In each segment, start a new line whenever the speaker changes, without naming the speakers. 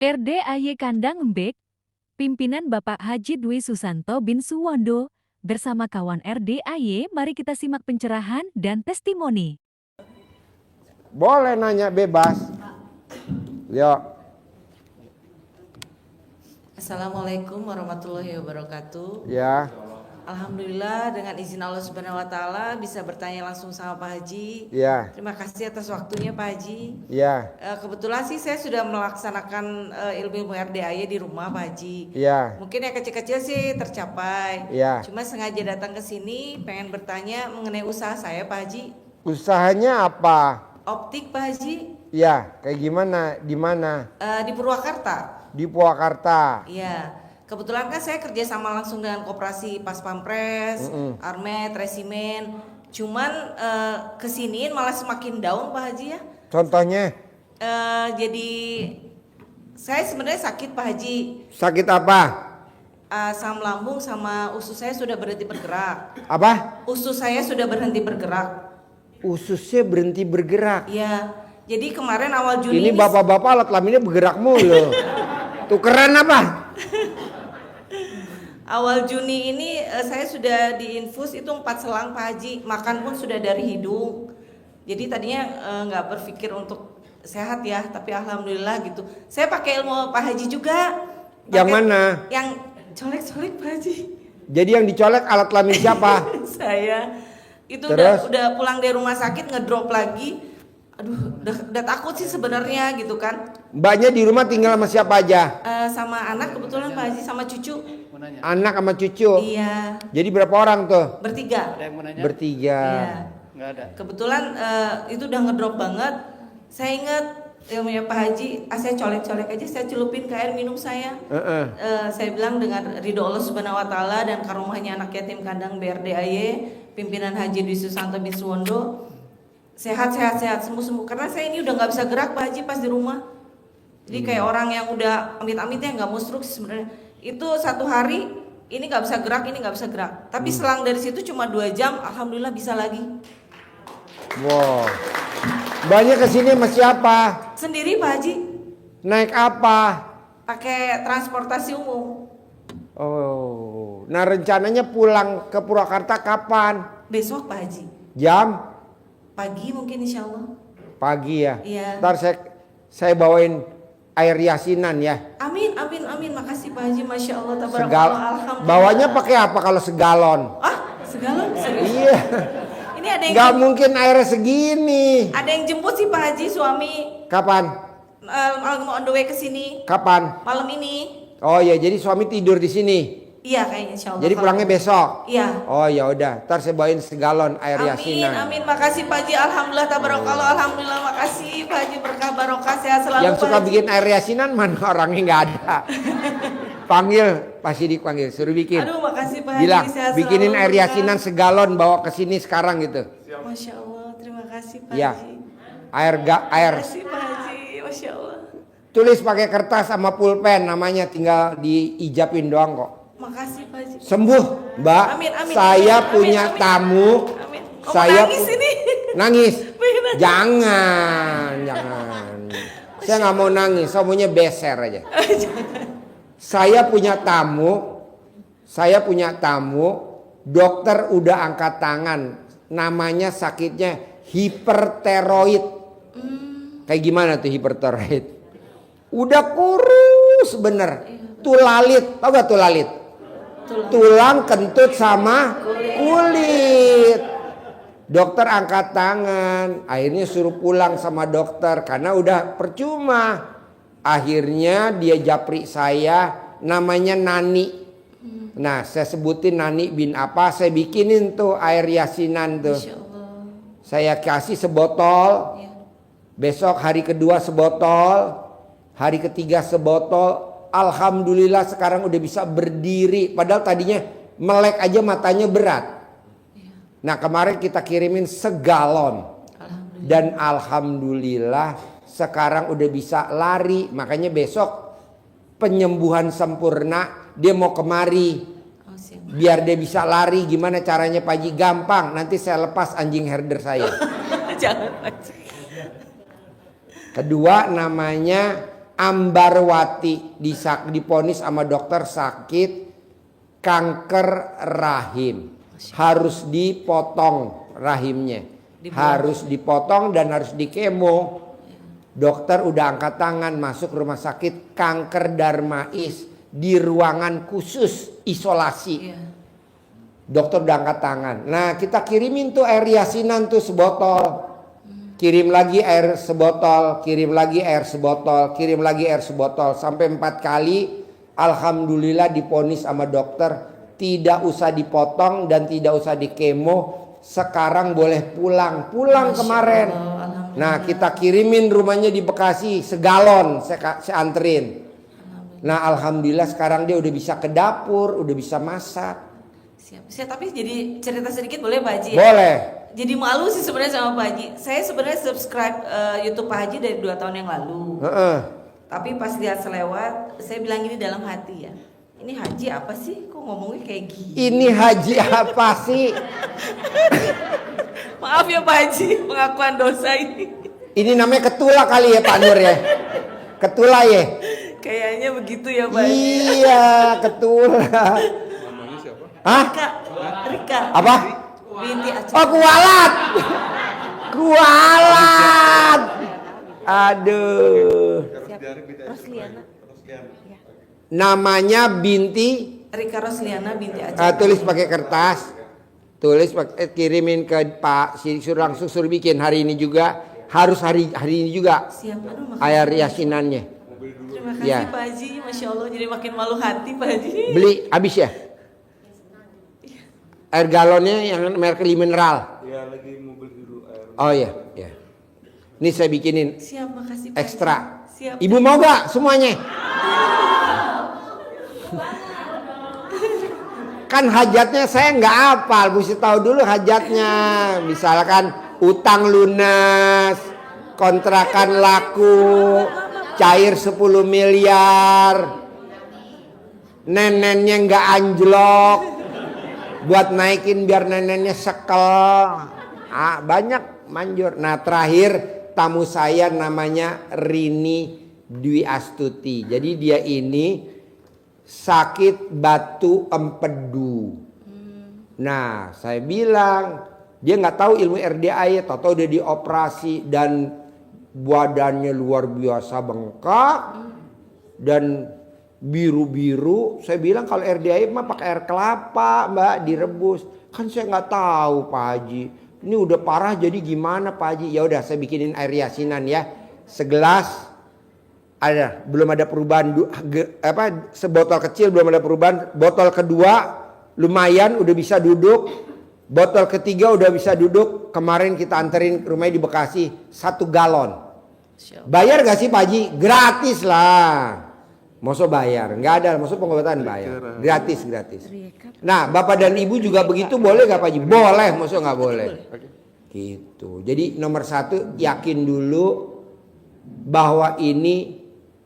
RDAY Kandang Embek, pimpinan Bapak Haji Dwi Susanto bin Suwondo, bersama kawan RDAY, mari kita simak pencerahan dan testimoni.
Boleh nanya bebas. Yuk.
Assalamualaikum warahmatullahi wabarakatuh.
Ya.
Alhamdulillah dengan izin Allah Subhanahu wa taala bisa bertanya langsung sama Pak Haji.
Ya.
Terima kasih atas waktunya Pak Haji.
Ya.
Kebetulan sih saya sudah melaksanakan ilmu RDAY di rumah Pak Haji.
Ya.
Mungkin yang kecil-kecil sih tercapai.
Ya.
Cuma sengaja datang ke sini pengen bertanya mengenai usaha saya Pak Haji.
Usahanya apa?
Optik Pak Haji.
Ya, kayak gimana? Di mana?
Di Purwakarta.
Di Purwakarta.
Iya. Kebetulan kan saya kerja sama langsung dengan koperasi Pas Pampres, Armet, Resimen. Cuman kesiniin malah semakin down Pak Haji ya.
Contohnya?
Jadi saya sebenarnya sakit Pak Haji.
Sakit apa?
Asam lambung sama usus saya sudah berhenti bergerak.
Apa?
Usus saya sudah berhenti bergerak.
Ususnya berhenti bergerak.
Iya. Jadi kemarin awal Juni
Ini bapak-bapak alat kelaminnya bergerak mulu. Tukeran apa?
Awal Juni ini saya sudah diinfus itu 4 selang Pak Haji. Makan pun sudah dari hidung. Jadi tadinya nggak berpikir untuk sehat ya, tapi alhamdulillah gitu. Saya pakai ilmu Pak Haji juga.
Yang mana?
Yang colek-colek Pak Haji.
Jadi yang dicolek alat kelamin siapa?
Saya itu
Terus?
udah pulang dari rumah sakit ngedrop lagi. Aduh, udah takut sih sebenarnya gitu kan.
Mbaknya di rumah tinggal sama siapa aja?
Sama anak kebetulan Pak Haji sama cucu.
Anak sama cucu?
Iya.
Jadi berapa orang tuh?
Bertiga.
Ada yang mau nanya?
Bertiga.
Iya.
Nggak ada.
Kebetulan itu udah ngedrop banget. Saya ingat ilmunya Pak Haji, saya colek-colek aja, saya celupin ke air minum saya. Saya bilang dengan ridho Allah Subhanahu wa taala dan karomahnya anak yatim kandang BRDAY, pimpinan Haji Dwi Susanto bin Suwondo, sehat sembuh karena saya ini udah nggak bisa gerak Pak Haji pas di rumah. Jadi kayak orang yang udah amit-amitnya nggak musruk sebenarnya. Itu 1 hari ini nggak bisa gerak, ini nggak bisa gerak. Tapi selang dari situ cuma 2 jam, alhamdulillah bisa lagi.
Wow. Mbaknya kesini sama siapa?
Sendiri Pak Haji,
Naik apa?
pakai transportasi umum.
Oh. Nah rencananya pulang ke Purwakarta kapan?
Besok Pak Haji,
Jam?
pagi mungkin insya Allah.
Pagi ya?
Iya.
Ntar saya bawain air yasinan ya.
Amin. Makasih Pak Haji, masya Allah, tabarakallah, alhamdulillah.
Bawanya pakai apa kalau segalon?
Segalon? Serius?
Iya.
Ini ada yang
Gak mungkin airnya segini.
ada yang jemput sih Pak Haji, suami
Kapan?
mau on the way ke sini
Kapan?
malam ini.
Oh ya, jadi suami tidur di sini.
Iya kayaknya insya Allah.
Jadi pulangnya besok.
Iya.
Oh ya udah, ntar saya bawain segalon air yasinan.
Amin. Makasih Pak Haji, alhamdulillah, tabarakallah, alhamdulillah, makasih Pak Haji, berkah barokah, sehat selalu.
Yang
Pak
suka
Haji.
bikin air yasinan mana orangnya nggak ada. Panggil, Pak Sidik panggil, suruh bikin.
Aduh, makasih Pak Haji,
Bilang,
sehat
bikinin
selalu,
air
berkah.
yasinan segalon bawa ke sini sekarang gitu.
Masya Allah, terima kasih Pak
Ya.
Haji.
Air.
Terima kasih Pak Haji, masya Allah.
Tulis pakai kertas sama pulpen, namanya tinggal diijapin doang kok.
Makasih Pak Haji.
Sembuh, Mbak.
Amin.
Saya
Amin.
punya
Amin.
tamu.
Amin. Oh,
Saya
nangis ini.
Nangis.
Pengen nangis.
Jangan. Saya nggak mau nangis, saya maunya beser aja. Saya punya tamu, dokter udah angkat tangan, namanya sakitnya hiperteroid. Kayak gimana tuh hiperteroid? Udah kurus bener, tulalit, tau gak tulalit? Tulang kentut sama kulit. Dokter angkat tangan, akhirnya suruh pulang sama dokter karena udah percuma. Akhirnya dia japri saya, namanya Nani. Nah saya sebutin Nani bin apa, saya bikinin tuh air yasinan tuh.
Masya Allah.
Saya kasih sebotol,
Ya.
besok hari kedua sebotol, hari ketiga sebotol. Alhamdulillah sekarang udah bisa berdiri, padahal tadinya melek aja matanya berat. Nah kemarin kita kirimin segalon. Dan alhamdulillah sekarang udah bisa lari. Makanya besok penyembuhan sempurna, dia mau kemari.
Oh, siap.
Biar dia bisa lari. Gimana caranya Pak Haji? Gampang, nanti saya lepas anjing herder saya.
Jangan Pak Haji.
Kedua namanya Ambarwati diponis sama dokter sakit kanker rahim. Harus dipotong rahimnya. Harus dipotong dan harus dikemo. Dokter udah angkat tangan masuk rumah sakit kanker Darmais di ruangan khusus isolasi. Dokter udah angkat tangan. Nah kita kirimin tuh air yasinan tuh sebotol. Kirim lagi air sebotol, kirim lagi air sebotol, kirim lagi air sebotol. Sampai 4 kali. Alhamdulillah diponis sama dokter. Tidak usah dipotong dan tidak usah dikemo. Sekarang boleh pulang. Pulang kemarin. Nah kita kirimin rumahnya di Bekasi. Segalon saya anterin. Nah alhamdulillah sekarang dia udah bisa ke dapur. Udah bisa masak.
Siap. Tapi jadi cerita sedikit boleh Pak Haji?
Boleh.
Jadi malu sih sebenarnya sama Pak Haji. Saya sebenarnya subscribe YouTube Pak Haji dari 2 tahun yang lalu. Tapi pas lihat selewat, saya bilang ini dalam hati ya. Ini Haji apa sih? Kok ngomongnya kayak gini?
Ini Haji apa sih?
Maaf ya Pak Haji, pengakuan dosa ini.
Ini namanya ketula kali ya Pak Nur ya? Ketula ya?
Kayaknya begitu ya Pak Haji.
Iya, ketula.
Namanya siapa?
Hah?
Rika.
Apa?
Binti Aceh.
Oh kualat. Kualat. Aduh.
Rosliana.
Namanya binti.
Rika Rosliana binti Aceh.
Tulis pakai kertas. Tulis pakai kirimin ke Pak. Suruh langsung suruh bikin hari ini juga. Harus hari ini juga.
Siap. Aduh,
Air yasinannya.
Terima kasih
Ya.
Pak Haji. Masya Allah jadi makin malu hati Pak Haji.
Beli habis ya? Air galonnya yang merek mineral.
Ya lagi mau beli dulu air.
Oh iya, ya. Ini saya bikinin
Siap, makasih Pak
ekstra.
Haji. Siap.
Ibu mau gak semuanya? Kan hajatnya saya nggak hafal, mesti tahu dulu hajatnya. Misalkan utang lunas, kontrakan laku, cair 10 miliar, nenennya nggak anjlok, buat naikin biar nenennya sekel. Banyak manjur. Nah terakhir tamu saya namanya Rini Dwi Astuti. Jadi dia ini sakit batu empedu. Nah saya bilang dia nggak tahu ilmu RDA ya, tahu dia dioperasi dan badannya luar biasa bengkak dan biru-biru. Saya bilang kalau RDA mah pakai air kelapa Mbak direbus. Kan saya nggak tahu Pak Haji. Ini udah parah jadi gimana Pak Haji? Ya udah saya bikinin air yasinan ya. Segelas. Ada, belum ada perubahan sebotol kecil belum ada perubahan. Botol kedua lumayan udah bisa duduk. Botol ketiga udah bisa duduk. Kemarin kita anterin ke rumahnya di Bekasi 1 galon. Bayar gak sih Pak Haji? Gratis lah. Maksud bayar? Nggak ada, maksud pengobatan bayar. Gratis. Nah Bapak dan Ibu juga begitu boleh gak Pak Haji? Boleh, maksud nggak boleh. Gitu. Jadi nomor 1 yakin dulu bahwa ini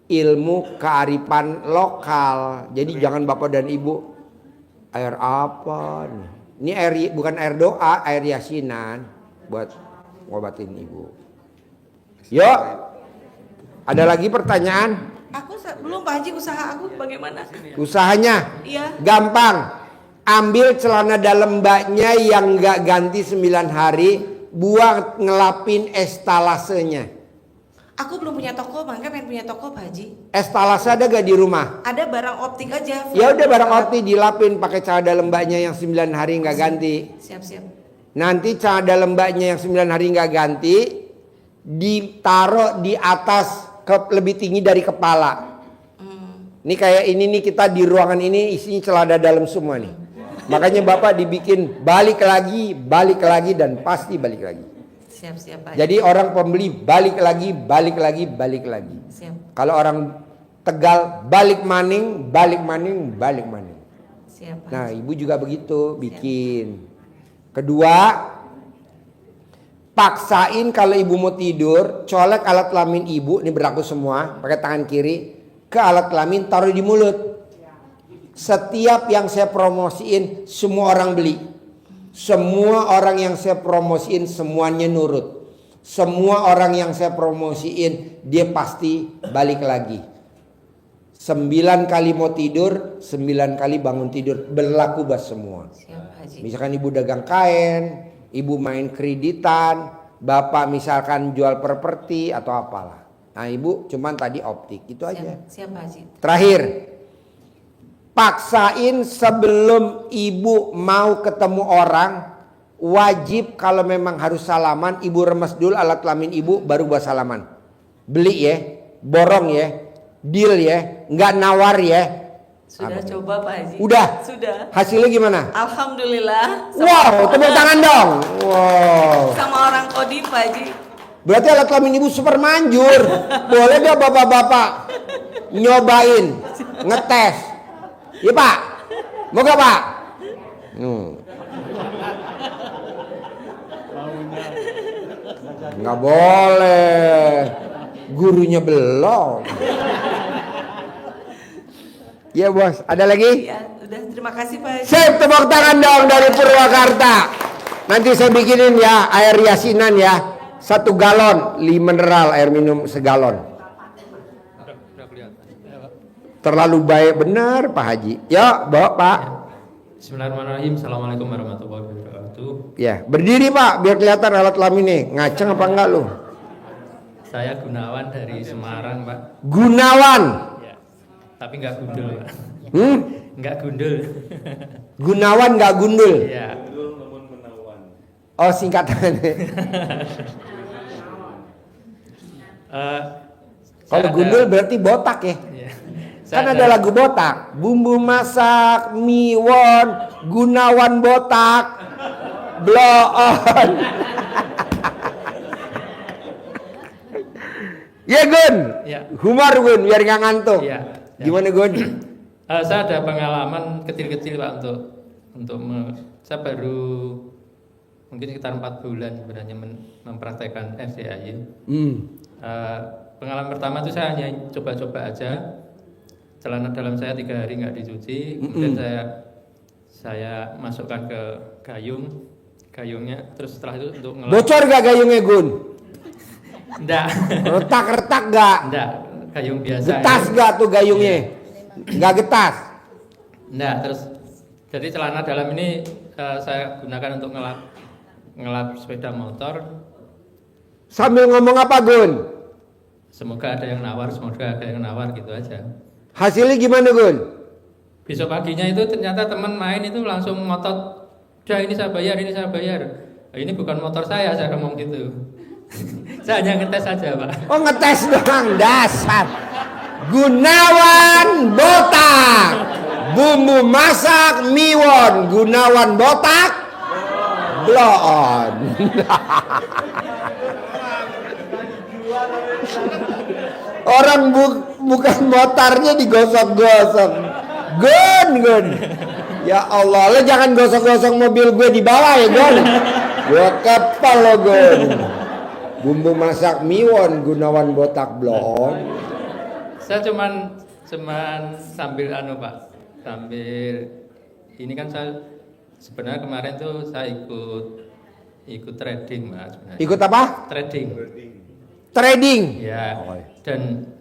ilmu kearifan lokal. Jadi jangan Bapak dan Ibu air apa nih? Ini air bukan air doa, air yasinan buat ngobatin Ibu. Yuk. Ada lagi pertanyaan?
Aku belum Pak Haji, usaha aku bagaimana?
Usahanya?
Iya.
Gampang. Ambil celana dalam mbaknya yang nggak ganti 9 hari, buang ngelapin estalasenya.
Aku belum punya toko, makanya pengen punya toko Pak Haji.
Estalase ada gak di rumah?
Ada barang optik aja.
Ya udah barang optik dilapin pakai celana dalam mbaknya yang 9 hari nggak ganti.
Siap.
Nanti celana dalam mbaknya yang 9 hari nggak ganti ditaruh di atas lebih tinggi dari kepala. Ini kayak ini nih kita di ruangan ini isinya celana dalam semua nih. Makanya Bapak dibikin balik lagi dan pasti balik lagi.
Siap Pak Haji.
Jadi orang pembeli balik lagi.
Siap.
Kalau orang Tegal balik maning.
Siap Pak
Nah
Haji.
Ibu juga begitu bikin. Kedua, paksain kalau Ibu mau tidur, colek alat kelamin Ibu, ini berlaku semua, pakai tangan kiri, ke alat kelamin taruh di mulut. Setiap yang saya promosiin semua orang beli. Semua orang yang saya promosiin semuanya nurut. Semua orang yang saya promosiin, dia pasti balik lagi. 9 kali mau tidur, 9 kali bangun tidur. Berlaku buat semua.
Siap Haji.
Misalkan ibu dagang kain, ibu main kreditan, bapak misalkan jual properti atau apalah. Nah ibu cuman tadi optik, itu aja.
Siap Haji.
Terakhir, paksain sebelum ibu mau ketemu orang, wajib kalau memang harus salaman, ibu remes dulu alat kelamin ibu baru buat salaman. Beli ya, borong ya, deal ya, nggak nawar ya.
Sudah coba Pak Haji?
Udah.
Sudah.
Hasilnya gimana?
Alhamdulillah.
Wow, tepuk tangan dong. Wow.
Sama orang Kodim Pak Haji.
Berarti alat kelamin ibu super manjur. Boleh gak bapak-bapak nyobain, ngetes? Iya Pak, mau gak Pak? Nggak boleh, gurunya belum. Ya bos, ada lagi?
Ya, udah terima kasih Pak Haji.
Sip, tepuk tangan dong dari Purwakarta. Nanti saya bikinin ya air yasinan ya. 1 galon, mineral air minum segalon. Terlalu baik benar Pak Haji. Ya, bawa Pak.
Bismillahirrahmanirrahim. Assalamualaikum warahmatullahi wabarakatuh.
Ya, berdiri Pak biar kelihatan alat kelaminnya. Ngaceng apa enggak lu?
Saya Gunawan dari Semarang, Pak.
Gunawan.
Ya. Tapi nggak gundul, Pak. Nggak gundul.
Gunawan nggak gundul.
Iya.
Oh singkatannya. Kalau gundul berarti botak ya.
Ya.
Kan ada lagu botak. Bumbu masak, miwon, Gunawan botak, blow on. Ya Gun,
Ya.
humor Gun biar nggak ngantuk.
Ya.
Gimana Gun?
Saya ada pengalaman kecil-kecil Pak saya baru mungkin sekitar 4 bulan sebenarnya mempraktekkan FCAY. Pengalaman pertama itu saya hanya coba-coba aja. Celana dalam saya 3 hari nggak dicuci, kemudian saya masukkan ke gayungnya, terus setelah itu untuk
Bocor gak gayungnya Gun?
Enggak.
Retak-retak gak?
Enggak, gayung biasa.
Getas gak tuh gayungnya? Gak getas?
Enggak, terus jadi celana dalam ini saya gunakan untuk ngelap sepeda motor.
Sambil ngomong apa Gun?
Semoga ada yang nawar gitu aja.
Hasilnya gimana Gun?
Besok paginya itu ternyata teman main itu langsung ngotot, "Dah ini saya bayar." Ini bukan motor saya ngomong gitu. Saya hanya ngetes aja Pak.
Oh ngetes doang, dasar. Gunawan botak, bumbu masak miwon, Gunawan botak, blow on. Orang bukan motornya digosok-gosok. Gun. Ya Allah, lo jangan gosok-gosok mobil gue di bawah ya Gun. Gue kepal lo Gun. Bumbu masak miwon, Gunawan botak, blow on.
Saya cuman sambil Pak. Sambil ini kan saya sebenarnya kemarin tuh saya ikut trading Pak sebenarnya.
Ikut apa? Trading.
Ya. Dan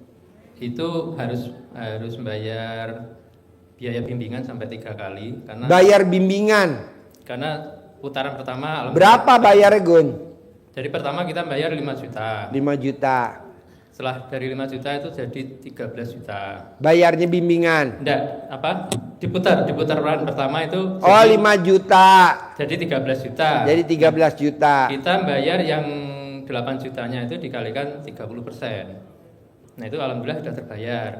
itu harus bayar biaya bimbingan sampai 3 kali karena
Bayar bimbingan.
karena putaran pertama
Berapa bayarnya Gun?
Jadi pertama kita bayar 5 juta.
5 juta.
Setelah dari 5 juta itu jadi 13 juta.
Bayarnya bimbingan.
Enggak, diputar putaran pertama itu
Oh 5 juta.
jadi 13 juta.
Jadi 13 juta.
Kita bayar yang 8 jutanya itu dikalikan 30%. Nah itu alhamdulillah sudah terbayar.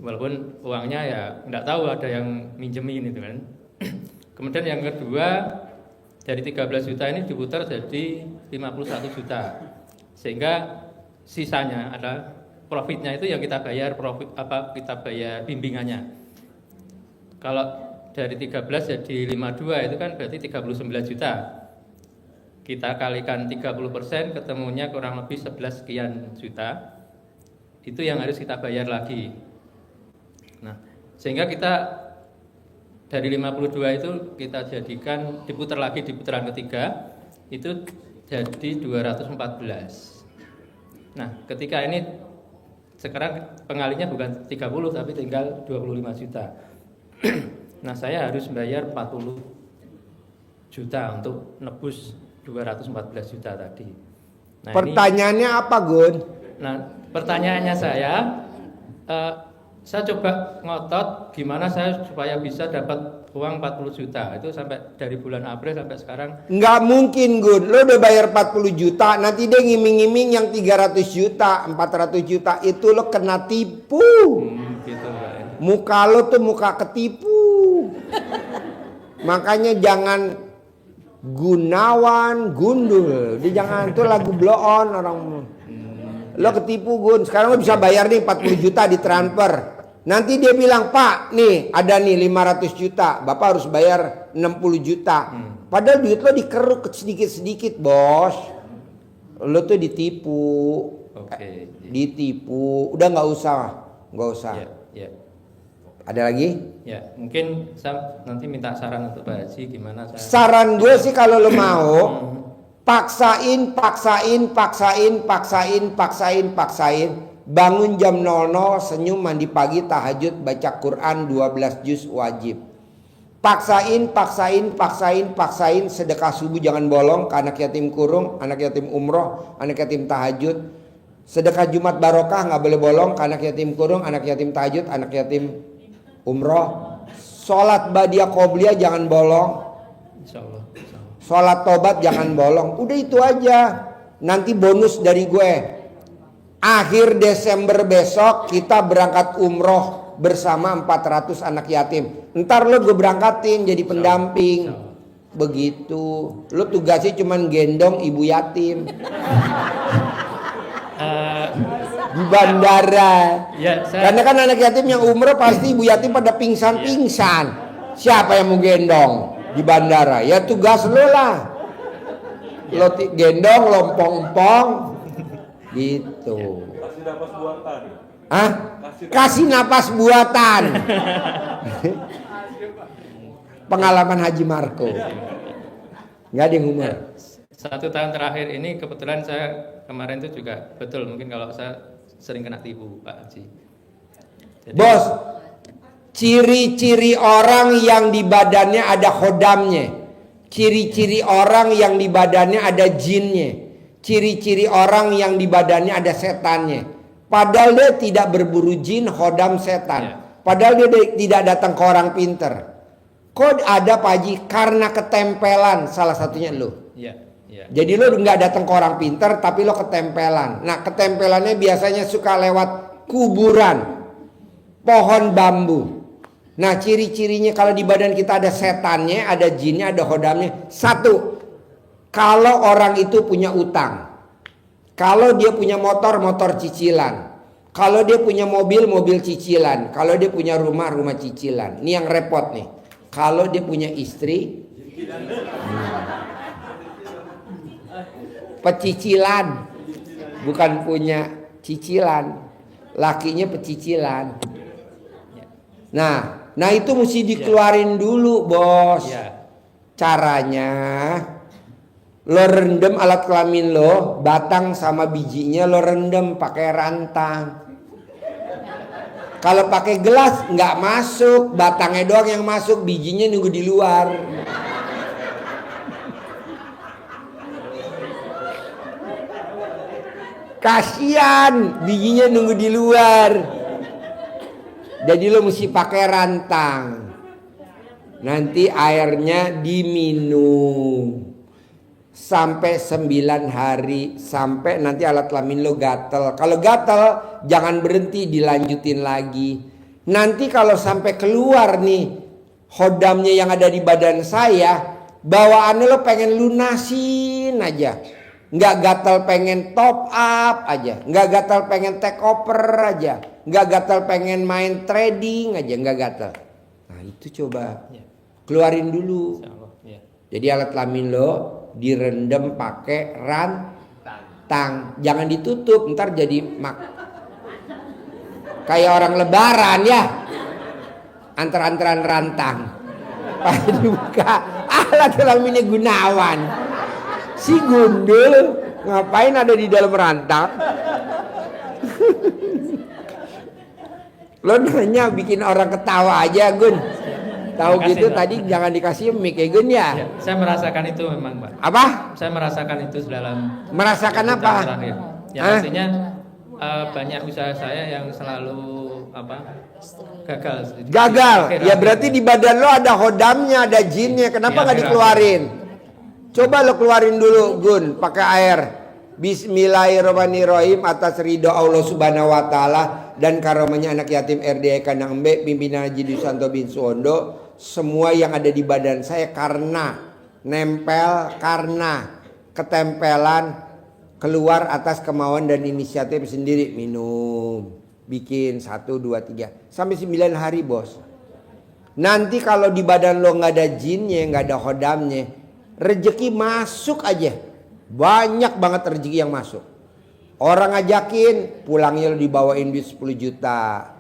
Walaupun uangnya ya enggak tahu ada yang minjemin itu kan. Kemudian yang kedua dari 13 juta ini diputar jadi 51 juta. Sehingga sisanya ada profitnya itu yang kita bayar kita bayar bimbingannya. Kalau dari 13 jadi 52 itu kan berarti 39 juta. Kita kalikan 30% ketemunya kurang lebih 11 sekian juta. Itu yang harus kita bayar lagi. Nah, sehingga kita dari 52 itu kita jadikan diputar lagi di putaran ketiga itu jadi 214. Nah, ketika ini sekarang pengalinya bukan 30 tapi tinggal 25 juta. Nah, saya harus bayar 40 juta untuk nebus 214 juta tadi. Nah,
Pertanyaannya apa, Gun?
Nah, pertanyaannya saya coba ngotot gimana saya supaya bisa dapat uang 40 juta. Itu sampai dari bulan April sampai sekarang.
Nggak mungkin, Gun. Lo udah bayar 40 juta, nanti dia ngiming-ngiming yang 300 juta, 400 juta. Itu lo kena tipu.
Gitu, Pak.
Muka lo tuh muka ketipu. Makanya jangan Gunawan Gundul. Dia jangan, itu lagu blow on orang. Lo ketipu, Gun. Sekarang lo bisa bayar nih 40 juta di transfer. Nanti dia bilang, Pak, nih ada nih 500 juta. Bapak harus bayar 60 juta. Padahal duit lo dikeruk sedikit-sedikit, bos. Lo tuh ditipu.
Oke.
Ditipu. Udah nggak usah. Nggak usah.
Ya.
Ada lagi?
Ya, mungkin saya nanti minta saran untuk Pak Haji gimana saya.
Saran gue sih kalau lo mau, paksain. Bangun jam 00, senyum, mandi pagi, tahajud, baca Quran 12 juz wajib. Paksain, sedekah subuh jangan bolong ke anak yatim kurung, anak yatim umroh, anak yatim tahajud. Sedekah Jumat barokah nggak boleh bolong ke anak yatim kurung, anak yatim tahajud, anak yatim umroh. Sholat badiah qobliyah jangan bolong.
Insyaallah.
Sholat tobat jangan bolong. Udah itu aja. Nanti bonus dari gue. Akhir Desember besok kita berangkat umroh bersama 400 anak yatim. Ntar lo gue berangkatin jadi pendamping. Begitu. Lo tugasnya cuman gendong ibu yatim. Di bandara.
Ya,
Karena kan anak yatim yang umroh pasti ibu yatim pada pingsan-pingsan. Siapa yang mau gendong di bandara? Ya tugas lo lah. Lo gendong, lompong-pong gitu.
Kasih napas buatan.
Hah? Kasih napas buatan. Pengalaman Haji Marco. Nggak ada yang umur.
1 tahun terakhir ini kebetulan saya kemarin itu juga betul mungkin kalau saya sering kena tipu Pak Haji. Jadi,
Bos, ciri-ciri orang yang di badannya ada khodamnya. Ciri-ciri orang yang di badannya ada jinnya. Ciri-ciri orang yang di badannya ada setannya. Padahal dia tidak berburu jin, khodam setan. Padahal dia tidak datang ke orang pinter. Kok ada Pak Haji? Karena ketempelan, salah satunya lo.
ya.
Jadi lo nggak datang ke orang pinter, tapi lo ketempelan. Nah, ketempelannya biasanya suka lewat kuburan, pohon bambu. Nah, ciri-cirinya kalau di badan kita ada setannya, ada jinnya, ada khodamnya. 1, kalau orang itu punya utang. Kalau dia punya motor, motor cicilan. Kalau dia punya mobil, mobil cicilan. Kalau dia punya rumah, rumah cicilan. Ini yang repot nih. Kalau dia punya istri, pecicilan, bukan punya cicilan, lakinya pecicilan. Nah itu mesti dikeluarin dulu, bos. Caranya, lo rendam alat kelamin lo, batang sama bijinya lo rendam pakai rantang. Kalau pakai gelas nggak masuk, batangnya doang yang masuk, bijinya nunggu di luar. Kasian, bijinya nunggu di luar. Jadi lo mesti pakai rantang. Nanti airnya diminum sampai 9 hari, sampai nanti alat kelamin lo gatel. Kalau gatel jangan berhenti, dilanjutin lagi. Nanti kalau sampai keluar nih khodamnya yang ada di badan saya, bawaannya lo pengen lunasin aja. Nggak gatal pengen top up aja, nggak gatal pengen take over aja, nggak gatal pengen main trading aja, nggak gatal. Nah itu coba keluarin dulu. Jadi alat kelamin lo direndam pakai rantang, jangan ditutup, ntar jadi kayak orang lebaran ya, antar-antaran rantang. Pas dibuka alat kelaminnya Gunawan. Si Gundul ngapain ada di dalam rantang? Lo nanya bikin orang ketawa aja, Gun. Tahu
Makasih,
gitu
Pak.
tadi jangan dikasih mic ya, Gun ya.
Ya, saya merasakan itu memang, Pak.
Apa?
Saya merasakan itu dalam
Merasakan
tahun
apa?
terakhir. Ya
Hah?
artinya banyak usaha saya yang selalu gagal.
Gagal.
Akhir-akhir.
Ya berarti di badan lo ada hodamnya, ada jinnya. Kenapa
Di
nggak
akhir-akhir.
dikeluarin? Coba lo keluarin dulu, Gun, pakai air. Bismillahirrahmanirrahim, atas ridho Allah Subhanahu wa taala dan karomahnya anak yatim RDI Kandang Embe pimpinan Haji Dwi Susanto bin Suwondo, semua yang ada di badan saya karena nempel, karena ketempelan keluar atas kemauan dan inisiatif sendiri. Minum, bikin 1, 2, 3 sampai 9 hari, Bos. Nanti kalau di badan lo nggak ada jinnya, nggak ada hodamnya, rezeki masuk aja. Banyak banget rezeki yang masuk. Orang ngajakin, pulangnya lo dibawain duit 10 juta.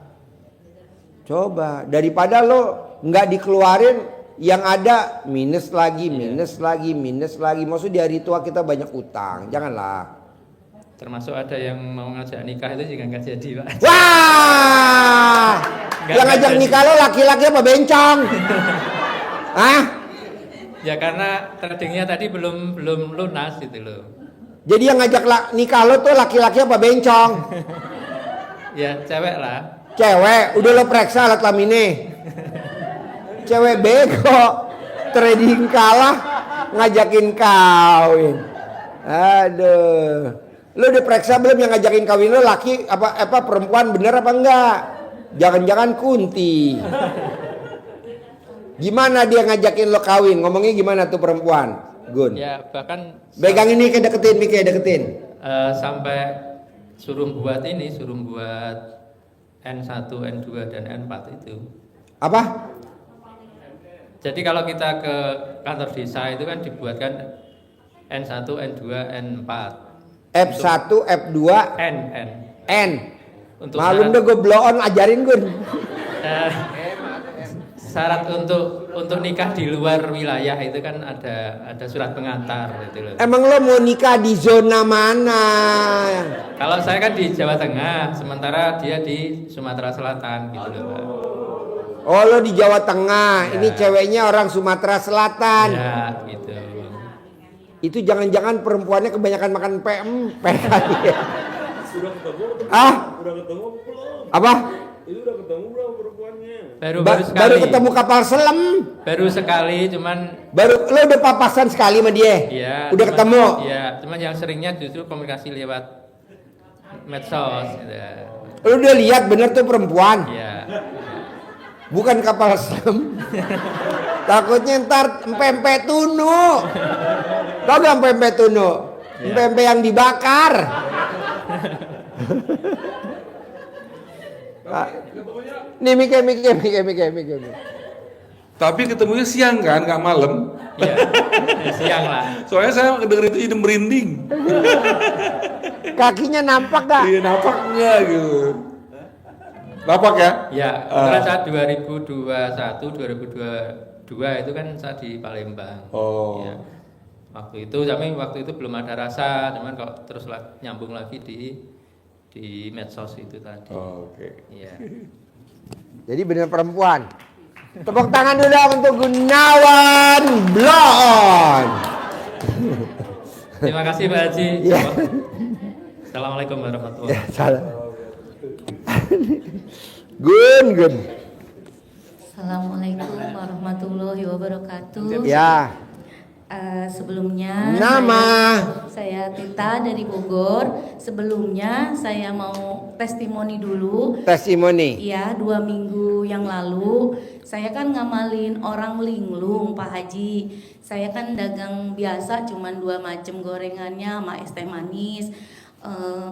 Coba, daripada lo nggak dikeluarin, yang ada minus lagi, minus lagi, minus lagi. Maksud di hari tua kita banyak utang, janganlah.
Termasuk ada yang mau ngajak nikah itu juga nggak jadi, Pak.
Wah,
Nggak
yang ngajak
jadi.
nikah lo laki-laki apa bencong? Hah?
Ya karena tradingnya tadi belum lunas gitu loh.
Jadi yang ngajak nikah lo tuh laki-laki apa bencong?
Ya cewek lah.
Cewek, udah lo periksa alat kelaminnya. Cewek bego, trading kalah, ngajakin kawin. Aduh, lo udah periksa belum yang ngajakin kawin lo laki apa perempuan, bener apa enggak? Jangan-jangan Kunti. Gimana dia ngajakin lo kawin? Ngomongnya gimana tuh perempuan? Gun.
Ya bahkan
Pegang ini kayak deketin.
sampai suruh buat N1, N2 dan N4 itu.
Apa?
Jadi kalau kita ke kantor desa itu kan dibuatkan N1, N2, N4.
F1, F2,
N.
N.
Untuk
Malum
syarat-
deh gue blow on, ajarin Gun.
Eh, syarat untuk nikah di luar wilayah itu kan ada surat pengantar gitu loh.
Emang lo mau nikah di zona mana?
Kalau saya kan di Jawa Tengah, sementara dia di Sumatera Selatan gitu loh, Pak.
Oh lo di Jawa Tengah,
Ya.
ini ceweknya orang Sumatera Selatan.
Ya, gitu.
Itu jangan-jangan perempuannya kebanyakan makan pempek kali ya.
Udah ketemu,
Ah?
udah ketemu belum?
Apa?
Itu udah ketemu belum perempuannya?
Baru sekali.
Baru ketemu kapal selam.
Baru sekali, cuman
Lo udah papasan sekali sama dia?
ya.
Udah
cuman-
ketemu?
Ya, cuman yang seringnya justru komunikasi lewat medsos gitu.
Lo udah lihat bener tuh perempuan?
Ya.
Bukan kapal selam. Takutnya ntar pempek tunu. Tau gak pempek tunu?
Ya.
Pempek yang dibakar. Nih mikir.
Tapi ketemunya siang kan, nggak malam.
Iya. Ya, siang lah.
Soalnya saya denger itu jadi merinding.
Kakinya nampak gak?
Iya, nampak nggak gitu. Nampak ya?
Ya, kebetulan saat 2021, 2022 itu kan saya di Palembang.
Oh.
Ya. Waktu itu belum ada rasa, cuman kok terus nyambung lagi di medsos itu tadi.
Oh, oke.
Iya.
Jadi bener perempuan. Tepuk tangan dulu dong untuk Gunawan Blon.
Terima kasih Pak Haji.
Iya.
Assalamualaikum warahmatullahi wabarakatuh.
Salah. Gun.
Assalamualaikum warahmatullahi wabarakatuh.
Ya.
Sebelumnya
Nama.
saya Tita dari Bogor. Sebelumnya saya mau testimoni dulu.
Testimoni.
Iya, 2 minggu yang lalu saya kan ngamalin orang linglung Pak Haji. Saya kan dagang biasa, cuman 2 macam gorengannya sama es teh manis.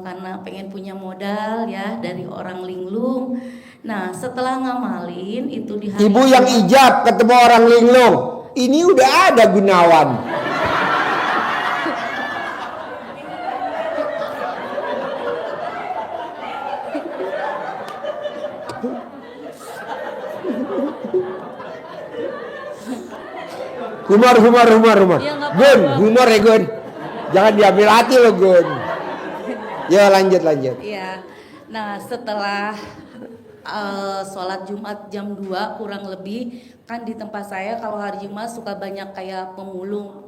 Karena pengen punya modal ya dari orang linglung. Nah setelah ngamalin itu di hari
Ibu yang ijab ketemu orang linglung. Ini udah ada Gunawan. Humor.
Ya, nggak
Gun,
apa-apa.
humor ya Gun. Jangan diambil hati lo Gun. Ya lanjut.
Iya. Nah, setelah sholat Jumat jam 2 kurang lebih, kan di tempat saya kalau hari Jumat suka banyak kayak pemulung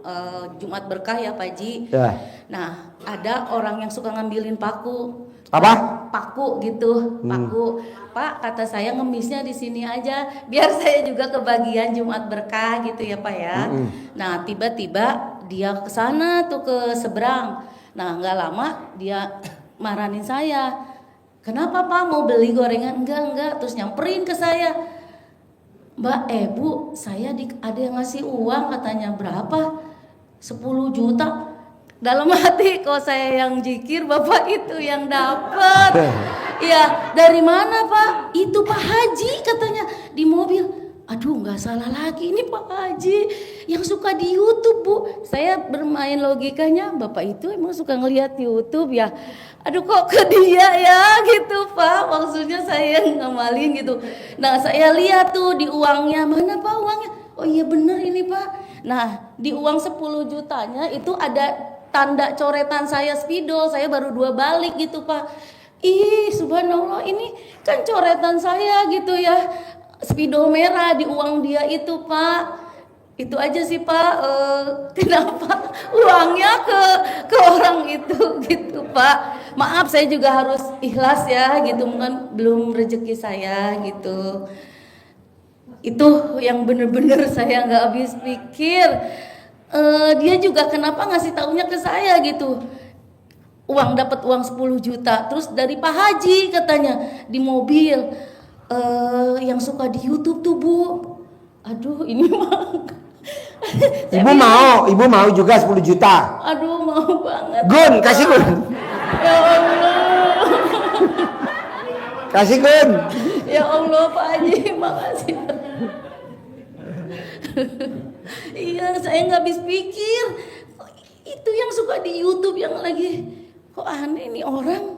Jumat berkah ya Pak Haji.
Ya.
Nah, ada orang yang suka ngambilin paku.
Apa?
Paku gitu, paku. Pak, kata saya ngemisnya di sini aja, biar saya juga kebagian Jumat berkah gitu ya Pak ya. Nah, tiba-tiba dia ke sana tuh ke seberang. Nah, nggak lama dia marahin saya. Kenapa Pak, mau beli gorengan? Enggak. Terus nyamperin ke saya. Mbak, Bu, saya ada yang ngasih uang, katanya berapa? 10 juta. Dalam hati kok saya yang jikir, Bapak itu yang dapat. Ya, dari mana Pak? Itu Pak Haji katanya di mobil. Aduh, nggak salah lagi, ini Pak Haji yang suka di YouTube Bu. Saya bermain logikanya, Bapak itu emang suka ngelihat YouTube ya. Aduh, kok ke dia ya gitu Pak, maksudnya saya yang ngamalin gitu. Nah, saya lihat tuh di uangnya, mana Pak uangnya? Oh iya bener ini Pak. Nah, di uang 10 jutanya itu ada tanda coretan saya spidol, saya baru 2 balik gitu Pak. Ih, subhanallah, ini kan coretan saya gitu ya, spidol merah di uang dia itu Pak. Itu aja sih Pak, kenapa uangnya ke orang itu gitu Pak. Maaf, saya juga harus ikhlas ya gitu, mungkin belum rezeki saya gitu. Itu yang bener-bener saya nggak habis pikir. Dia juga kenapa ngasih taunya ke saya gitu, dapat uang 10 juta terus dari Pak Haji katanya di mobil, yang suka di YouTube tuh Bu. Aduh, ini mah
Ibu mau juga 10 juta.
aduh, mau banget
Gun, kasih Gun.
ya Allah.
Kasih Gun.
Ya Allah Pak Haji, makasih. Iya, saya nggak habis pikir. Itu yang suka di YouTube yang lagi, kok aneh nih orang.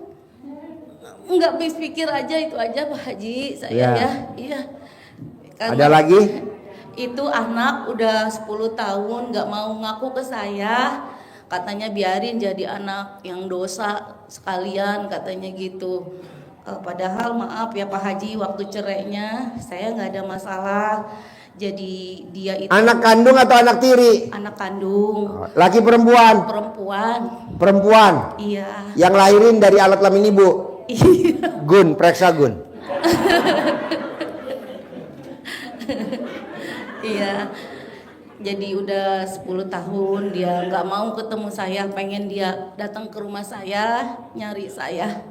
Nggak habis pikir aja, itu aja Pak Haji saya ya. Iya.
Ada lagi?
Itu anak udah 10 tahun nggak mau ngaku ke saya. Katanya biarin jadi anak yang dosa sekalian katanya gitu. Padahal maaf ya Pak Haji, waktu cerainya saya nggak ada masalah. Jadi dia itu
Anak kandung atau anak tiri?
anak kandung.
Laki perempuan?
Perempuan. Iya.
Yang lahirin dari alat kelamin ibu?
Iya.
Gun, periksa Gun.
Iya. Jadi udah 10 tahun dia nggak mau ketemu saya, pengen dia datang ke rumah saya, nyari saya.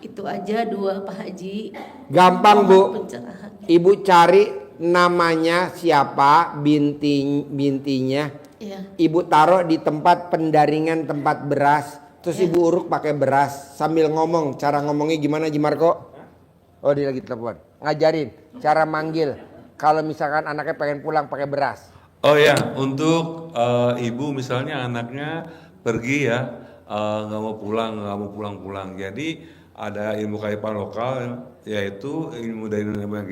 Itu aja 2 Pak Haji.
Gampang Bu.
Pencerahan.
Ibu cari namanya siapa, bintinya.
Iya.
Ibu taruh di tempat pendaringan tempat beras. Terus ibu uruk pakai beras sambil ngomong. Cara ngomongnya gimana Ji Marco? Oh, dia lagi telepon. Ngajarin cara manggil kalau misalkan anaknya pengen pulang pakai beras.
Oh ya, untuk ibu misalnya anaknya pergi ya, nggak mau pulang. Jadi ada ilmu kearifan lokal, yaitu ilmu dari nenek moyang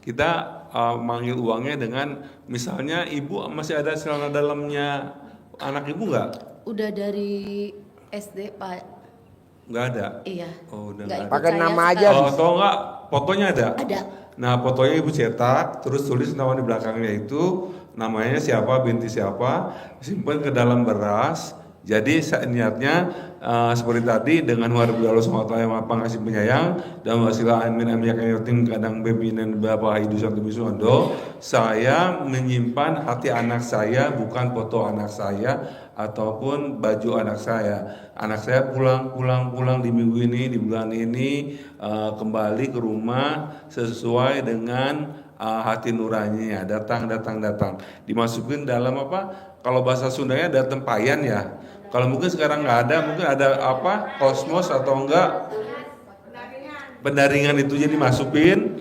kita manggil uangnya dengan misalnya ibu masih ada celana dalamnya anak ibu nggak?
Udah dari SD Pak.
Nggak ada.
Iya.
Oh, udah
Nggak
nggak
ikut
Pakai
saya
nama
sekali.
aja.
Oh, atau enggak fotonya ada?
Ada.
Nah, fotonya ibu cetak, terus tulis nama di belakangnya itu, namanya siapa, binti siapa, simpan ke dalam beras. Jadi niatnya seperti tadi, dengan warga Allah SWT yang maha pengasih penyayang dan wasilah amin amin yakin kadang pimpinan Bapak Hidu Santo Bisuando, saya menyimpan hati anak saya, bukan foto anak saya ataupun baju anak saya. Anak saya pulang di minggu ini, di bulan ini, kembali ke rumah sesuai dengan hati nuraninya, datang. Dimasukin dalam apa? Kalau bahasa Sundanya ada tempayan ya. Kalau mungkin sekarang nggak ada, mungkin ada apa? Kosmos atau enggak? Pendaringan itu jadi masukin,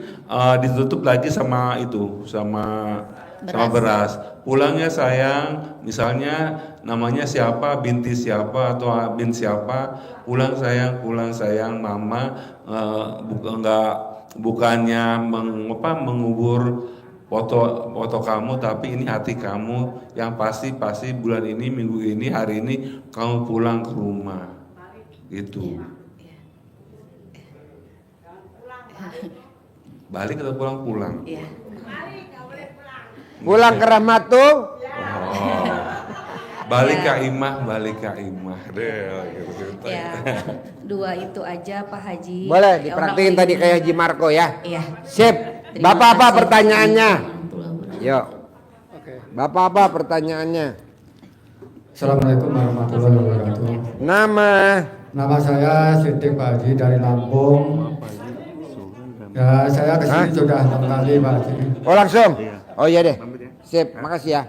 ditutup lagi sama itu, sama beras. Pulangnya sayang, misalnya namanya siapa, binti siapa atau bin siapa, pulang sayang, mama, bukannya mengubur foto kamu, tapi ini hati kamu yang pasti bulan ini, minggu ini, hari ini kamu pulang ke rumah. Gitu. Balik atau pulang?
Iya.
Pulang ke Rahmatung.
Oh. Balik ke imah. Gitu.
Ya, 2 itu aja Pak Haji.
Boleh
Ya,
dipraktikin
orang
tadi
linglung.
kayak Haji Marco ya.
Iya.
Sip.
Terima
Bapak apa
kasih.
pertanyaannya?
Warahmatullahi
Yuk. Bapak apa pertanyaannya?
Assalamualaikum warahmatullahi wabarakatuh.
Nama.
Nama saya Sidik Pak Haji dari Lampung. Ya, saya kesini sudah 6 kali Pak Haji.
Oh langsung? Oh iya deh. Sip, makasih ya.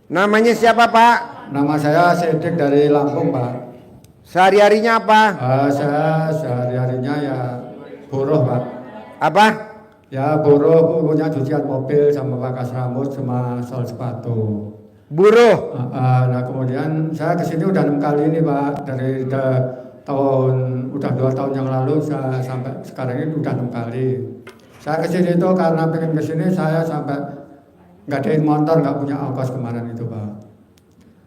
Namanya siapa Pak?
Nama saya Sidik dari Lampung Pak.
Sehari-harinya apa?
Saya sehari-harinya ya buruh Pak.
Apa?
Ya buruh punya cucian mobil sama pakas rambut sama sol sepatu.
Buruh.
Nah kemudian saya kesini udah 6 kali ini Pak. Dari udah 2 tahun yang lalu saya sampai sekarang ini udah 6 kali. Saya kesini itu karena pengen kesini saya sampai ngadain motor, nggak punya ongkos kemarin itu Pak.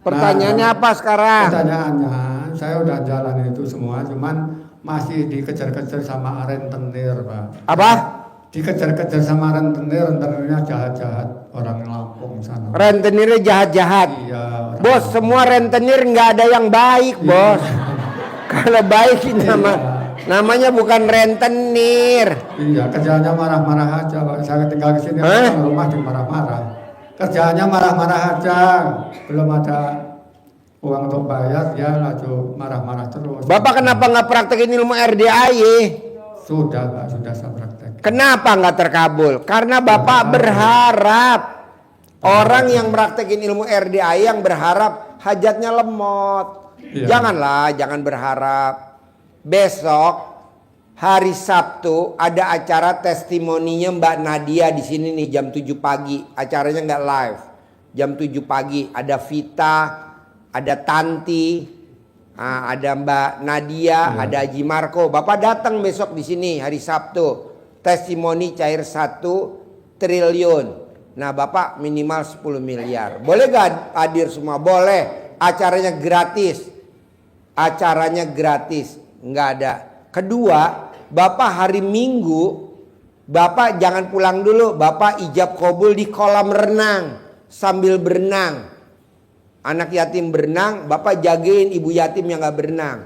Pertanyaannya
Nah,
apa sekarang?
Pertanyaannya saya udah jalan itu semua, cuman masih dikejar-kejar sama rentenir Pak.
Apa?
Dikejar-kejar sama rentenirnya jahat-jahat orang Lampung sana.
Rentenirnya jahat-jahat.
Iya. orang
Bos,
Lampung.
semua rentenir nggak ada yang baik, bos. Kalau baik ini namanya bukan rentenir.
Iya, kerjanya marah-marah aja Pak. Saya tinggal di sini
Hah?
rumah di marah-marah. Kerjanya marah-marah aja. Belum ada uang untuk bayar, ya lalu marah-marah terus.
Bapak kenapa nggak praktekin ilmu RDAY?
Sudah Pak, sudah saya praktek.
Kenapa nggak terkabul? Karena Bapak berharap orang yang praktekin ilmu RDAY yang berharap hajatnya lemot.
Iya.
Janganlah, jangan berharap. Besok hari Sabtu ada acara testimoninya Mbak Nadia di sini nih jam 7 pagi. Acaranya nggak live. Jam 7 pagi ada Vita, ada Tanti, ada Mbak Nadia, ada Haji Marco. Bapak datang besok di sini hari Sabtu. Testimoni cair 1 triliun. Nah, Bapak minimal 10 miliar. Boleh gak hadir semua? Boleh. Acaranya gratis. Acaranya gratis. Nggak ada. Kedua, Bapak hari Minggu, Bapak jangan pulang dulu. Bapak ijab kabul di kolam renang sambil berenang. Anak yatim berenang, Bapak jagain ibu yatim yang nggak berenang.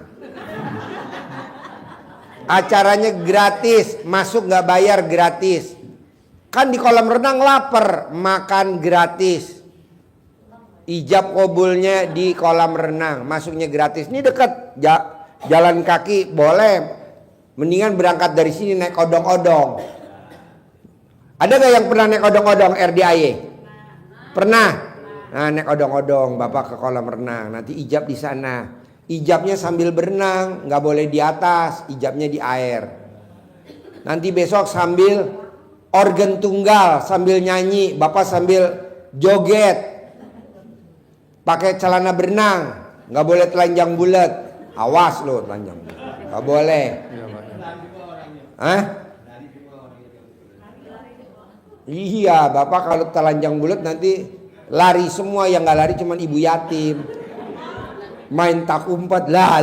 Acaranya gratis, masuk nggak bayar gratis. Kan di kolam renang lapar, makan gratis. Ijab kabulnya di kolam renang, masuknya gratis. Ini dekat, jalan kaki boleh. Mendingan berangkat dari sini naik odong-odong. Ada gak yang pernah naik odong-odong RDAY? Pernah? Nah, naik odong-odong, Bapak ke kolam renang. Nanti ijab di sana. Ijabnya sambil berenang, nggak boleh di atas, ijabnya di air. Nanti besok sambil organ tunggal, sambil nyanyi, Bapak sambil joget. Pakai celana berenang, nggak boleh telanjang bulat. Awas lo telanjang bulat, nggak boleh. Hah? Iya, Bapak kalau telanjang bulat nanti lari semua, yang nggak lari cuma ibu yatim. Main tak umpat lah.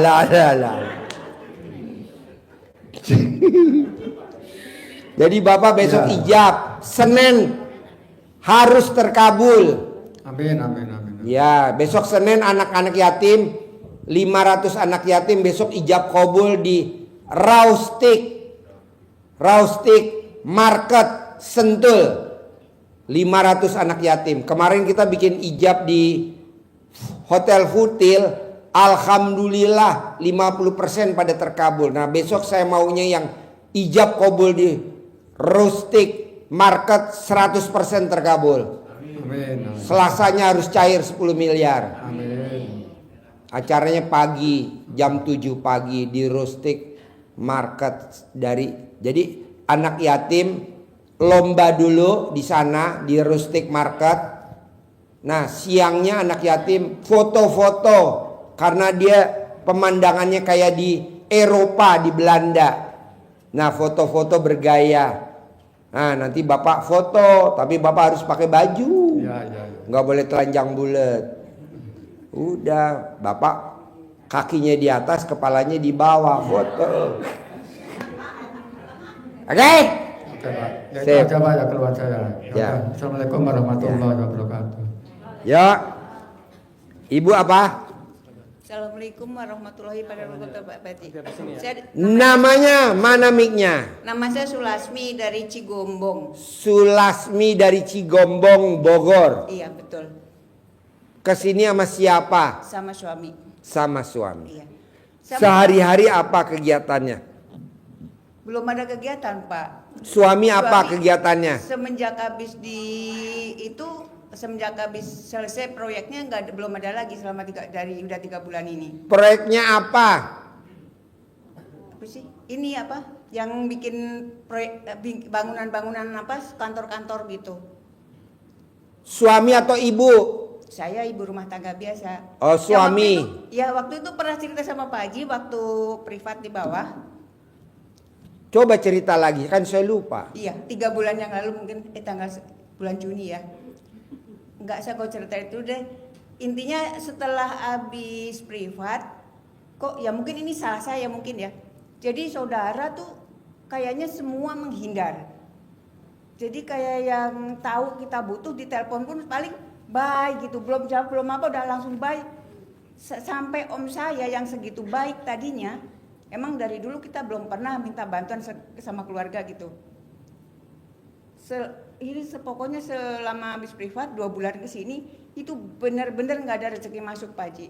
Jadi Bapak besok ijab, Senin harus terkabul.
Amin.
Ya, besok Senin anak-anak yatim 500 anak yatim besok ijab kabul di Raustik Market Sentul. 500 anak yatim. Kemarin kita bikin ijab di Hotel Futil, alhamdulillah 50% pada terkabul. Nah, besok saya maunya yang ijab kabul di Rustik Market 100% terkabul.
Amin.
Selasanya harus cair 10 miliar.
Amin.
Acaranya pagi, jam 7 pagi di Rustik Market jadi anak yatim lomba dulu di sana di Rustik Market. Nah, siangnya anak yatim foto-foto karena dia pemandangannya kayak di Eropa, di Belanda. Nah, foto-foto bergaya. Nah, nanti Bapak foto, tapi Bapak harus pakai baju.
Ya.
Nggak boleh telanjang bulat. Udah, Bapak kakinya di atas, kepalanya di bawah, foto. Oke?
Oke Pak. Ya itu
Sip.
aja Pak ya keluar saya.
Ya.
Assalamualaikum warahmatullahi wabarakatuh.
Ya. Ibu apa?
Assalamualaikum warahmatullahi wabarakatuh Pak Bati.
Namanya, mana mic-nya?
Nama saya Sulasmi dari Cigombong.
Sulasmi dari Cigombong, Bogor.
Iya betul.
Kesini sama siapa?
Sama suami.
Sama suami.
Iya.
Sehari-hari apa kegiatannya?
Belum ada kegiatan Pak.
Suami apa
Suami
kegiatannya?
Semenjak habis semenjak habis selesai proyeknya belum ada lagi selama udah 3 bulan ini.
Proyeknya apa?
Apa sih? Ini apa? Yang bikin proyek bangunan-bangunan apa? Kantor-kantor gitu.
Suami atau ibu?
Saya ibu rumah tangga biasa.
Oh, suami.
Waktu itu pernah cerita sama Pak Haji waktu privat di bawah.
Coba cerita lagi, kan saya lupa.
Iya, 3 bulan yang lalu mungkin bulan Juni ya. Enggak saya kau cerita itu deh. Intinya setelah habis privat, kok ya mungkin ini salah saya mungkin ya. Jadi saudara tuh kayaknya semua menghindar. Jadi kayak yang tahu kita butuh di telepon pun paling bye gitu, belum jawab belum apa udah langsung bye. Sampai om saya yang segitu baik tadinya, emang dari dulu kita belum pernah minta bantuan sama keluarga gitu. Pokoknya selama habis privat 2 bulan ke sini itu benar-benar nggak ada rezeki masuk Pak Haji.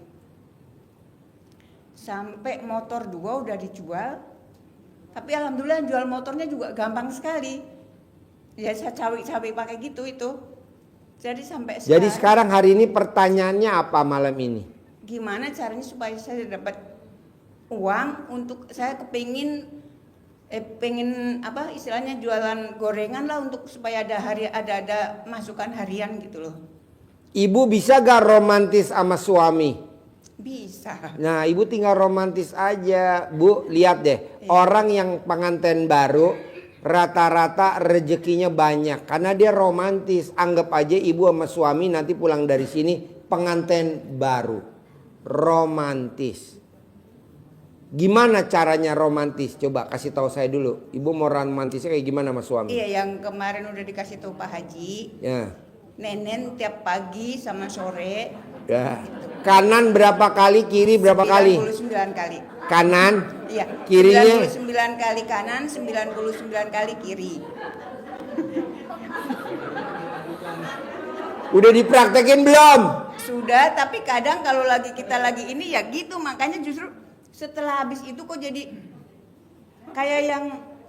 Sampai motor 2 udah dijual, tapi alhamdulillah jual motornya juga gampang sekali. Ya saya cawi-cawi pakai gitu itu. Jadi sampai
Jadi sekarang hari ini pertanyaannya apa malam ini?
Gimana caranya supaya saya dapat uang untuk saya pengen apa istilahnya jualan gorengan lah untuk supaya ada masukan harian gitu loh.
Ibu bisa gak romantis sama suami?
Bisa.
Nah, ibu tinggal romantis aja. Bu, lihat deh. Orang yang pengantin baru rata-rata rezekinya banyak karena dia romantis. Anggap aja ibu sama suami nanti pulang dari sini pengantin baru. Romantis. Gimana caranya romantis? Coba kasih tahu saya dulu. Ibu mau romantisnya kayak gimana sama suami?
Iya, yang kemarin udah dikasih tahu Pak Haji.
Ya.
Nenen tiap pagi sama sore.
Ya. Kanan berapa kali, kiri berapa kali?
99 kali.
Kanan?
Iya.
Kirinya?
99 kali kanan, 99 kali kiri.
Udah dipraktekin belum?
Sudah, tapi kadang kalau kita lagi ini ya gitu, makanya justru setelah habis itu kok jadi kayak yang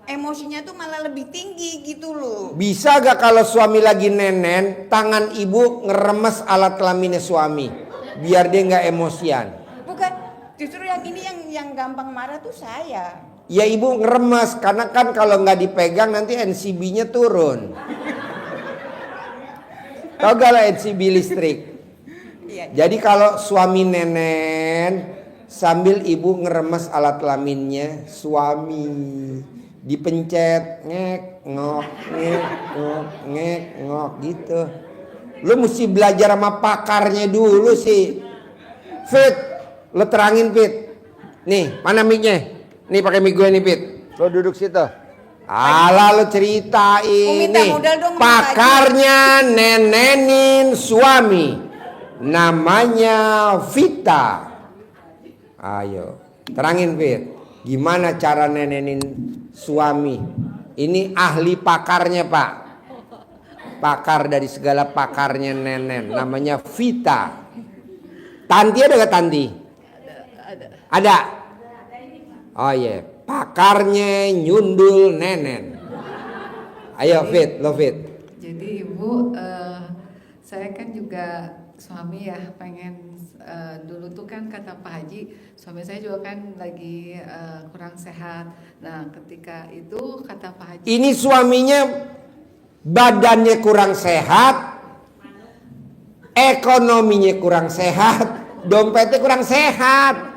emosinya tuh malah lebih tinggi gitu loh.
Bisa gak kalau suami lagi nenen, tangan ibu ngeremes alat kelaminnya suami, biar dia gak emosian?
Bukan, justru yang ini yang gampang marah tuh saya.
Ya ibu ngeremes, karena kan kalau gak dipegang nanti NCB-nya turun. Tahu gak lah NCB listrik?
Iya.
Jadi kalau suami nenen sambil ibu ngeremes alat kelaminnya suami, dipencet ngek ngok gitu. Lu mesti belajar sama pakarnya dulu sih. Fit, lu terangin Fit. Nih, mana mic-nya? Nih pakai mic gue nih Fit. Lu duduk situ. Alah lu ceritain
minta
nih.
modal dong,
Pakarnya nenenin suami. Namanya Vita. Ayo, terangin Fit. Gimana cara nenenin suami? Ini ahli pakarnya Pak. Pakar dari segala pakarnya nenen. Namanya Vita. Tanti ada gak Tanti? Ada. Oh iya, pakarnya nyundul nenen. Ayo Fit, lo Fit.
Jadi Ibu, saya kan juga suami ya pengen dulu tuh kan kata Pak Haji, suami saya juga kan lagi kurang sehat. Nah ketika itu kata Pak Haji,
Ini suaminya badannya kurang sehat, ekonominya kurang sehat, dompetnya kurang sehat.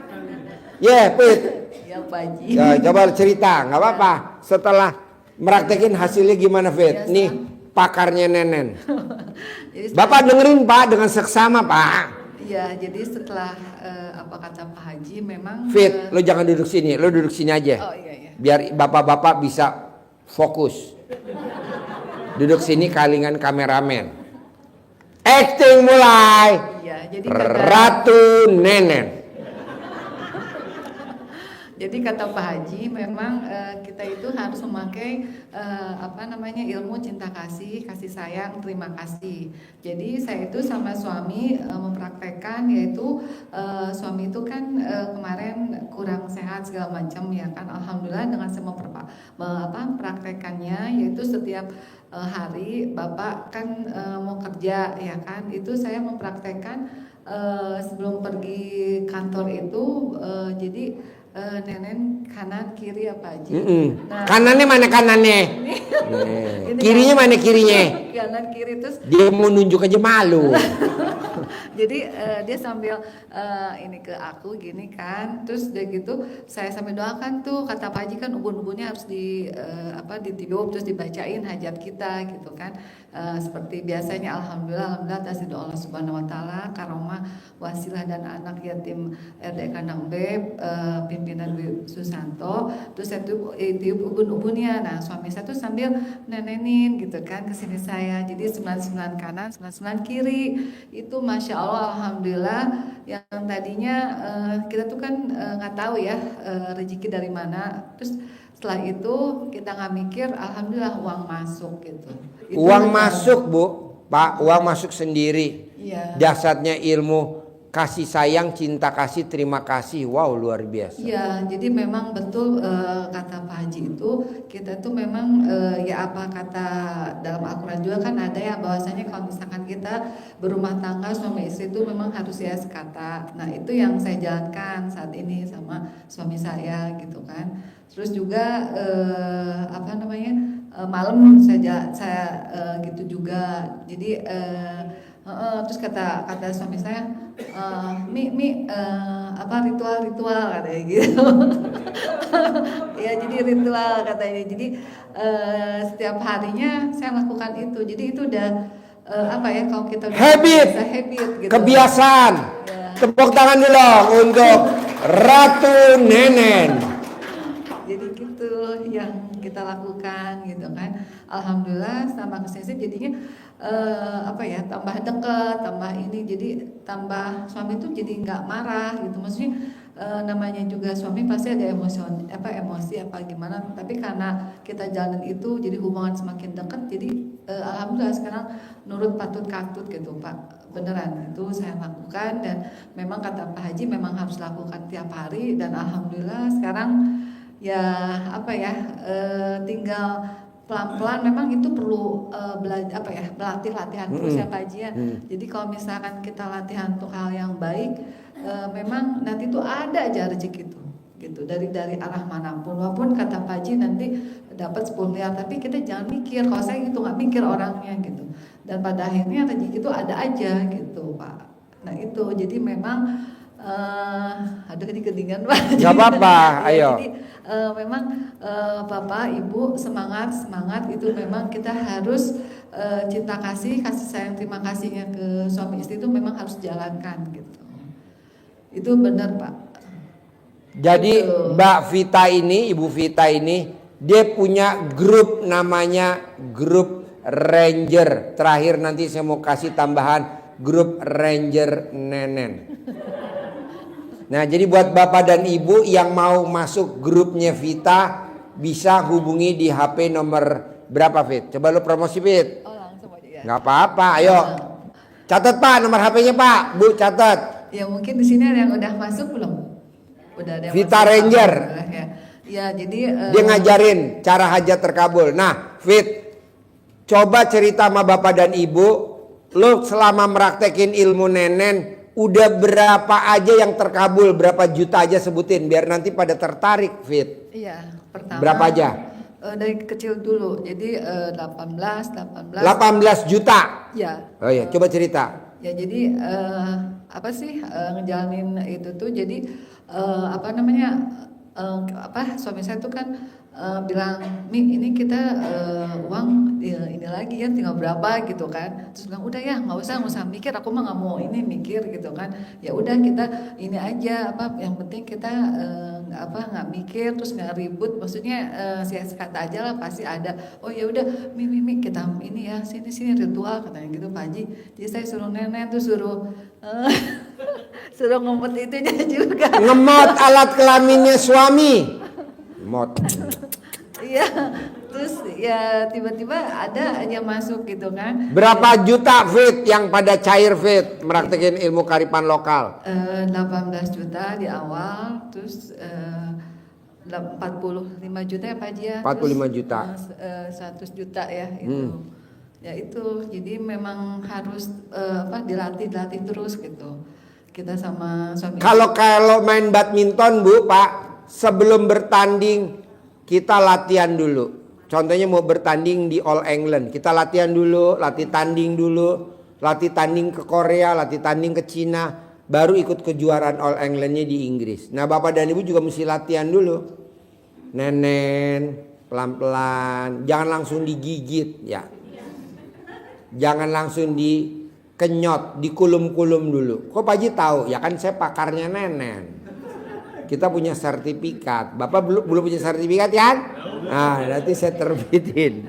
Ya, Pit.
ya Pak Haji.
Ya, coba cerita, nggak apa-apa. Setelah meraktekin hasilnya gimana Fit?
Biasa.
Nih pakarnya Nenen.
Jadi
Bapak dengerin Pak dengan seksama Pak.
Iya, jadi setelah apa kata Pak Haji memang
Fit, lo jangan duduk sini, lo duduk sini aja.
oh iya.
Biar bapak-bapak bisa fokus. Duduk sini kalingan kameramen. Acting mulai.
Iya, jadi
Ratu Nenen.
Jadi kata Pak Haji memang kita itu harus memakai apa namanya ilmu cinta kasih, kasih sayang, terima kasih. Jadi saya itu sama suami mempraktekkan yaitu suami itu kan kemarin kurang sehat segala macam ya kan. Alhamdulillah dengan saya mempraktekannya yaitu setiap hari Bapak kan mau kerja ya kan. Itu saya mempraktekkan sebelum pergi kantor itu jadi Nenen kanan kiri apa aja.
Nah, kanannya mana kanannya? Kirinya mana kirinya?
Kanan kiri terus.
Dia mau nunjuk aja malu.
Jadi dia sambil ini ke aku gini kan, terus udah gitu saya sambil doakan tuh kata Pak Haji kan ubun-ubunnya harus ditiup terus dibacain hajat kita gitu kan. Seperti biasanya alhamdulillah atas doa Allah Subhanahu wa taala karomah wasilah dan anak yatim RD Kandang Beb pimpinan Susanto terus saya tiup ubun-ubunnya. Nah suami saya tuh sambil nenenin gitu kan ke sini saya. Jadi 99 kanan 99 kiri. Itu Masya Allah alhamdulillah yang tadinya kita tuh kan nggak tahu ya rezeki dari mana. Terus setelah itu kita nggak mikir alhamdulillah uang masuk gitu. Itu
uang masuk Bu, Pak, uang masuk sendiri.
Iya.
Dasarnya ilmu kasih sayang, cinta kasih, terima kasih. Wow, luar biasa.
Iya, jadi memang betul kata Pak Haji itu kita tuh memang ya apa kata dalam Al-Quran juga kan ada ya bahwasanya kalau misalkan kita berumah tangga suami istri itu memang harus ya sekata. Nah itu yang saya jalankan saat ini sama suami saya gitu kan. Terus juga malam saya gitu juga. Jadi terus kata suami saya ritual katanya gitu. Ya jadi ritual katanya. Jadi setiap harinya saya lakukan itu. Jadi itu udah kalau kita udah
habit
gitu.
Kebiasaan ya. Tepuk tangan dulu untuk Ratu Nenen.
Jadi gitu yang kita lakukan gitu kan. Alhamdulillah sama kesini jadinya tambah dekat, tambah ini jadi tambah suami tuh jadi nggak marah gitu. Maksudnya namanya juga suami pasti ada emosi apa gimana, tapi karena kita jalan itu jadi hubungan semakin dekat. Jadi alhamdulillah sekarang nurut patut katut gitu Pak. Beneran itu saya lakukan dan memang kata Pak Haji memang harus lakukan tiap hari dan alhamdulillah sekarang ya tinggal pelan-pelan memang itu perlu berlatih latihan terus ya Pak Haji ya. Jadi kalau misalkan kita latihan untuk hal yang baik memang nanti tuh ada aja rezeki itu gitu dari arah manapun. Walaupun kata Pak Haji nanti dapat 10 miliar tapi kita jangan mikir, kalau saya gitu nggak mikir orangnya gitu. Dan pada akhirnya rezeki itu ada aja gitu Pak. Nah itu jadi memang ini kedinginan Pak.
Gak apa-apa, ayo.
Jadi memang Bapak Ibu semangat itu memang kita harus cinta kasih sayang terima kasihnya ke suami istri itu memang harus jalankan gitu. Itu benar Pak.
Jadi Mbak Vita ini, Ibu Vita ini dia punya grup namanya grup Ranger. Terakhir nanti saya mau kasih tambahan grup Ranger Nenen. Nah jadi buat Bapak dan Ibu yang mau masuk grupnya Vita bisa hubungi di HP nomor berapa Fit? Coba lu promosi Fit.
Oh langsung aja ya.
Nggak apa-apa, ayo. Catat Pak nomor HP-nya Pak, Bu catat.
Ya mungkin di sini ada yang udah masuk belum? Udah ada yang
Vita
masuk,
Ranger.
Ya jadi
dia ngajarin cara hajat terkabul. Nah Fit, coba cerita sama Bapak dan Ibu, lu selama meraktekin ilmu Nenen udah berapa aja yang terkabul, berapa juta aja sebutin biar nanti pada tertarik Fit.
Iya, pertama.
Berapa aja?
Dari kecil dulu. Jadi 18
juta.
Ya.
Oh ya, coba cerita.
Ya jadi ngejalanin itu tuh jadi suami saya tuh kan bilang, Mi ini kita uang ini lagi ya tinggal berapa gitu kan. Terus bilang udah ya nggak usah mikir, aku mah nggak mau ini mikir gitu kan. Ya udah kita ini aja apa yang penting kita nggak mikir terus nggak ribut, maksudnya siasat aja lah pasti ada. Oh ya udah Mi kita ini ya sini ritual katanya gitu Pak Haji. Jadi saya suruh nenek tuh suruh suruh ngumpet itunya juga.
Ngemot alat kelaminnya suami. Ngemot.
Iya, terus ya tiba-tiba ada aja masuk gitu kan.
Berapa juta Fit yang pada cair Fit meraktekin ilmu kearifan lokal?
18 juta di awal, terus 45 juta ya Pak Haji ya.
45 juta.
100 juta ya itu. Ya itu, jadi memang harus dilatih terus gitu. Kita sama suami.
Kalau main badminton Bu Pak, sebelum bertanding kita latihan dulu. Contohnya mau bertanding di All England, kita latihan dulu, latih tanding ke Korea, latih tanding ke Cina, baru ikut kejuaraan All Englandnya di Inggris. Nah Bapak dan Ibu juga mesti latihan dulu. Nenen, pelan-pelan, jangan langsung digigit ya. Jangan langsung dikenyot, dikulum-kulum dulu. Kok Pak Haji tahu? Ya kan saya pakarnya nenen. Kita punya sertifikat. Bapak belum punya sertifikat ya? Nah, nanti saya terbitin.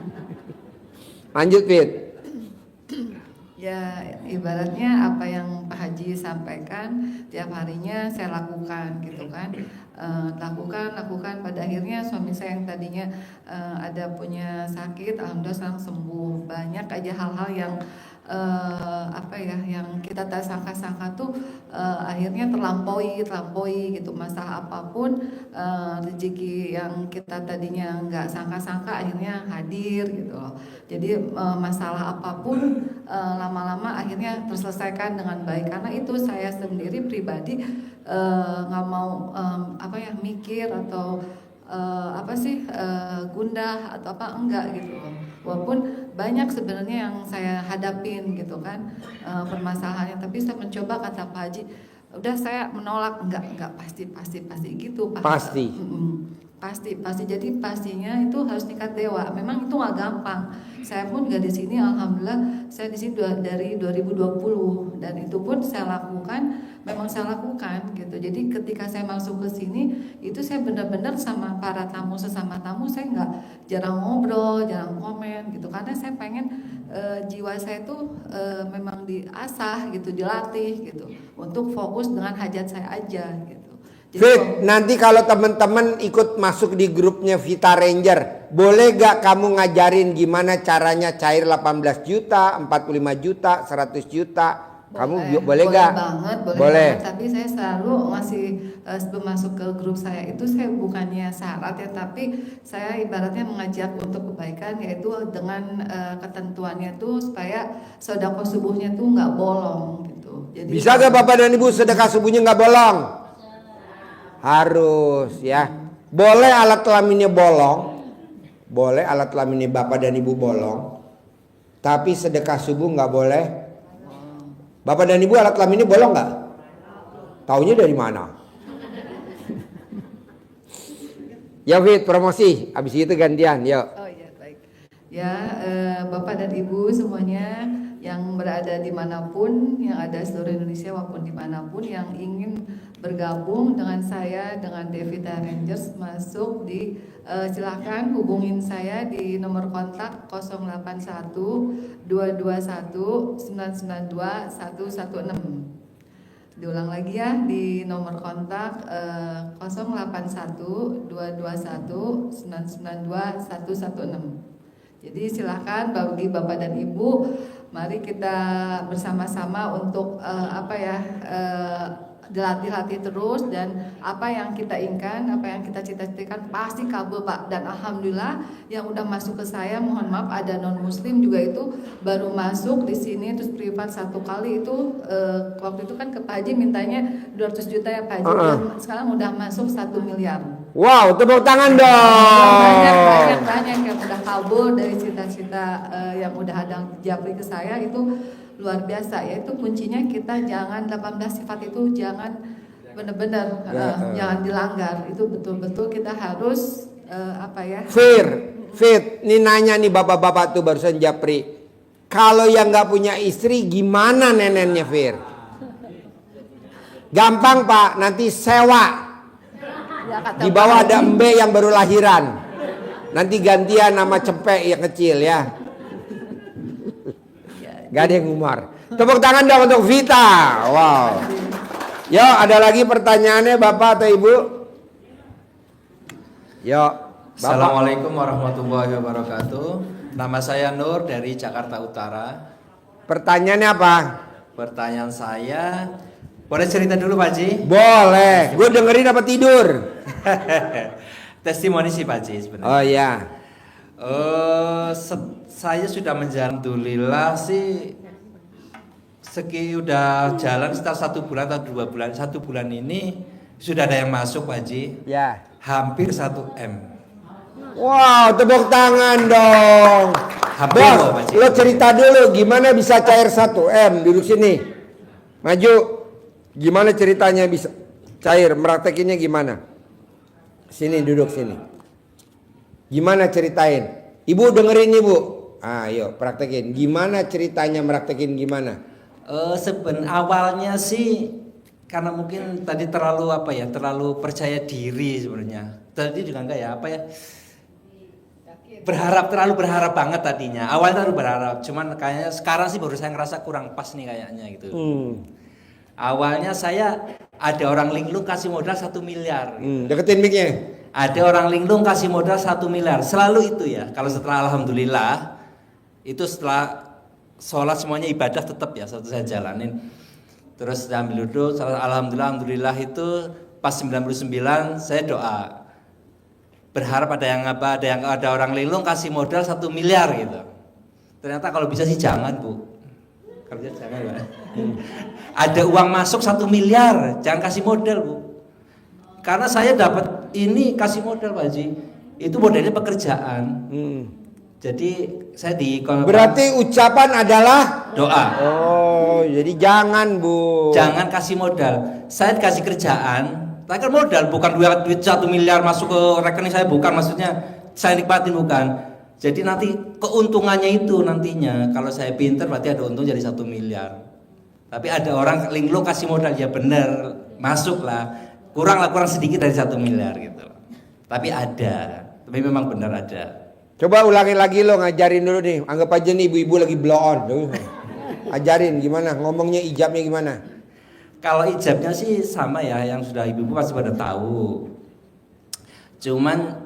Lanjut, Fit.
Ya, ibaratnya apa yang Pak Haji sampaikan tiap harinya saya lakukan gitu kan. Lakukan pada akhirnya suami saya yang tadinya ada punya sakit, alhamdulillah sekarang sembuh. Banyak aja hal-hal yang yang kita tak sangka-sangka tuh akhirnya terlampaui gitu. Masalah apapun, rezeki yang kita tadinya nggak sangka-sangka akhirnya hadir gitu loh. Jadi masalah apapun lama-lama akhirnya terselesaikan dengan baik, karena itu saya sendiri pribadi nggak mau mikir atau gundah atau apa enggak gitu. Walaupun banyak sebenarnya yang saya hadapin gitu kan permasalahannya, tapi saya mencoba, kata Pak Haji, udah saya menolak, enggak pasti gitu Pak. Pasti. Jadi pastinya itu harus tingkat dewa. Memang itu nggak gampang. Saya pun juga di sini, alhamdulillah, saya di sini dari 2020 dan itu pun saya lakukan gitu. Jadi ketika saya masuk ke sini, itu saya benar-benar sama para tamu, sesama tamu, saya nggak jarang ngobrol, jarang komen gitu. Karena saya pengen jiwa saya tuh memang diasah gitu, dilatih gitu, untuk fokus dengan hajat saya aja gitu.
Fit, nanti kalau teman-teman ikut masuk di grupnya Vita Ranger, boleh gak kamu ngajarin gimana caranya cair 18 juta, 45 juta, 100 juta? Kamu boleh gak?
Boleh banget, tapi saya selalu ngasih sebelum masuk ke grup saya itu, saya bukannya syarat ya, tapi saya ibaratnya mengajak untuk kebaikan, yaitu dengan ketentuannya tuh supaya sedekah subuhnya tuh nggak bolong gitu. Jadi,
bisa gak Bapak dan Ibu sedekah subuhnya nggak bolong? Harus ya. Boleh alat kelaminnya bolong, boleh alat kelaminnya Bapak dan Ibu bolong, tapi sedekah subuh nggak boleh. Bapak dan Ibu alat kelaminnya bolong nggak? Taunya dari mana? Ya Fit, promosi. Abis itu gantian, yuk.
Oh iya, baik. Ya, Bapak dan Ibu semuanya yang berada dimanapun, yang ada seluruh Indonesia maupun dimanapun yang ingin bergabung dengan saya, dengan Devita Rangers, masuk di silakan hubungin saya di nomor kontak 081 221 992 116. Diulang lagi ya, di nomor kontak 081 221 992 116. Jadi silakan bagi Bapak dan Ibu, mari kita bersama-sama untuk dilatih terus, dan apa yang kita inginkan, apa yang kita cita-citakan pasti kabul Pak. Dan alhamdulillah yang udah masuk ke saya, mohon maaf ada non muslim juga itu baru masuk di sini terus privat satu kali itu waktu itu kan ke Pak Haji mintanya 200 juta ya Pak Haji. Sekarang udah masuk 1 miliar.
Wow, tepuk tangan dong.
Banyak yang udah kabul dari cita-cita yang udah ada japri ke saya, itu luar biasa. Yaitu kuncinya kita jangan 18 sifat itu jangan benar-benar jangan dilanggar. Itu betul-betul kita harus apa ya?
Fit, ini nanya nih bapak-bapak tuh barusan Japri. Kalau yang nggak punya istri gimana neneknya Fir? Gampang Pak, nanti sewa.
Ya, kata
Di bawah
Pak
ada
Haji.
embe yang baru lahiran. Nanti gantian nama cepek yang kecil ya. Gak ada yang ngumar. Tepuk tangan dong untuk Vita. Wow. Yo, ada lagi pertanyaannya Bapak atau Ibu? Yo, Bapak.
Assalamualaikum warahmatullahi wabarakatuh. Nama saya Nur dari Jakarta Utara.
Pertanyaannya apa?
Pertanyaan saya, boleh cerita dulu Pak Haji?
Boleh. Gue dengerin apa tidur?
Testimoni sih Pak Haji sebenarnya.
Oh iya.
Saya sudah menjalani, alhamdulillah sih udah jalan sekitar 1 bulan atau 2 bulan. 1 bulan ini sudah ada yang masuk Pak Haji.
Ya.
Hampir 1 M.
Wow, tepuk tangan dong.
Hampir
Bos,
loh, Pak Haji.
lo cerita dulu gimana bisa cair 1 M. Duduk sini. Maju. Gimana ceritanya bisa cair? Meraktekinnya gimana? Sini, duduk sini. Gimana ceritain? Ibu dengerin Ibu. Ayo praktekin. Gimana ceritanya meraktekin gimana?
Awalnya sih karena mungkin tadi terlalu terlalu percaya diri sebenarnya. Tadi juga enggak ya terlalu berharap banget tadinya. Awalnya terlalu berharap, cuman kayaknya sekarang sih baru saya ngerasa kurang pas nih kayaknya gitu. Awalnya saya ada orang linglung kasih modal 1 miliar.
Deketin mic-nya.
Ada orang linglung kasih modal 1 miliar. Selalu itu ya. Kalau setelah alhamdulillah itu setelah sholat semuanya ibadah tetap ya saya jalanin. Terus sambil duduk alhamdulillah itu pas 99 saya doa. Berharap ada orang linglung kasih modal 1 miliar gitu. Ternyata kalau bisa sih jangan Bu. Kalau bisa jangan Pak. Ada uang masuk 1 miliar, jangan kasih modal Bu. Karena saya dapat ini kasih modal Pak Haji. Itu modelnya pekerjaan. Jadi saya
Berarti ucapan adalah
doa.
Oh, jadi jangan Bu.
Jangan kasih modal. Saya dikasih kerjaan, tapi kan modal bukan duit 1 miliar masuk ke rekening saya, bukan, maksudnya saya nikmatin bukan. Jadi nanti keuntungannya itu nantinya kalau saya pinter berarti ada untung jadi 1 miliar. Tapi ada orang linglung kasih modal ya bener, masuk lah. Kurang sedikit dari 1 miliar gitu. Tapi tapi memang benar ada.
Coba ulangi lagi lo, ngajarin dulu nih. Anggap aja nih ibu-ibu lagi blow on. Ajarin gimana, ngomongnya ijabnya gimana?
Kalau ijabnya sih sama ya, yang sudah ibu-ibu pasti pada tahu. Cuman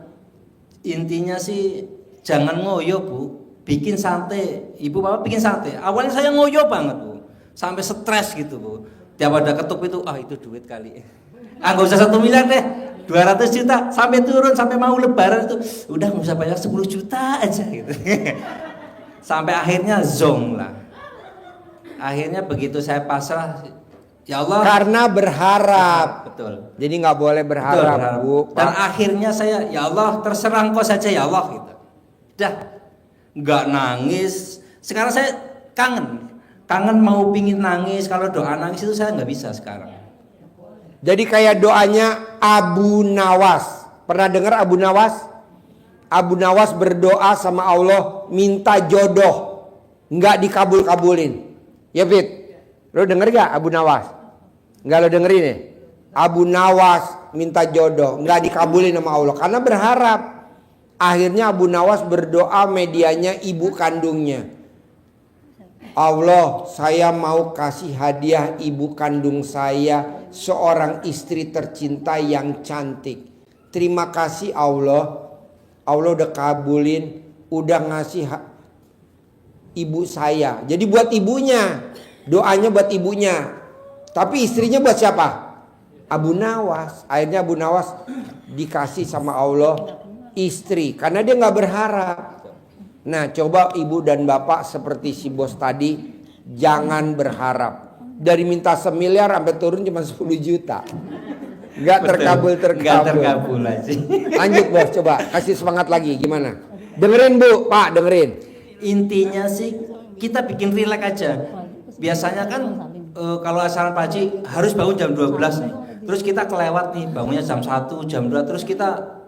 intinya sih jangan ngoyo Bu, bikin santai. Ibu bapak bikin santai. Awalnya saya ngoyo banget Bu, sampai stres gitu Bu. Tiap ada ketuk itu, itu duit kali. Nggak usah 1 miliar deh, 200 juta sampai turun sampai mau lebaran itu udah nggak usah bayar 10 juta aja gitu. Sampai akhirnya zong lah. Akhirnya begitu saya pasrah, ya Allah.
Karena berharap.
Betul.
Jadi nggak boleh berharap, Bu.
Dan akhirnya saya, ya Allah terserah Engkau saja ya Allah gitu. Udah nggak nangis. Sekarang saya kangen mau pingin nangis. Kalau doa nangis itu saya nggak bisa sekarang.
Jadi kayak doanya Abu Nawas. Pernah dengar Abu Nawas? Abu Nawas berdoa sama Allah minta jodoh, nggak dikabul-kabulin. Ya Fit, lo denger gak Abu Nawas? Nggak lo dengerin ya? Abu Nawas minta jodoh, nggak dikabulin sama Allah karena berharap. Akhirnya Abu Nawas berdoa, medianya ibu kandungnya. Allah, saya mau kasih hadiah ibu kandung saya, seorang istri tercinta yang cantik. Terima kasih Allah. Allah udah kabulin, udah ngasih ibu saya. Jadi buat ibunya, doanya buat ibunya. Tapi istrinya buat siapa? Abu Nawas. Akhirnya Abu Nawas dikasih sama Allah istri karena dia nggak berharap. Nah, coba ibu dan bapak seperti si bos tadi, jangan berharap. Dari minta 1 miliar sampai turun cuma 10 juta. Nggak terkabul
aja.
Lanjut bos, coba kasih semangat lagi gimana? Dengerin Bu, Pak, dengerin.
Intinya sih kita bikin rileks aja. Biasanya kan kalau asaran Pak Haji harus bangun jam 12 nih. Terus kita kelewat nih, bangunnya jam 1, jam 2, terus kita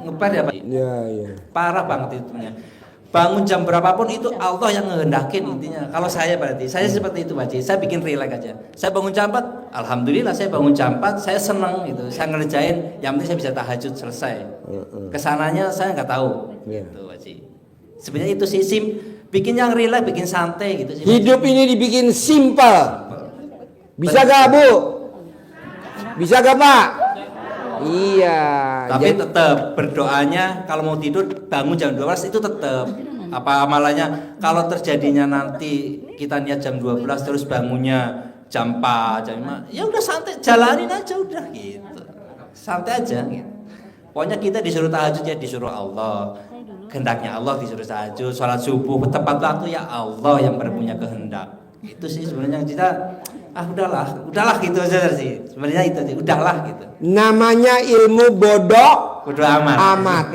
ngebar ya Pak.
Iya, iya.
Parah banget itunya. Bangun jam berapapun itu Allah yang ngehendakin intinya. Kalau saya berarti, saya seperti itu Pak Haji. Saya bikin relax aja. Saya bangun jam 4, alhamdulillah saya bangun jam 4, saya senang gitu. Saya ngerjain, yang penting saya bisa tahajud selesai. Kesananya saya nggak tahu. Gitu Pak Haji. Sebenarnya itu sih bikin yang relax, bikin santai gitu sih.
Hidup ini dibikin simpel. Bisa gak Bu? Bisa gak Pak? Iya.
Tapi tetap berdoanya kalau mau tidur bangun jam 12 itu tetap. Apa amalannya kalau terjadinya nanti kita niat jam 12 terus bangunnya jam 4, jam 5, ya udah santai, jalanin aja udah gitu. Santai aja. Pokoknya kita disuruh tahajud ya disuruh Allah. Kehendaknya Allah disuruh tahajud, sholat subuh tepat waktu ya Allah yang berpunya kehendak. Itu sih sebenarnya kita udahlah gitu aja sih. Sebenarnya itu sih, udahlah gitu.
Namanya ilmu bodoh
amat.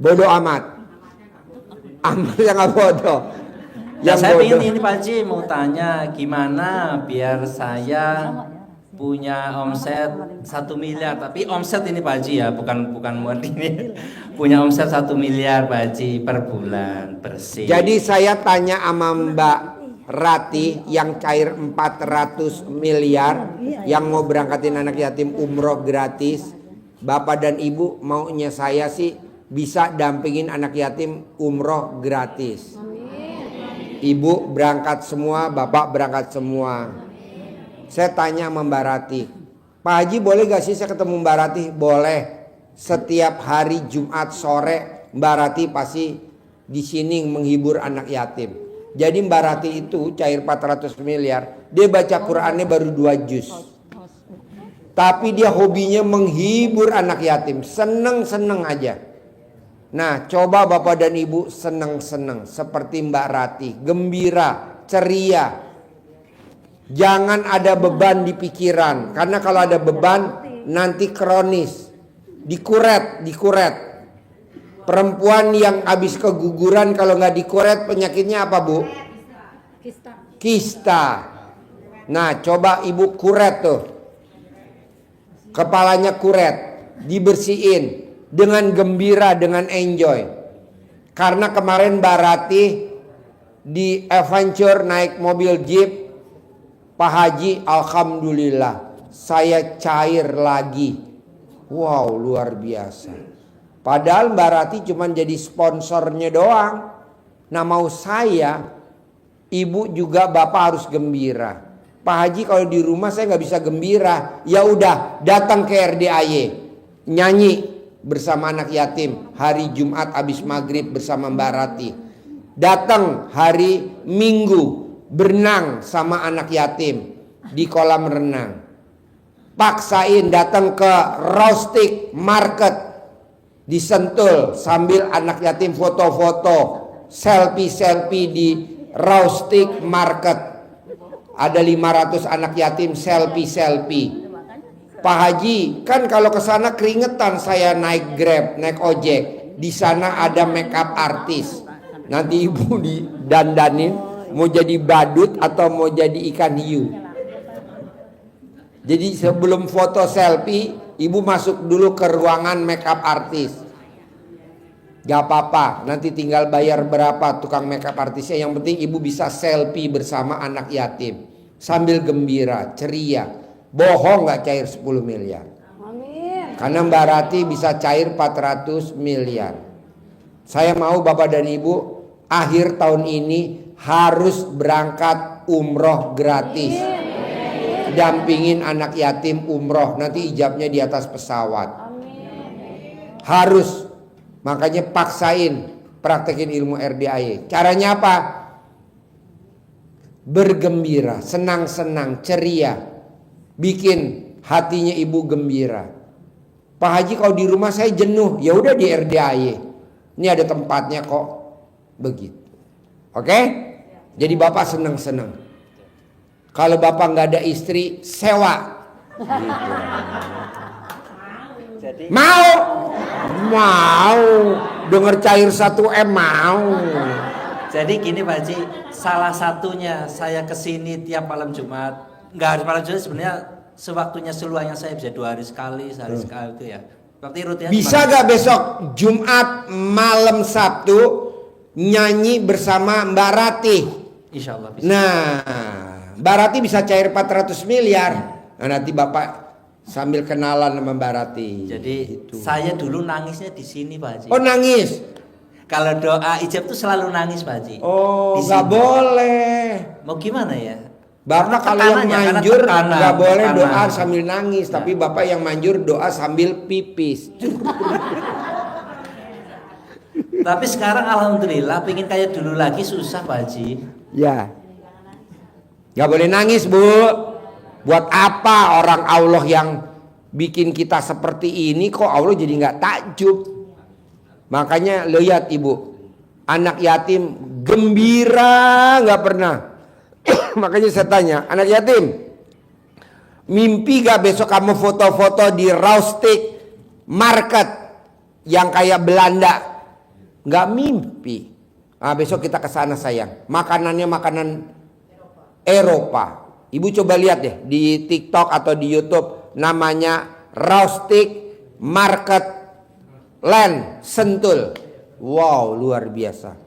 Bodoh amat. Amat yang nggak bodoh.
Ya
Yang
saya
bodoh.
ingin ini Pak Haji mau tanya gimana biar saya punya omset 1 miliar, tapi omset ini Pak Haji ya, bukan muat ini. Punya omset 1 miliar Pak Haji per bulan bersih.
Jadi saya tanya sama Mbak Rati yang cair 400 miliar yang mau berangkatin anak yatim umroh gratis. Bapak dan Ibu maunya saya sih bisa dampingin anak yatim umroh gratis. Ibu berangkat semua, Bapak berangkat semua. Saya tanya sama Mbak Rati, Pak Haji boleh gak sih saya ketemu Mbak Rati? Boleh. Setiap hari Jumat sore Mbak Rati pasti di sini menghibur anak yatim. Jadi Mbak Rati itu cair 400 miliar, dia baca Qurannya baru 2 juz. Tapi dia hobinya menghibur anak yatim, seneng-seneng aja. Nah, coba Bapak dan Ibu seneng-seneng seperti Mbak Rati, gembira, ceria. Jangan ada beban di pikiran, karena kalau ada beban nanti kronis. Dikuret. Perempuan yang habis keguguran kalau nggak dikuret penyakitnya apa Bu? Kista. Nah, coba Ibu kuret tuh. Kepalanya kuret, dibersihin dengan gembira, dengan enjoy. Karena kemarin Mbak Rati di adventure naik mobil jeep, Pak Haji alhamdulillah saya cair lagi. Wow, luar biasa. Padahal Mbak Rati cuma jadi sponsornya doang. Nah, mau saya, Ibu juga Bapak harus gembira. Pak Haji kalau di rumah saya nggak bisa gembira. Ya udah, datang ke RDAY, nyanyi bersama anak yatim hari Jumat habis maghrib bersama Mbak Rati. Datang hari Minggu berenang sama anak yatim di kolam renang. Paksain datang ke Raustik Market di Sentul sambil anak yatim foto-foto, selfie di Raustik Market. Ada 500 anak yatim selfie. Pak Haji, kan kalau ke sana keringetan saya naik Grab, naik ojek. Di sana ada makeup artis. Nanti Ibu didandanin mau jadi badut atau mau jadi ikan hiu. Jadi sebelum foto selfie, Ibu masuk dulu ke ruangan makeup artis. Gak apa-apa, nanti tinggal bayar berapa tukang makeup artisnya. Yang penting Ibu bisa selfie bersama anak yatim sambil gembira, ceria. Bohong gak cair 10 miliar. Amin. Karena Mbak Rati bisa cair 400 miliar. Saya mau Bapak dan Ibu akhir tahun ini harus berangkat umroh gratis. Dampingin anak yatim umroh, nanti ijabnya di atas pesawat. Harus. Makanya paksain praktekin ilmu RDAY. Caranya apa? Bergembira, senang-senang, ceria. Bikin hatinya Ibu gembira. Pak Haji kalau di rumah saya jenuh, ya udah di RDAY. Ini ada tempatnya kok. Begitu. Oke? Jadi Bapak senang-senang. Kalau Bapak nggak ada istri, sewa. Gitu. Mau denger cair 1M mau.
Jadi gini Pak Haji, salah satunya saya kesini tiap malam Jumat, nggak harus malam Jumat sebenarnya, sewaktunya seluangnya saya bisa 2 hari sekali, sehari sekali itu ya. Berarti rutinnya
Bisa gak besok Jumat malam Sabtu nyanyi bersama Mbak Ratih?
Insya Allah bisa.
Nah, Mbak Ratih bisa cair 400 miliar. Nah, nanti Bapak sambil kenalan sama Mbak Ratih.
Jadi saya dulu nangisnya di sini Pak Haji.
Oh, nangis?
Kalau doa ijab tuh selalu nangis Pak Haji.
Oh,
Di
nggak
sini.
boleh.
Mau gimana ya?
Bapak kalau yang
tekanannya,
manjur
karena
nggak boleh
tekanan.
doa sambil nangis, tapi Bapak yang manjur doa sambil pipis.
Tapi sekarang alhamdulillah pengen kayak dulu lagi susah Pak Haji.
Ya. Nggak boleh nangis, Bu. Buat apa orang Allah yang bikin kita seperti ini kok Allah jadi nggak takjub? Makanya lihat Ibu, anak yatim gembira nggak pernah. Makanya saya tanya, anak yatim, mimpi gak besok kamu foto-foto di Raustik Market yang kayak Belanda? Gak mimpi. Nah, besok kita ke sana sayang. Makanannya makanan Eropa. Ibu coba lihat deh di TikTok atau di YouTube, namanya Raustik Market Land Sentul. Wow, luar biasa.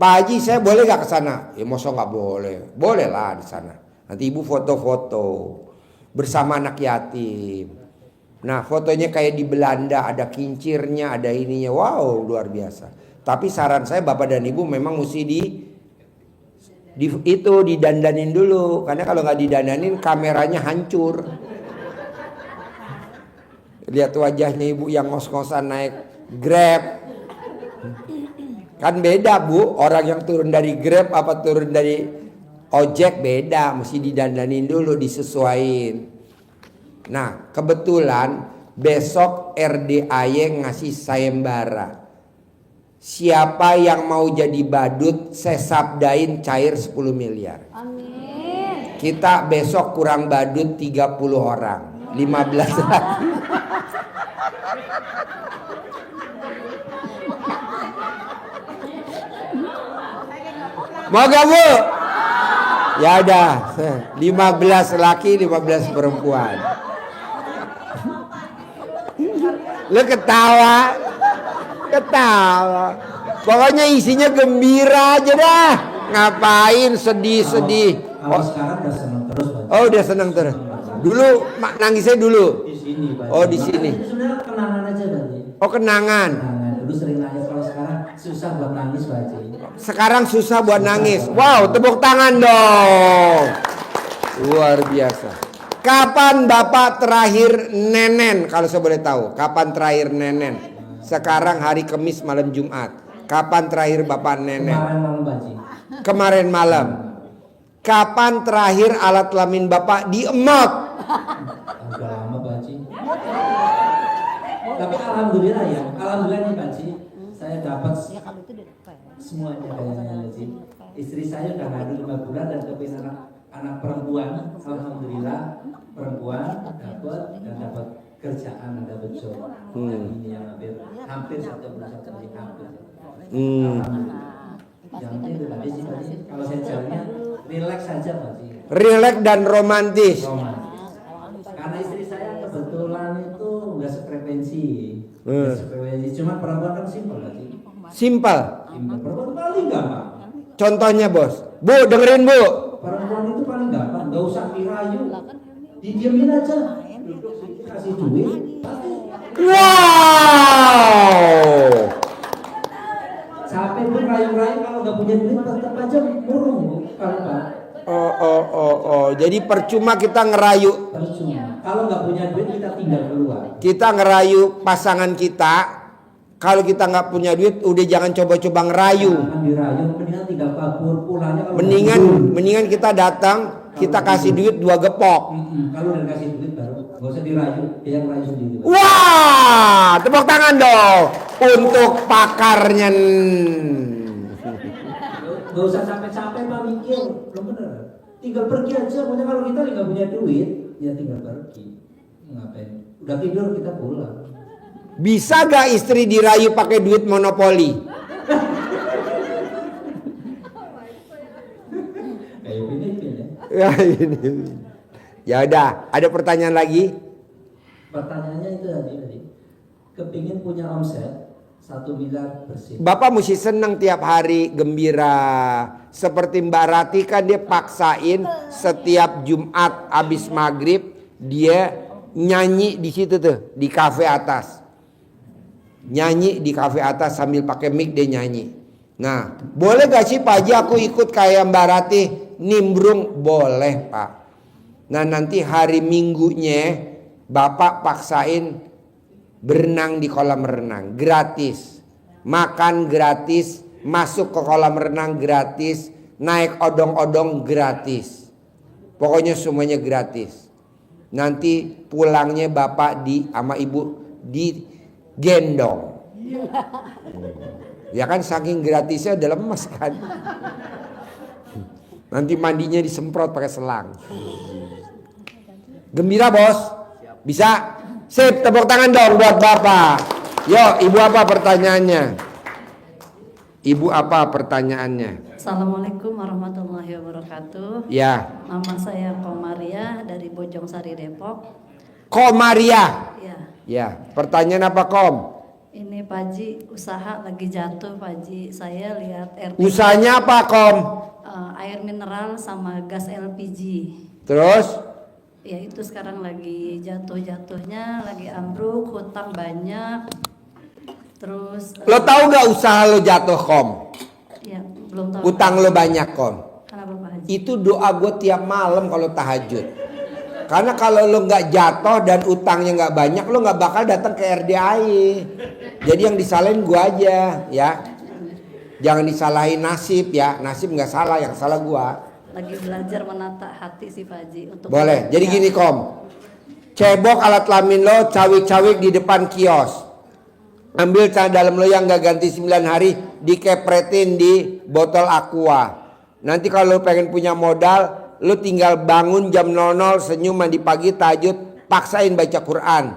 Pak Haji, saya boleh gak ke sana? Ya masa nggak boleh? Boleh lah di sana. Nanti ibu foto-foto bersama anak yatim. Nah, fotonya kayak di Belanda, ada kincirnya, ada ininya. Wow, luar biasa. Tapi saran saya bapak dan ibu memang mesti didandanin dulu, karena kalau nggak didandanin kameranya hancur. Lihat wajahnya ibu yang ngos-ngosan naik Grab. Kan beda Bu, orang yang turun dari Grab apa turun dari ojek beda, mesti didandanin dulu, disesuaiin. Nah, kebetulan besok RDAY ngasih sayembara. Siapa yang mau jadi badut, saya sabdain cair 10 miliar.
Amin.
Kita besok kurang badut 30 orang, 15 lagi. Mau gak Bu? Ya udah, 15 laki, 15 perempuan. Lu ketawa. Pokoknya isinya gembira aja dah. Ngapain sedih-sedih?
Kalau sekarang udah senang terus Pak.
Oh, udah senang terus. Dulu nangisnya dulu.
Di sini Pak.
Oh, di sini.
Itu sebenarnya kenangan aja Pak.
Oh, kenangan.
Kenangan. Dulu sering nangis, kalau sekarang susah buat nangis Pak.
Sekarang susah buat nangis. Wow, tepuk tangan dong. Luar biasa. Kapan Bapak terakhir nenen? Kalau saya boleh tahu, kapan terakhir nenen? Sekarang hari Kamis malam Jumat. Kapan terakhir Bapak nenen?
Kemarin malam Pak.
Kemarin malam. Kapan terakhir alat kelamin Bapak diemot?
Udah lama Pak. Tapi alhamdulillah ya, alhamdulillah nih Pak. Saya dapat semuanya kayaknya Pak. Istri saya udah ngadu 5 bulan dan kepingin anak perempuan. Alhamdulillah perempuan dapat dan dapat kerjaan, dapat job. Dan ini yang hampir 1 bulan hampir. Alhamdulillah. Yang penting itu tadi sih Pak. Kalau saya jalannya relax saja Pak.
Relax dan romantis.
Karena istri saya kebetulan itu nggak sefrekuensi. Nggak sefrekuensi. Cuma perempuan kan simpel lagi.
Simpel.
Perempuan paling gampang.
Contohnya bos. Bu, dengerin Bu.
Perempuan itu paling gampang. Nggak usah dirayu. Didiamin aja. Kasih duit. Pasti.
Wow.
Sampai pun rayu-rayu kalau nggak punya duit tetap aja murung kalau Pak.
Jadi percuma kita ngerayu.
Percuma. Kalau nggak punya duit kita tinggal keluar.
Kita ngerayu pasangan kita. Kalau kita nggak punya duit, udah jangan coba-coba ngerayu.
Jangan dirayu, mendingan tinggal kabur pulangnya. Kalau
Mendingan kita datang, kita kasih duit 2 gepok.
Kalau udah kasih duit baru nggak usah dirayu, dia yang rayu sendiri.
Wah, tepuk tangan dong untuk pakarnya.
Gak usah capek-capek Pak mikir, belum bener. Tinggal pergi aja, pokoknya kalau kita nggak punya duit, ya tinggal pergi. Ngapain? Udah tidur kita pulang.
Bisa gak istri dirayu pakai duit monopoli?
Kayak Filipin ya.
Ya ini. Ya udah, ada pertanyaan lagi?
Pertanyaannya itu tadi. kepingin punya omset 1 miliar bersih.
Bapak mesti senang tiap hari, gembira. Seperti Mbak Rati kan dia paksain setiap Jumat habis maghrib dia nyanyi di situ tuh, di kafe atas. Nyanyi di kafe atas sambil pakai mic dia nyanyi. Nah, boleh gak sih Pak Haji aku ikut kayak Mbak Rati nimbrung? Boleh Pak. Nah nanti hari Minggunya Bapak paksain berenang di kolam renang gratis, makan gratis, masuk ke kolam renang gratis, naik odong-odong gratis, pokoknya semuanya gratis. Nanti pulangnya Bapak sama Ibu digendong, ya kan saking gratisnya udah lemes kan. Nanti mandinya disemprot pakai selang. Gembira bos? Bisa? Sip, tepuk tangan dong buat Bapak. Yo, Ibu apa pertanyaannya? Ibu apa pertanyaannya?
Assalamualaikum warahmatullahi wabarakatuh.
Ya.
Nama saya Komaria dari Bojongsari Depok.
Komaria.
Ya.
Ya, pertanyaan apa Kom?
Ini Pak Haji, usaha lagi jatuh Pak Haji. Saya lihat
Usahanya apa Kom?
Air mineral sama gas LPG.
Terus?
Ya itu sekarang lagi jatuh-jatuhnya, lagi ambruk, hutang banyak. Terus
Lo tahu gak usaha lo jatuh Kom?
Ya, belum tahu.
Utang lo banyak Kom.
Kenapa Pak Haji?
Itu doa gue tiap malam kalau tahajud. Karena kalau lo nggak jatuh dan utangnya nggak banyak, lo nggak bakal datang ke RDAI. Jadi yang disalahin gue aja, ya. Jangan disalahin nasib ya. Nasib nggak salah, yang salah gue.
Lagi belajar menata hati sih Pak Haji untuk.
Boleh. Jadi gini Kom, cebok alat kelamin lo, cawik-cawik di depan kios. Ambil celana dalam lo yang nggak ganti 9 hari, dikepretin di botol aqua. Nanti kalau lo pengen punya modal, lo tinggal bangun jam 00, senyum, mandi pagi, tahajud, paksain baca Quran.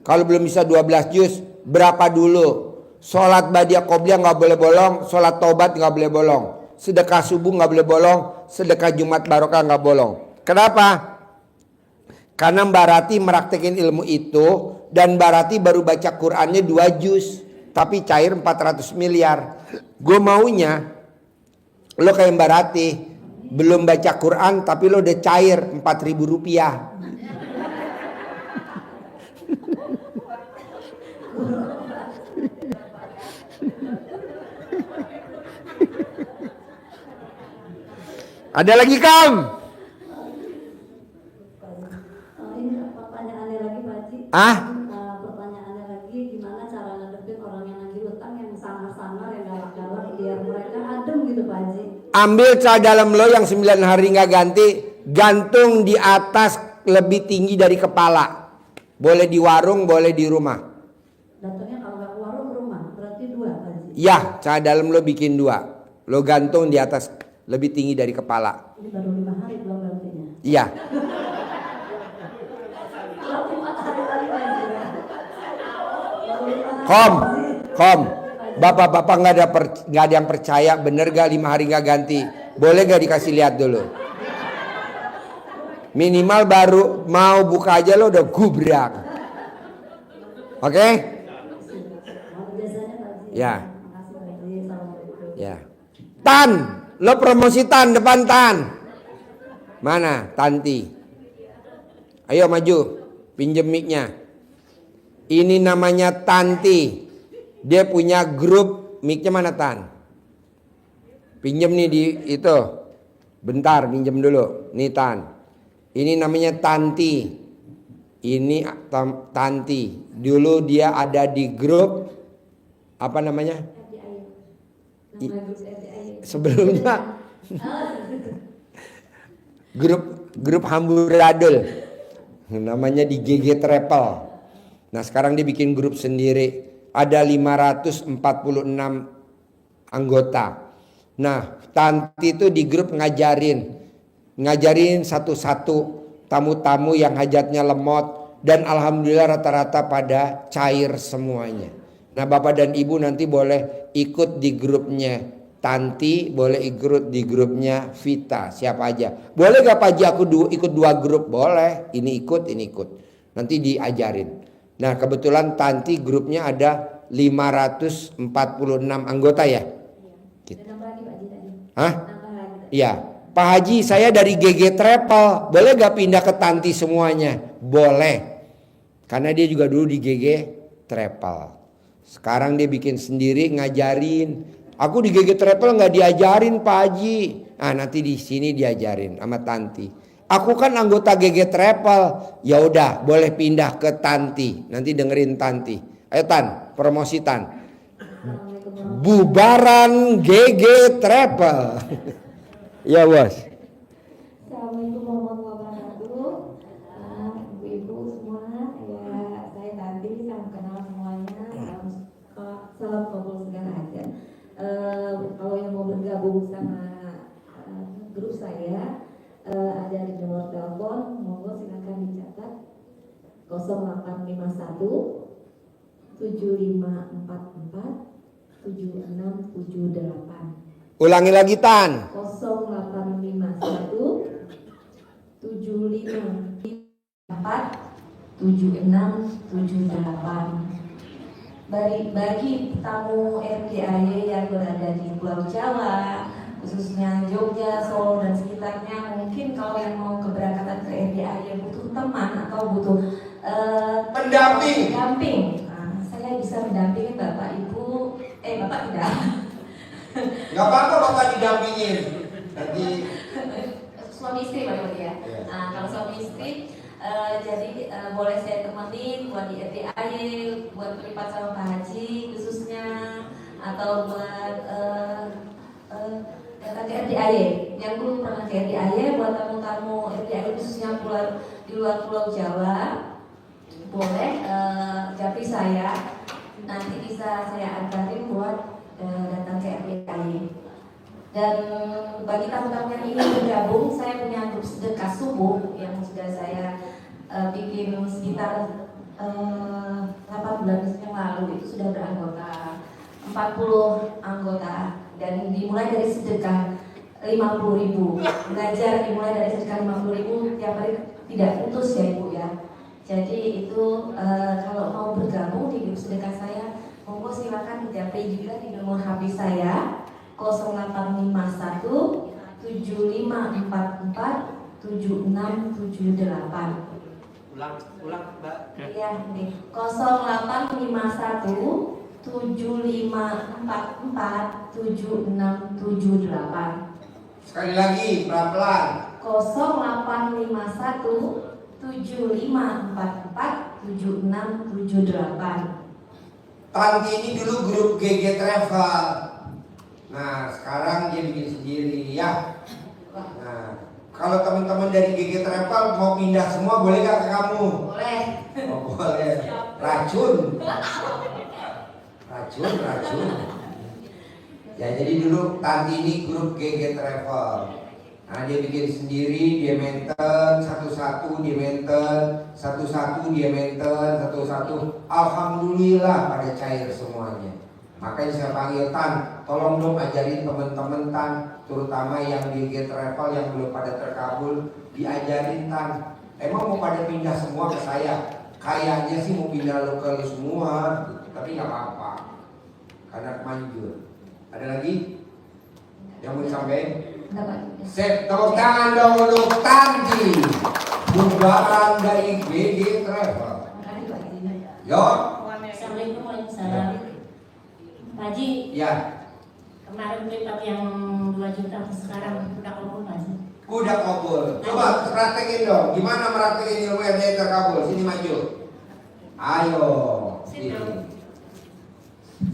Kalau belum bisa 12 juz, berapa dulu? Sholat badiah qobliyah nggak boleh bolong, sholat taubat nggak boleh bolong, sedekah subuh nggak boleh bolong, sedekah Jumat barokah nggak bolong. Kenapa? Karena Mbak Rati meraktekin ilmu itu, dan Mbak Rati baru baca Qurannya 2 juz, tapi cair 400 miliar. Gue maunya lo kayak Mbak Rati, belum baca Quran tapi lo udah cair 4.000 rupiah. Ada lagi Kam?
Ini pertanyaannya lagi Pak Haji. Pertanyaannya lagi, gimana cara ngadepin orang yang nagih utang yang sangar-sangar, yang galak-galak, biar mereka adem gitu Pak Haji.
Ambil celana dalam lo yang 9 hari nggak ganti, gantung di atas lebih tinggi dari kepala. Boleh di warung, boleh di rumah.
Datangnya kalau nggak ke warung rumah, berarti 2 Pak Haji.
Ya, celana dalam lo bikin 2. Lo gantung di atas lebih tinggi dari kepala.
Ini baru 5 hari belum gantinya.
Iya. Kom, bapak-bapak nggak ada yang percaya, bener gak 5 hari nggak ganti? Boleh gak dikasih lihat dulu? Minimal baru mau buka aja lo udah gubrak. Oke? Ya. Ya. Tan, lo promosi Tan, depan Tan. Mana Tanti? Ayo maju, pinjem mic-nya. Ini namanya Tanti. Dia punya grup, mic-nya mana Tan? Pinjem nih di itu. Bentar, pinjem dulu. Nih Tan. Ini namanya Tanti. Ini Tanti. Dulu dia ada di grup apa namanya? Sebelumnya grup Hamburadul. Namanya di GG Travel. Nah sekarang dia bikin grup sendiri, ada 546 anggota. Nah Tanti itu di grup ngajarin satu-satu tamu-tamu yang hajatnya lemot, dan alhamdulillah rata-rata pada cair semuanya. Nah Bapak dan Ibu nanti boleh ikut di grupnya Tanti, boleh ikut di grupnya Vita, siapa aja. Boleh gak Pak Haji aku ikut 2 grup? Boleh, ini ikut, ini ikut. Nanti diajarin. Nah kebetulan Tanti grupnya ada 546 anggota ya. Gitu. Hah? Iya. Pak Haji, saya dari GG Travel, boleh gak pindah ke Tanti semuanya? Boleh. Karena dia juga dulu di GG Travel. Sekarang dia bikin sendiri, ngajarin. Aku di GG Travel nggak diajarin Pak Haji. Ah nanti di sini diajarin sama Tanti. Aku kan anggota GG Travel. Ya udah, boleh pindah ke Tanti. Nanti dengerin Tanti. Ayo Tan, promosi Tan. Bubaran GG Travel. Ya bos.
Assalamualaikum warahmatullahi wabarakatuh. Ibu-ibu semua, ya saya Tanti, salam kenal semuanya. Salam kabul segala aja. Kalau yang mau bergabung sama grup saya, ada di nomor telepon, monggo silakan dicatat 0851 7544 7678.
Ulangi lagi Tan.
0851 7544 7678. Bagi tamu RDAY yang berada di Pulau Jawa, khususnya Jogja, Solo dan sekitarnya, mungkin kalau yang mau keberangkatan ke RDAY butuh teman atau butuh
pendamping.
Nah, saya bisa mendampingi Bapak Ibu, Bapak tidak.
Gak apa-apa Bapak didampingin. Nanti
Suami istri Pak ya. Nah, kalau suami istri jadi boleh saya temani buat di RDAY, buat privat sama Pak Haji khususnya, atau buat datang ke RDAY yang belum pernah ke RDAY, buat tamu-tamu RDAY khususnya di luar Pulau Jawa, boleh japri saya, nanti bisa saya antarin buat datang ke RDAY. Dan bagi tamu-tamu yang ingin bergabung, saya punya grup sedekah subuh yang sudah saya bikin sekitar 8 bulan yang lalu. Itu sudah beranggota 40 anggota, dan dimulai dari sedekah 50.000. Belajar dimulai dari sedekah 50.000 tiap hari, tidak putus ya Ibu ya. Jadi itu kalau mau bergabung di grup sedekah saya, monggo silakan dijapri juga di nomor HP saya 0851 7544 7678.
Ulang Mbak.
Iya, nih. 0851 7544 7678.
sekali lagi pelan-pelan.
0851 7544 7678.
Tanti ini dulu grup GG Travel. Nah sekarang dia bikin sendiri ya. Nah kalau teman-teman dari GG Travel mau pindah semua, boleh gak ke kamu?
Boleh.
Oh boleh. Racun. Racun. Ya jadi dulu Tanti ini grup GG Travel. Nah dia bikin sendiri, dia maintain satu-satu, dia maintain satu-satu, dia maintain satu-satu. Alhamdulillah pada cair semuanya. Makanya saya panggil Tan, tolong dong ajarin teman-teman Tan, terutama yang di GG Travel yang belum pada terkabul, diajarin Tan. Emang mau pada pindah semua ke saya? Kayaknya sih mau pindah lokal semua, tapi nggak apa-apa, karena manjur. Ada lagi yang mau disampaikan? Set tepuk tangan dong untuk Tanti, Bubaran dari GG Travel. Yo.
Assalamualaikum warahmatullahi wabarakatuh. Pak Haji.
Ya.
Kemarin privat yang 2 juta sekarang udah kabul Pak Haji.
Udah kabul. Coba praktekin dong. Gimana praktekin ilmu RDAY terkabul? Sini maju. Ayo. Sini.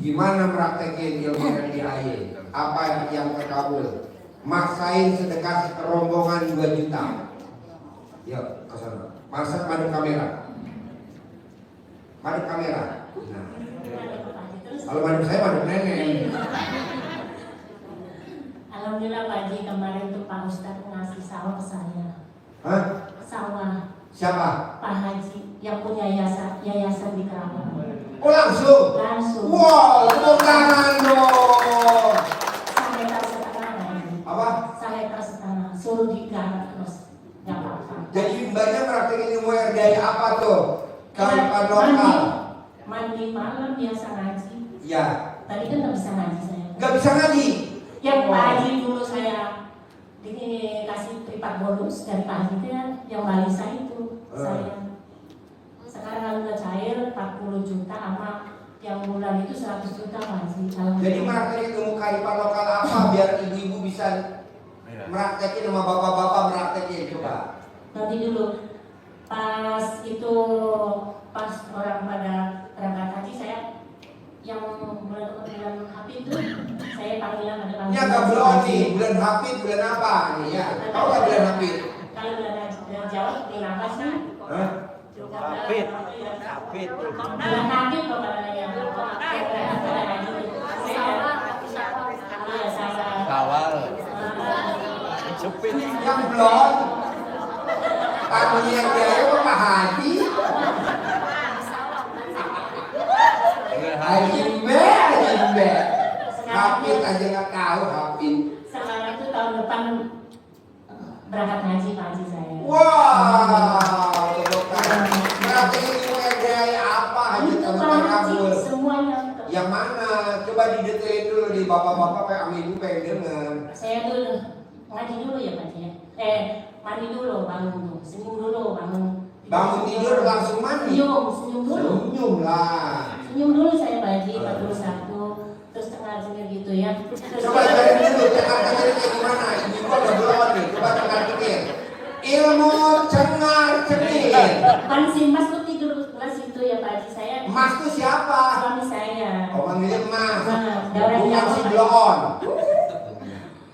Gimana praktekin ilmu RDAY? Apa yang terkabul? Maksain sedekah rombongan 2 juta. Yuk ke sana. Masak madep kamera. Madep kamera. Nah. Kalau madep saya madep nenek.
Alhamdulillah Pak Haji, kemarin tuh Pak Ustadz ngasih sawah ke saya.
Hah?
Sawah.
Siapa?
Pak Haji yang punya yayasan di Kerawang.
Oh langsung?
Langsung.
Wow, tepuk tangan dong.
1 hektar setengah Haji.
Apa?
1 hektar setengah. Suruh digarap terus. Gak apa-apa.
Jadi mbaknya praktekin ilmu RDAY apa tuh? Kearifan lokal.
yang Pak Haji dulu saya dikasih privat bonus dari Pak Haji itu yang balisa itu saya. Sekarang udah cair 40 juta sama yang bulan itu 100 juta Pak Haji.
Jadi praktek ilmu kearifan lokal apa biar ibu-ibu bisa meraktekin sama bapak-bapak meraktekin coba.
Nanti dulu pas orang pada berangkat haji saya yang bulan Hafid itu saya panggilan ada panggilan.
Ini agak belum nih, bulan Hafid bulan apa nih ya? Tahu nggak bulan Hafid?
Kalau bulan Jawa bulan apa sih?
Hafid.
Bulan Hafid kok katanya.
Kawal. Cepet.
Yang belum. Tamunya yang biaya Pak Haji. Haji. Hafid aja nggak tahu Hafid.
Sekarang itu tahun depan berangkat haji Pak Haji saya.
Wow, berarti ilmu gaya apa Haji tahun depan kamu?
Semuanya.
Yang mana? Coba didetailin dulu di bapak-bapak sama ibu pengen denger.
Saya dulu ngaji dulu ya Pak Haji ya. Mandi dulu, bangun dulu, senyum dulu, bangun.
Bangun tidur langsung mandi.
Senyum dulu.
Senyum lah.
Senyum dulu saya Pak Haji 41. Terus tengah-tengah gitu ya.
Coba cari dulu cengar-cengir kayak gimana? Ibu udah belum nih. Coba cengar-cengir. Ilmu cengar-cengir.
Kan si Mas tuh tidur kelas itu ya Pak Haji saya.
Mas tuh siapa?
Suami saya.
Oh manggilnya Mas.
Nah,
bukan si Bloon.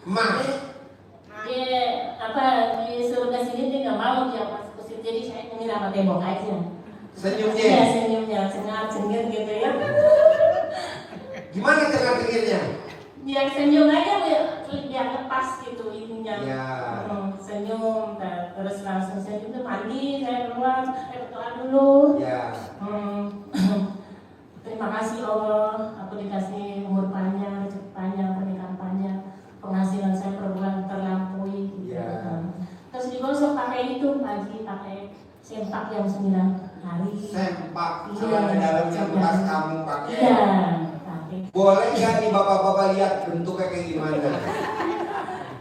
Mas.
Dia disuruh ke sini dia nggak mau dia masuk ke sini, jadi saya nyengir sama tembok aja.
Senyumnya?
Iya senyumnya, cengar-cengir gitu ya.
Gimana cengar-cengirnya?
Biar senyum aja biar lepas gitu ininya.
Ya.
Senyum, terus langsung senyum tuh mandi, saya keluar, berdoa dulu.
Ya.
Terima kasih Allah, aku dikasih umur panjang, rezeki panjang, pernikahan panjang, penghasilan saya per bulan terlampaui. Gitu. Terus digosok pakai itu pagi, pakai sempak yang 9 hari.
Sempak,
iya,
dalamnya bekas kamu pakai.
Iya.
Boleh nggak nih bapak-bapak lihat bentuknya kayak gimana?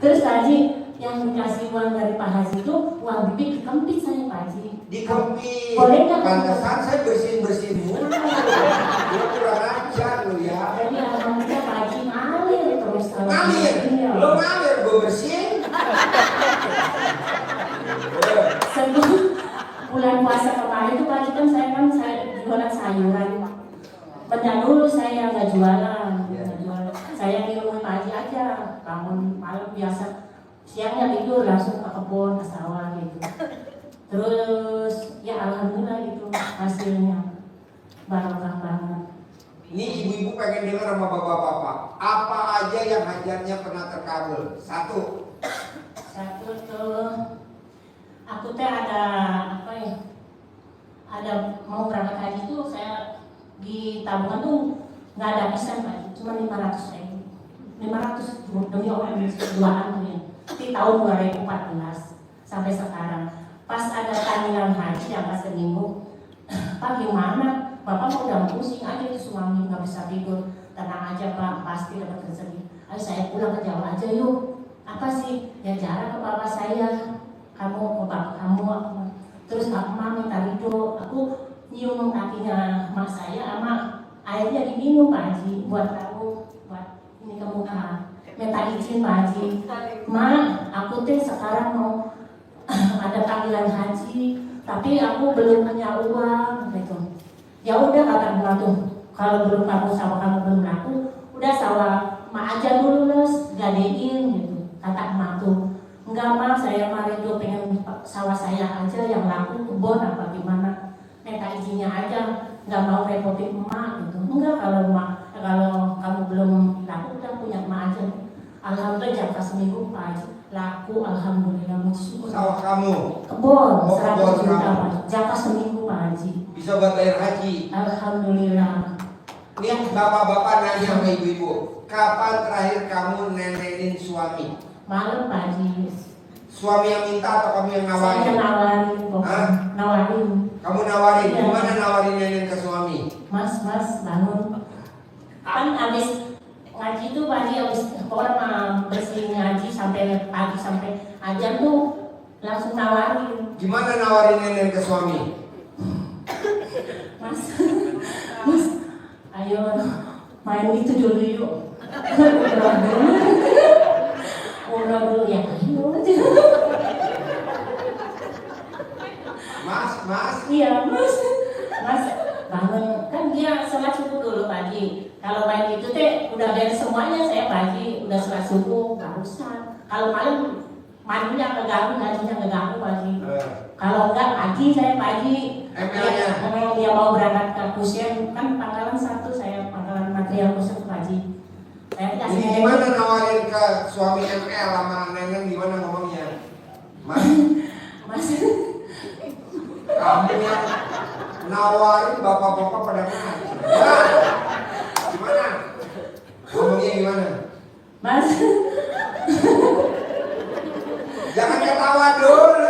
Terus Haji yang dikasih uang dari Pak Haji itu uang bibit dikempit saya Pak Haji.
Dikempit.
Boleh nggak?
Pantesan saya bersihin mulu. Dia kurang ajar lu ya.
Jadi alhamdulillah Pak Haji ngalir terus.
Ngalir? Lo ngalir gue bersihin.
Sebelum bulan puasa kemarin itu Pak Haji kan saya jualan sayuran. Benar dulu saya nggak jualan, saya ngilmuin Pak Haji aja, bangun malam biasa, siangnya tidur langsung ke kebun, ke sawah gitu. Terus ya alhamdulillah gitu hasilnya, barokah banget.
Ini ibu-ibu pengen dengar sama bapak-bapak, apa aja yang hajatnya pernah terkabul? Satu
tuh, aku teh ada apa ya? Ada mau berangkat haji tuh saya di tabungan tuh nggak ada pisan Pak, cuma 500.000. 500 demi orang duaan tuh ya. Di tahun 2014 sampai sekarang. Pas ada tahlilan haji yang pas seminggu, Pak gimana? Bapak mau udah pusing aja itu suami nggak bisa tidur. Tenang aja Pak, pasti dapat rezeki. Ayo saya pulang ke Jawa aja yuk. Apa sih? Ya jarang ke bapak saya. Kamu ke bapak kamu. Terus Mama minta ridho. Aku nyium kakinya mas saya sama airnya diminum Pak Haji buat kamu, buat ini ke muka. Minta izin Pak Haji, Ma, aku tuh sekarang mau ada panggilan haji, tapi aku belum punya uang gitu. Ya udah kata emak tuh, kalau belum kamu sawah kamu belum laku, udah sawah Ma aja dulu les, gadein gitu. Kata emak tuh, enggak Ma, saya kemarin tuh pengen sawah saya aja yang laku kebun apa gimana. Minta izinnya aja, nggak mau repotin emak gitu. Enggak, kalau kamu belum laku udah punya emak aja. Alhamdulillah jangka seminggu Pak laku, alhamdulillah bersyukur.
Sawah kamu?
Kebun, 100 juta Pak. Jangka seminggu Pak Haji.
Bisa buat bayar haji?
Alhamdulillah.
Nih bapak-bapak nanya sama ibu-ibu, kapan terakhir kamu nenenin suami?
Malam Pak Haji.
Suami yang minta atau kamu yang nawarin?
Saya nawarin, nawarin.
Kamu nawarin,
Iya.
gimana nawarin nenek ke suami?
Mas bangun. Kan abis ngaji tuh Pak Haji, abis orang sesi ngaji sampai pagi sampai ajar tuh langsung nawarin.
Gimana nawarin nenek ke suami?
Mas, ayo main itu dulu yuk. Ngobrol dulu ya.
Mas.
Iya, Mas, bangun kan dia sholat subuh dulu pagi. Kalau main itu teh udah beres semuanya saya pagi udah sholat subuh nggak usah. Kalau malam mandinya keganggu, ngajinya keganggu pagi. Kalau enggak pagi saya pagi. Emang dia mau berangkat ke Kusien kan pangkalan 1 saya pangkalan material khusus pagi. Saya kasih.
Jadi gimana nawarin ke suami ML sama nenek gimana ngomongnya?
Mas.
Kamu yang nawarin bapak-bapak pada ngaji. Gimana? Ngomongnya gimana?
Mas.
Jangan ketawa dulu.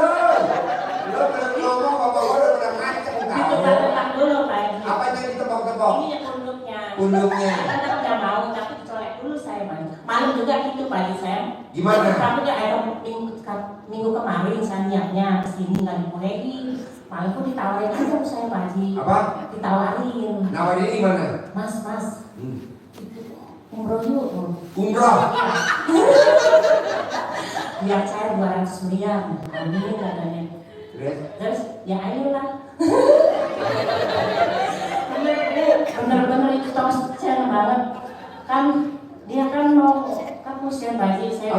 Lo belum ngomong bapak-bapak udah pada ngaceng tahu.
Ditebak dulu Pak.
Apanya ditebak-tebak?
Ini ya punduknya.
Punduknya.
Kita udah mau tapi dicolek dulu saya malam juga gitu pagi saya.
Gimana?
Tapi minggu kemarin saya niatnya kesini nggak dibolehin. Malam pun ditawarin aja sama saya pagi.
Apa?
Ditawarin.
Nawarin gimana?
Mas. Umroh yuk.
Umroh.
Biar saya 200 miliar. Amin katanya. Terus ya ayolah. Bener-bener itu tahu saya banget. Kan dia kan mau kan Kusien pagi saya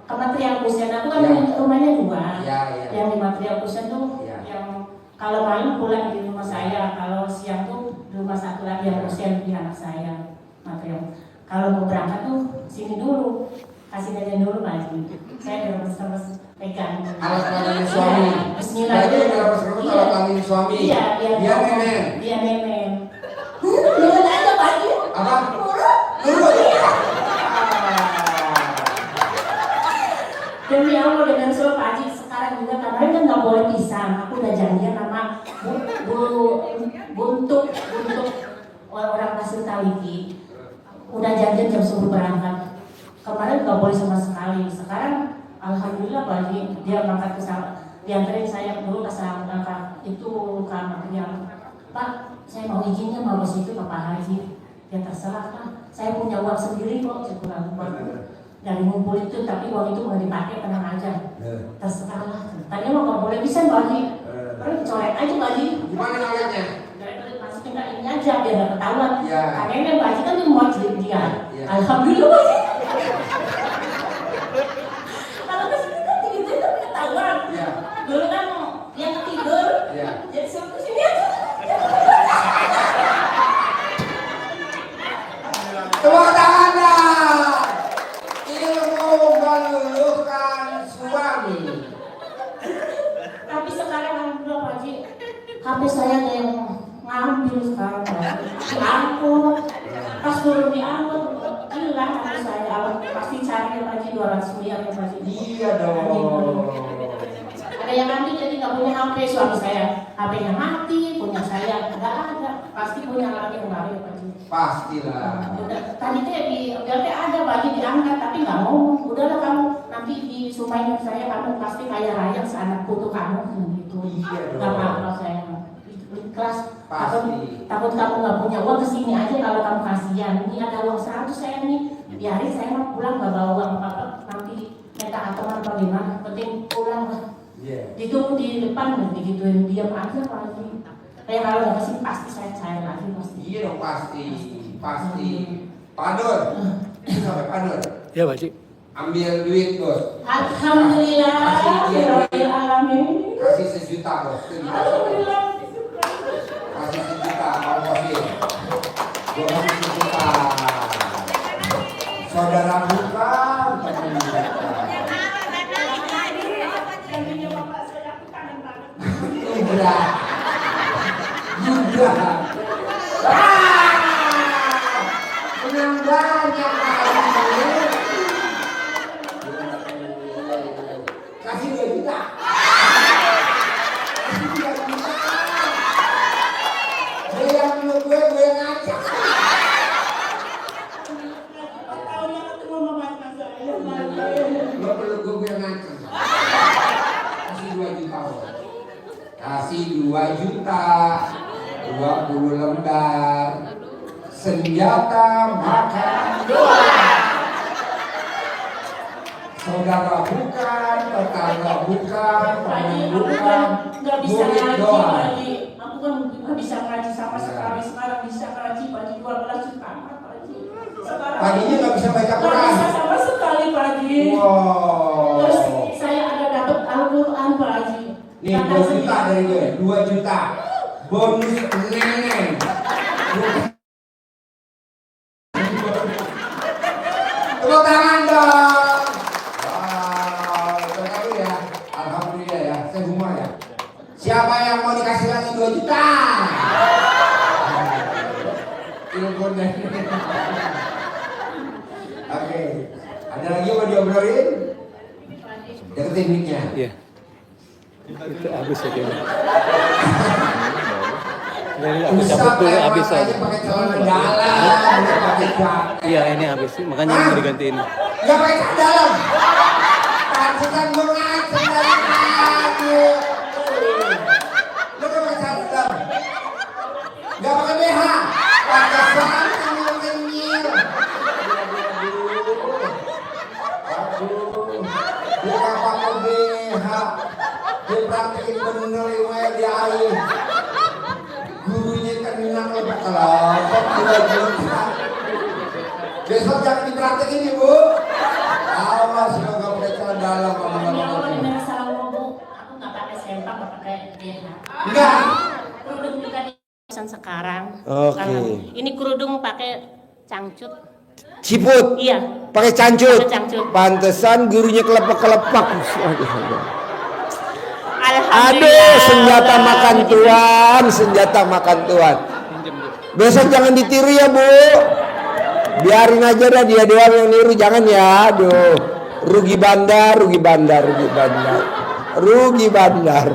ke material Kusien aku kan rumahnya 2. Yang di material Kusien tuh yang kalau malam pulang di rumah saya, kalau siang tuh di rumah satu lagi yang Kusien di anak saya material. Kalau mau berangkat tuh sini dulu, kasih nenek dulu Pak Haji. Saya udah terus pegang.
Alat kelamin suami.
Bismillah.
Berarti berapa sekarang alat kelamin suami?
Iya,
Dia nenek.
Dia nenek. Lihat aja Pak Haji.
Apa?
Turun. Demi Allah dengan suruh Pak Haji sekarang juga kemarin kan nggak boleh pisah. Aku udah janjian sama buntuk orang Pasir Taliki. Udah janjian jam 10 berangkat. Kemarin nggak boleh sama sekali. Sekarang alhamdulillah Pak Haji dia berangkat ke sana. Diantarin saya dulu ke sana itu kamar yang Pak, saya mau izinnya mau ke situ ke Pak Haji. Ya terserah Pak. Saya punya uang sendiri kok kurang dari ngumpul itu, tapi uang itu mau dipakai tenang aja. Terserah lah. Tanya mau nggak boleh bisa Pak Haji. Terus colek aja Pak Haji.
Gimana coleknya?
Masukin ke ini aja biar nggak ketahuan. Karena Pak Haji kan mau cerita dia. Alhamdulillah Pak Haji. Kalau kesini kan gitu tapi ketahuan. Dulu kan yang tidur. Jadi suruh kesini aja.
Tepuk tangan. Ilmu meluluhkan suami.
Tapi sekarang alhamdulillah Pak Haji, HP saya ada yang ngambil sekarang Pak Haji. Diangkut, pas turun diangkut, hilang HP saya. Pasti cari Pak Haji 200 miliar ya Pak Haji.
Iya dong.
Ada yang nanti jadi nggak punya HP suami saya. HP-nya mati, punya saya nggak ada. Pasti punya lagi yang baru ya Pak Haji.
Pastilah.
Tadi tuh di BLT ada Pak Haji diangkat tapi nggak ngomong. Udahlah kamu nanti di sumain saya kamu pasti kaya raya seanak putu kamu gitu. Nggak apa-apa saya ikhlas. Takut kamu nggak punya uang kesini aja kalau kamu kasihan. Ini ada uang 100 saya nih. Biarin saya mah pulang nggak bawa uang apa nanti minta teman apa gimana. Penting pulang lah. Ditunggu di depan digituin diam aja Pak Haji. Kayak kalau nggak kesini pasti saya cair lagi pasti.
Iya dong pasti. Pak Nur. Sampai Pak Nur.
Ya Pak Haji.
Ambil duit bos.
Alhamdulillah. Alamin.
Kasih 1 juta bos.
Alhamdulillah.
Kasih 1 juta. Kamu kasih. Gue kasih 1 juta. Saudara bukan. Udah. Menang banyak kasih 2 juta. Dia yang menurut gue yang ngajak. kasih 2 juta, 20 lembar. Senjata makan doang. Saudara bukan, tetangga bukan, teman bukan,
Nggak bisa
murid
ngaji
doang.
Pak. Aku kan nggak bisa ngaji sama sekali. Sekarang bisa ngaji Pak, 12 juta Pak. Sekarang
Tadinya nggak bisa baca
nggak
Quran.
bisa sama sekali Pak Haji.
Wow.
Terus saya ada dapat Al-Quran Pak Haji.
Nih 2 juta dari gue, 2 juta. Bonus nenek. Tepuk tangan dong. Wow, terima ya. Alhamdulillah ya, saya humor ya. Siapa yang mau dikasih lagi 2 juta? Ilmu dari. Oke, ada lagi yang mau diobrolin? Deketin mic-nya.
Iya. Itu habis ya kayaknya. Aku cabut dulu habis aja.
Pakai celana dalam, pakai jaket.
Iya ini habis sih, makanya mau digantiin.
Gak pakai celana dalam. Pantesan gue ngaceng dari tadi. Lu gak pakai celana dalam. Gak pakai BH. Pakai celana lu kenyil. Aduh. Dia gak pakai BH. Dia praktekin bener yang di air. Gurunya kena kelompok 2 juta. Besok jangan dipraktekin ya Bu. Awas lo gak pakai celana dalam sama
Benar salah ngomong. Aku nggak pakai sempak, nggak pakai BH.
enggak.
Kerudung juga di pesan sekarang.
Oke.
Ini kerudung pakai cangcut.
Siput.
Iya.
Pakai cancut.
Pakai cangcut.
Pantesan gurunya kelepak-kelepak.
Alhamdulillah.
Aduh, senjata makan tuan, senjata makan tuan. Besok jangan ditiru ya Bu. Biarin aja dah dia doang yang niru, jangan ya. Aduh, rugi bandar, rugi bandar, rugi bandar, rugi bandar.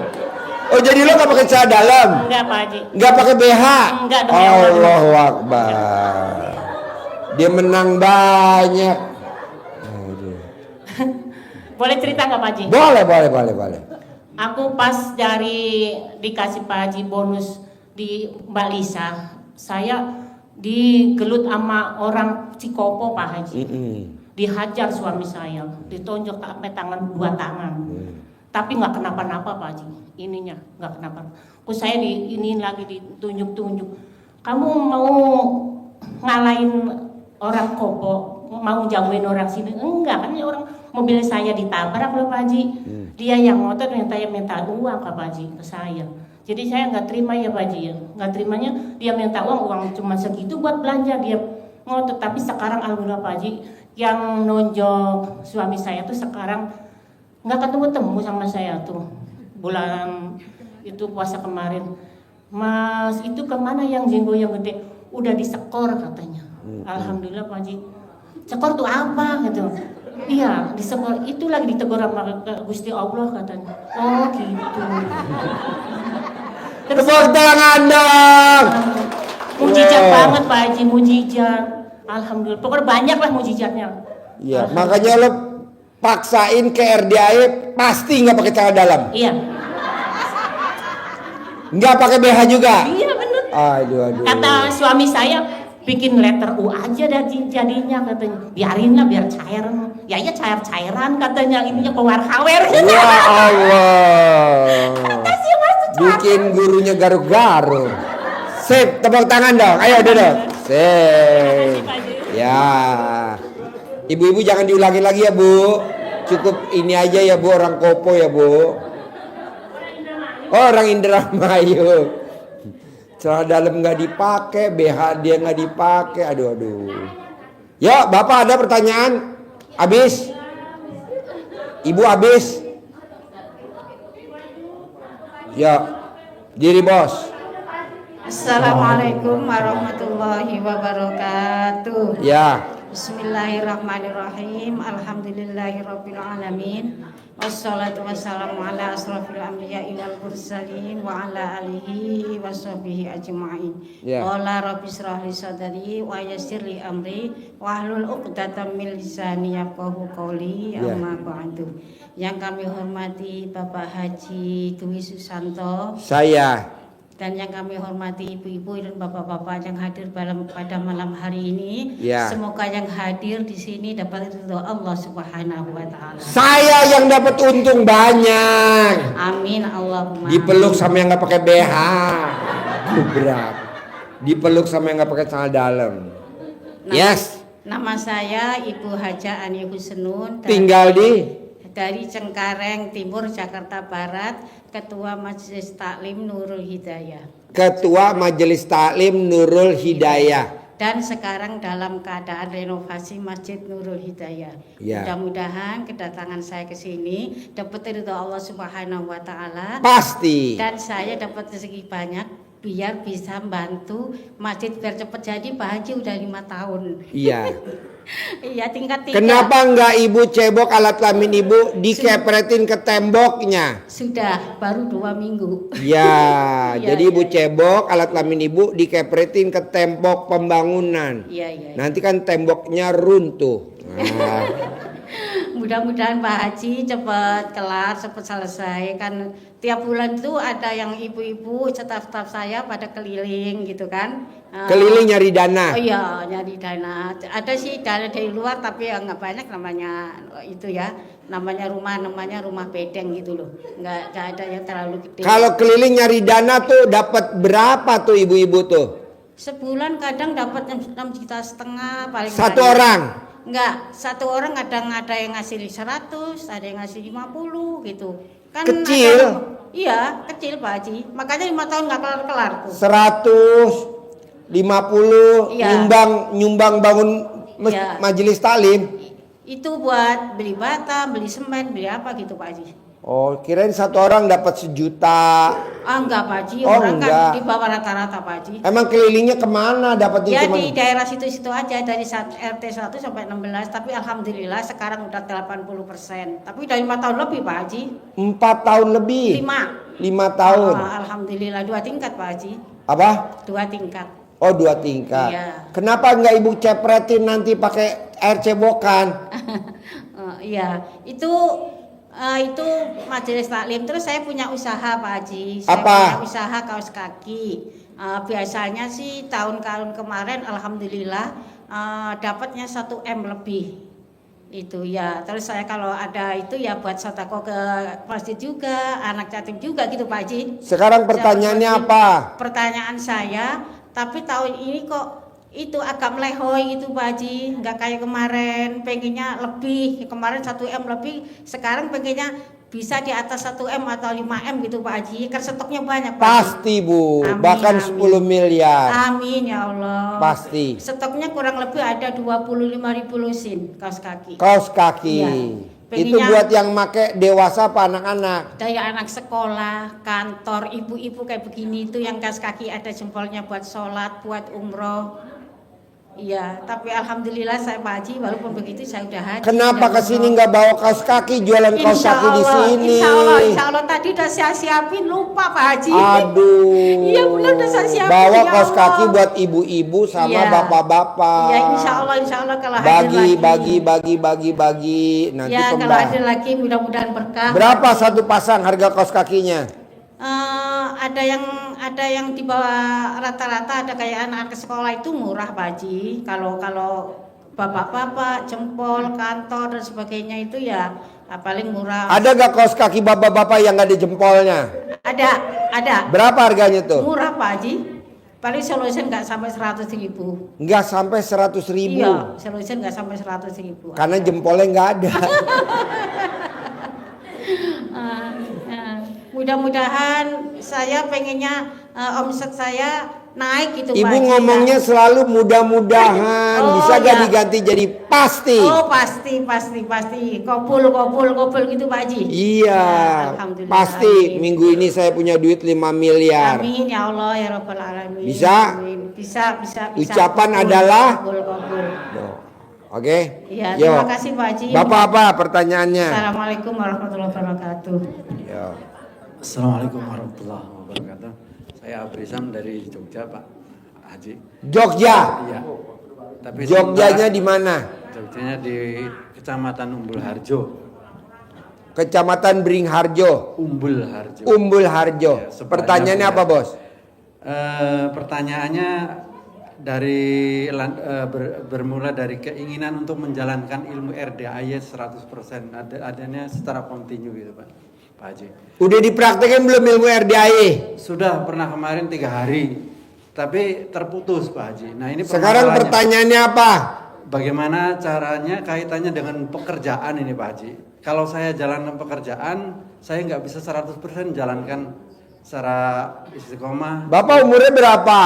Oh jadi lo gak pakai celana dalam?
Enggak Pak Haji.
Nggak pakai BH?
Enggak demi Allah.
Allahu Akbar. Dia menang banyak.
Boleh cerita nggak Pak Haji?
Boleh, boleh, boleh, boleh.
Aku pas dari dikasih Pak Haji bonus di Mbak Lisa, saya digelut sama orang Cikopo Pak Haji. Dihajar suami saya, ditonjok sampai tangan 2 tangan. Tapi nggak kenapa-napa Pak Haji, ininya nggak kenapa. Terus saya ini lagi ditunjuk-tunjuk. Kamu mau ngalahin orang Kopo, mau jamuin orang sini? Enggak, kan orang mobil saya ditabrak loh Pak Haji. Dia yang ngotot minta uang ke Pak Haji, ke saya. Jadi saya nggak terima ya Pak Haji ya. Nggak terimanya dia minta uang cuma segitu buat belanja, dia ngotot. Tapi sekarang alhamdulillah Pak Haji, yang nonjok suami saya tuh sekarang nggak ketemu sama saya tuh. Bulan itu puasa kemarin. Mas itu kemana yang jenggo yang gede? Udah disekor katanya. Alhamdulillah Pak Haji. Sekor tuh apa gitu? Iya, disekor itu lagi ditegur sama Gusti Allah katanya. Oh gitu.
Tepuk tangan dong.
Mujizat banget Pak Haji, mujizat. Alhamdulillah. Pokoknya banyak lah mujizatnya.
Iya, makanya lo paksain ke RDAE pasti nggak pakai celana dalam.
Iya.
Nggak pakai BH juga.
Iya bener.
Aduh.
Kata suami saya, bikin letter U aja dah jadinya katanya. Biarinlah biar cair. Ya iya cair-cairan katanya, ininya keluar hawer.
Ya Allah. Bikin gurunya garuk-garuk. Sip, tepuk tangan dong. Ayo duduk. Sip. Ya. Ibu-ibu jangan diulangi lagi ya Bu. Cukup ini aja ya Bu, orang Kopo ya Bu. Oh, orang Indramayu. Celana dalam nggak dipakai, BH dia nggak dipakai. Aduh. Yuk, Bapak ada pertanyaan? Habis? Ibu habis? Ya, diri bos.
Assalamualaikum warahmatullahi wabarakatuh.
Ya.
Bismillahirrahmanirrahim. Alhamdulillahirabbil alamin. Wassalatu wassalamu ala asrofil anbiya'i wal mursalin wa ala alihi wa sahbihi ajma'in. Qala rabbi shrah li sadri wa yassir li amri wa hlul 'uqdatam min lisani yafqahu qawli. Amma ba'du. Yang kami hormati Bapak Haji Dwi Susanto,
Saya.
Dan yang kami hormati ibu-ibu dan bapak-bapak yang hadir pada malam hari ini. Semoga yang hadir di sini dapat ridho Allah Subhanahu wa taala.
Saya yang dapat untung banyak.
Amin Allahumma.
Dipeluk sama yang nggak pakai BH. Berat. Dipeluk sama yang nggak pakai celana dalam.
Nama saya Ibu Haja Ani Husnun.
Tinggal
dari Cengkareng Timur, Jakarta Barat, Ketua Majelis Taklim Nurul Hidayah.
Ketua Majelis Taklim Nurul Hidayah.
Dan sekarang dalam keadaan renovasi Masjid Nurul Hidayah. Mudah-mudahan kedatangan saya ke sini dapat ridho Allah Subhanahu wa taala.
Pasti.
Dan saya dapat rezeki banyak biar bisa bantu masjid biar cepat jadi. Pak Haji udah 5 tahun.
Iya.
Iya, tingkat 3.
Kenapa enggak ibu cebok alat kelamin ibu dikepretin ke temboknya?
Sudah, baru 2 minggu.
Ya, jadi ibu cebok alat kelamin ibu dikepretin ke tembok pembangunan.
Iya.
Nanti kan temboknya runtuh. Nah.
Mudah-mudahan Pak Haji cepat kelar, cepat selesai. Kan tiap bulan itu ada yang ibu-ibu staf-staf saya pada keliling gitu kan.
Keliling nyari dana.
Oh iya, nyari dana. Ada sih dana dari luar tapi nggak banyak namanya itu ya. Namanya rumah bedeng gitu loh. Nggak ada yang terlalu gede.
Kalau keliling nyari dana tuh dapat berapa tuh ibu-ibu tuh?
Sebulan kadang dapat 6,5 juta paling
Satu
banyak.
orang?
Enggak, satu orang kadang ada yang ngasih 100, ada yang ngasih 50 gitu. Kan
kecil?
Iya, kecil Pak Haji. Makanya 5 tahun nggak kelar-kelar tuh.
150 nyumbang bangun majelis taklim.
Itu buat beli bata, beli semen, beli apa gitu Pak Haji.
Oh, kirain satu orang dapat 1 juta.
Enggak Pak Haji, orang kan di bawah rata-rata Pak Haji.
Emang kelilingnya kemana dapatnya?
Ya di daerah situ-situ aja dari RT 1 sampai 16. Tapi alhamdulillah sekarang udah 80%. Tapi udah 5 tahun lebih Pak Haji.
4 tahun lebih?
5
tahun.
Alhamdulillah 2 tingkat Pak Haji.
Apa?
2 tingkat.
Oh 2 tingkat.
Iya.
Kenapa nggak ibu cepretin nanti pakai air cebokan?
Iya, itu majelis taklim. Terus saya punya usaha Pak Haji. Saya punya usaha kaos kaki. Biasanya sih tahun kemarin alhamdulillah dapatnya 1 M lebih. Itu ya. Terus saya kalau ada itu ya buat sedekah ke masjid juga, anak yatim juga gitu Pak Haji.
Sekarang pertanyaannya apa?
Pertanyaan saya, tapi tahun ini kok itu agak melehoi gitu Pak Haji, nggak kayak kemarin, pengennya lebih. Kemarin 1 M lebih, sekarang pengennya bisa di atas 1 M atau 5 M gitu Pak Haji, kan stoknya banyak Pak Haji.
Pasti Bu, bahkan 10 miliar.
Amin ya Allah.
Pasti.
Stoknya kurang lebih ada 25.000 lusin kaos kaki.
Kaos kaki.
Iya.
Itu buat yang make dewasa apa anak-anak?
Dari anak sekolah, kantor, ibu-ibu kayak begini itu yang kaos kaki ada jempolnya buat sholat, buat umroh. Iya, tapi alhamdulillah saya Pak Haji walaupun begitu saya udah haji.
Kenapa kesini nggak bawa kaos kaki, jualan kaos kaki di sini?
Insya Allah tadi udah saya siapin, lupa Pak Haji.
Aduh.
Iya benar udah saya siapin.
Bawa
ya
kaos
Allah.
kaki buat ibu-ibu sama bapak-bapak.
Ya insya Allah kalau hadir lagi.
Bagi. Nanti
ya kalau hadir lagi mudah-mudahan berkah.
Berapa satu pasang harga kaos kakinya?
Ada yang di bawah rata-rata, ada kayak anak sekolah itu murah Pak Haji. Kalau bapak-bapak, jempol, kantor dan sebagainya itu ya paling murah.
Ada gak kaos kaki bapak-bapak yang gak ada jempolnya?
Ada.
Berapa harganya tuh?
Murah Pak Haji. Paling solution nggak sampai 100.000.
Nggak sampai 100.000.
Iya, solution nggak sampai 100.000.
Karena jempolnya nggak ada.
Mudah-mudahan saya pengennya omset saya naik gitu Pak
Ibu
Haji.
ngomongnya selalu mudah-mudahan. Bisa gak diganti jadi pasti?
Oh pasti. Kopul gitu Pak Haji.
Iya.
Alhamdulillah.
Pasti.
Amin.
Minggu ini saya punya duit 5 miliar.
Amin ya Allah ya Rabbal Alamin.
Bisa?
Amin. Bisa.
Ucapan adalah
Kopul.
Oke?
Iya,
Yo.
terima kasih Pak Haji.
Bapak apa pertanyaannya?
Assalamualaikum warahmatullahi wabarakatuh.
Yo.
Assalamualaikum warahmatullahi wabarakatuh. Saya Abrizam dari Jogja, Pak Haji.
Jogja.
Iya. Tapi
Jogjanya di mana?
Jogjanya di Kecamatan Umbul Harjo.
Kecamatan Beringharjo.
Umbul Harjo.
Umbul Harjo.
Ya, sebelahnya
Pertanyaannya apa, Bos?
Pertanyaannya bermula dari keinginan untuk menjalankan ilmu RDAY 100%. Adanya secara kontinu gitu, Pak Haji.
Udah dipraktekin belum ilmu RDAY?
Sudah pernah kemarin 3 hari, tapi terputus Pak Haji. Nah ini
Sekarang pertanyaannya apa?
Bagaimana caranya kaitannya dengan pekerjaan ini Pak Haji? Kalau saya jalankan pekerjaan, saya nggak bisa 100% jalankan secara istiqomah.
Bapak umurnya berapa?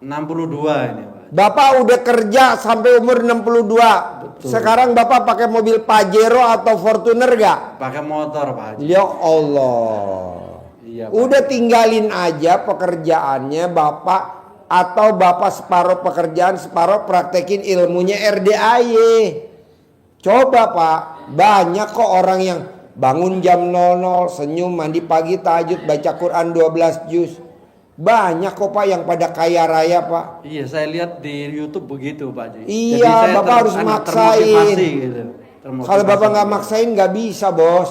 62 ini Pak.
Bapak udah kerja sampai umur 62.
Betul.
Sekarang Bapak pakai mobil Pajero atau Fortuner gak?
Pakai motor Pak Haji.
Ya Allah.
Iya, Pak.
Udah tinggalin aja pekerjaannya Bapak, atau Bapak separuh pekerjaan, separuh praktekin ilmunya RDAY. Coba Pak, banyak kok orang yang bangun jam 00, senyum, mandi pagi, tahajud, baca Quran 12 juz. Banyak kok Pak yang pada kaya raya Pak.
Iya, saya lihat di YouTube begitu Pak Haji.
Iya,
jadi saya
Bapak harus maksain.
termotivasi gitu. Termotivasi.
Kalau Bapak nggak maksain nggak bisa Bos.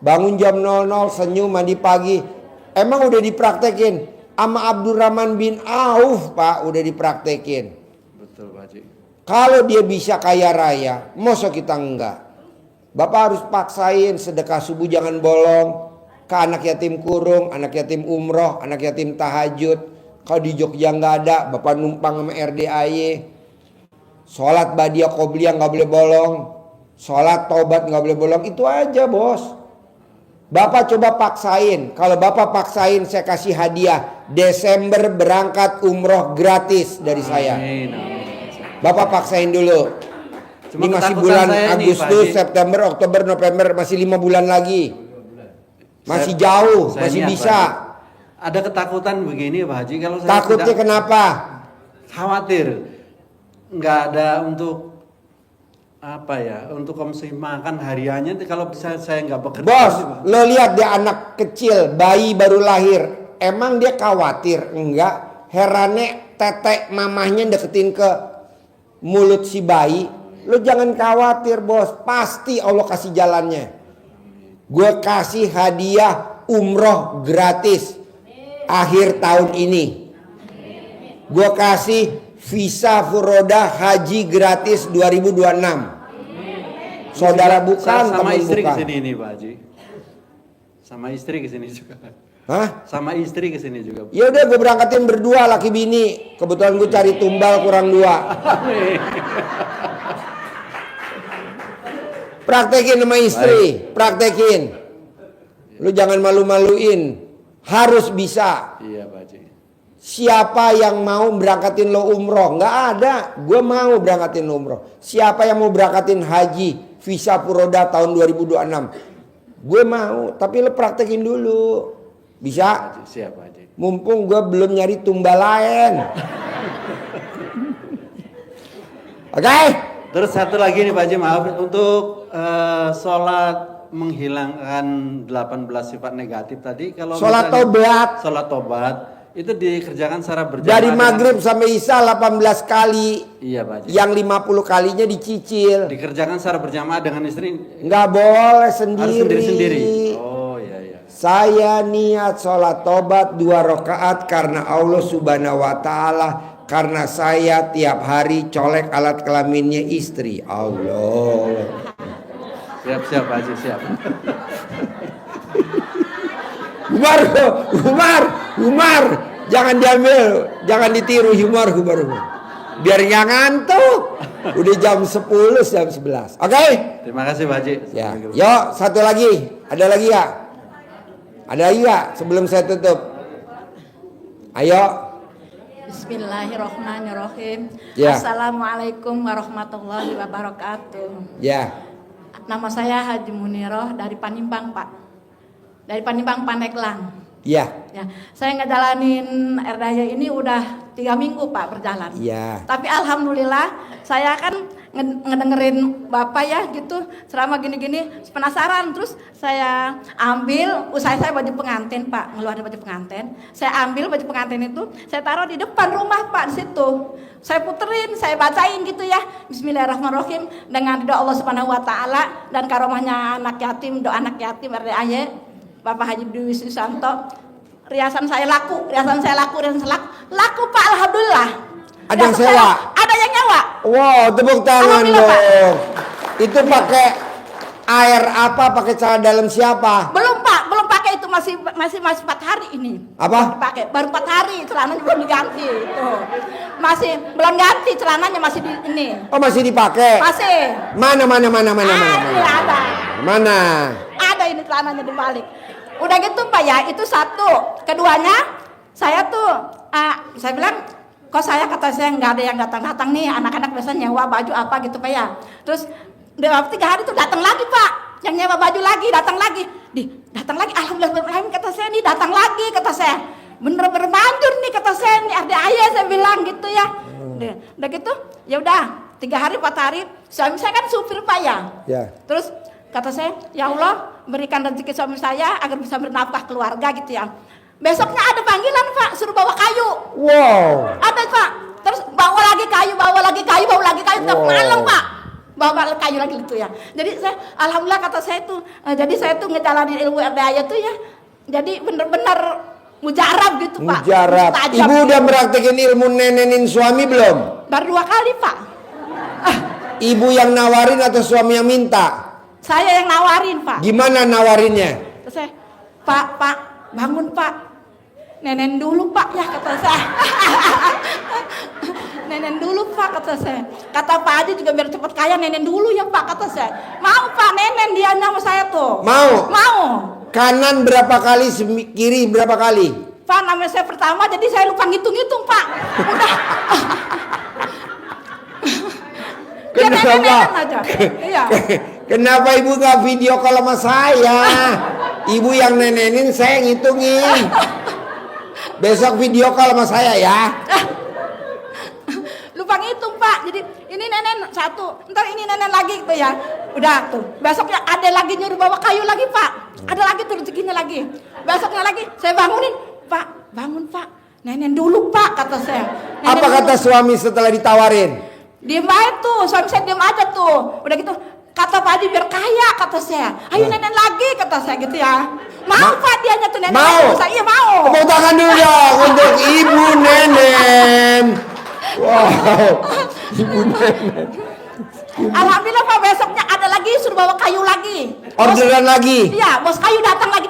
Bangun jam 00, senyum, mandi pagi. Emang udah dipraktekin sama Abdurrahman bin Auf Pak, udah dipraktekin.
Betul Pak Haji.
Kalau dia bisa kaya raya, masa kita enggak? Bapak harus paksain sedekah subuh jangan bolong. Ke anak yatim kurung, anak yatim umroh, anak yatim tahajud. Kalau di Jogja nggak ada, Bapak numpang sama RDAY. Sholat badiah qobliyah nggak boleh bolong. Sholat tobat nggak boleh bolong. Itu aja Bos. Bapak coba paksain. Kalau Bapak paksain, saya kasih hadiah. Desember berangkat umroh gratis dari saya. Bapak paksain dulu.
Cuma
Ini masih
ketakutan
bulan
saya ini,
Agustus,
Pak Haji.
September, Oktober, November. Masih 5 bulan lagi. Masih jauh,
Saya
masih
niat,
bisa.
Pak Haji. Ada ketakutan begini Pak Haji, kalau saya
Takutnya
tidak-
kenapa?
Khawatir nggak ada untuk apa ya, untuk konsumsi makan hariannya. Kalau bisa saya nggak bekerja.
Bos, lo lihat dia anak kecil, bayi baru lahir. Emang dia khawatir? Enggak. Herannya tetek mamahnya deketin ke mulut si bayi. Lo jangan khawatir Bos, pasti Allah kasih jalannya. Gue kasih hadiah umroh gratis akhir tahun ini. Gue kasih visa furoda haji gratis 2026. Saudara bukan,
sama
teman
istri
bukan.
kesini ini Pak Haji. Sama istri kesini juga.
Hah?
Sama istri kesini juga.
Ya udah gue berangkatin berdua laki bini. Kebetulan gue cari tumbal kurang 2. Praktekin sama istri, praktekin. Lu jangan malu-maluin. Harus bisa.
Iya Pak Haji.
Siapa yang mau berangkatin lo umroh? Nggak ada. Gue mau berangkatin lo umroh. Siapa yang mau berangkatin haji, visa furoda tahun 2026? Gue mau, tapi lo praktekin dulu. Bisa?
Siap Pak Haji.
Mumpung gue belum nyari tumbal lain. Oke?
Terus satu lagi nih Pak Haji, maaf, untuk sholat menghilangkan 18 sifat negatif tadi, kalau
Sholat
misalnya-
tobat.
Sholat tobat itu dikerjakan secara berjamaah.
Dari
dengan-
maghrib sampai isya 18 kali.
Iya Pak Haji.
Yang 50 kalinya dicicil.
Dikerjakan secara berjamaah dengan istri.
Nggak boleh sendiri.
Harus sendiri-sendiri. Oh iya iya.
Saya niat sholat tobat 2 rakaat karena Allah subhanahu wa ta'ala. Karena saya tiap hari colek alat kelaminnya istri. Allah.
Siap Pak Haji, siap.
Umar, jangan diambil, jangan ditiru Umar. Biar nggak ngantuk. Udah jam 10, jam 11. Oke?
Terima kasih Pak Haji.
Ya. Yuk, satu lagi. Ada lagi ya? Ada lagi ya sebelum saya tutup? Ayo.
Bismillahirrohmanirrohim.
Ya.
Assalamualaikum warahmatullahi wabarakatuh.
Ya.
Nama saya Haji Muniroh dari Panimbang Pak. Dari Panimbang Pandeglang.
Ya.
Ya, saya ngejalanin RDAY ini udah 3 minggu Pak berjalan.
Ya.
Tapi alhamdulillah saya kan ngedengerin Bapak ya gitu selama gini-gini penasaran, terus saya ambil, usai saya baju pengantin Pak, ngeluarin baju pengantin, saya ambil baju pengantin itu, saya taruh di depan rumah Pak di situ. Saya puterin, saya bacain gitu ya. Bismillahirrahmanirrahim dengan doa Allah Subhanahu wa taala dan karomahnya anak yatim, doa anak yatim RDAY Bapak Haji Dwi Susanto. Riasan saya laku laku Pak, alhamdulillah.
Ada yang sewa?
Ada yang nyewa.
Wow, tepuk tangan dong. Itu pakai air apa? Pakai celana dalam siapa?
Belum Pak, belum pakai itu, masih 4 hari ini.
Apa?
Baru 4 hari, celananya belum diganti itu. Masih belum ganti celananya, masih di ini.
Oh, masih dipakai?
Masih.
Mana?
Ada.
Mana?
Ada ini celananya dibalik. Udah gitu Pak ya, itu satu. Keduanya, saya tuh saya bilang, kok kata saya nggak ada yang datang-datang nih, anak-anak biasanya nyewa baju apa gitu Pak ya. Terus dalam 3 hari tuh datang lagi Pak, yang nyewa baju lagi, datang lagi, alhamdulillah kata saya nih, datang lagi kata saya, bener-bener manjur nih kata saya nih, RDAY saya bilang gitu ya. Udah gitu, ya udah 3 hari 4 hari, suami saya kan supir Pak ya. Terus kata saya, ya Allah berikan rezeki suami saya agar bisa bernafkah keluarga gitu ya. Besoknya ada panggilan Pak, suruh bawa kayu.
Wow.
Ada Pak, terus bawa lagi kayu tiap malam Pak. Bawa kayu lagi gitu ya. Jadi saya, alhamdulillah kata saya tuh, jadi saya tuh ngejalanin ilmu RDAY tuh ya. Jadi bener-bener mujarab gitu Pak.
Mujarab. Ibu udah praktekin ilmu nenenin suami belum?
Baru 2 kali Pak.
Ibu yang nawarin atau suami yang minta?
Saya yang nawarin Pak.
Gimana nawarinnya?
Terus saya, Pak, bangun Pak. Nenen dulu Pak ya kata saya. Nenen dulu Pak kata saya. Kata Pak Haji juga biar cepat kaya, nenen dulu ya Pak kata saya. Mau Pak, nenen dia sama saya tuh. Mau.
Kanan berapa kali, kiri berapa kali?
Pak, namanya saya pertama jadi saya lupa ngitung-ngitung Pak. Udah.
Kenapa?
Aja. Iya.
Kenapa ibu gak video call sama saya? Ibu yang nenenin, saya ngitungin. Besok video call sama saya ya.
Lupa ngitung Pak. Jadi ini nenen satu, ntar ini nenen lagi gitu ya. Udah tuh. Besoknya ada lagi nyuruh bawa kayu lagi Pak. Ada lagi tuh rezekinya lagi. Besoknya lagi saya bangunin, Pak, bangun Pak. Nenen dulu Pak kata saya.
Apa kata suami setelah ditawarin?
Diem aja tuh, suami saya diem aja tuh. Udah gitu, kata Pak Haji biar kaya kata saya. Ayo nenen lagi kata saya gitu ya. Mau Pak dianya tuh nenen.
Mau?
Iya mau.
Tepuk tangan dulu dong untuk Ibu Nenen. Wow, Ibu Nenen.
Alhamdulillah Pak, besoknya ada lagi suruh bawa kayu lagi.
Orderan lagi?
Iya, bos kayu datang lagi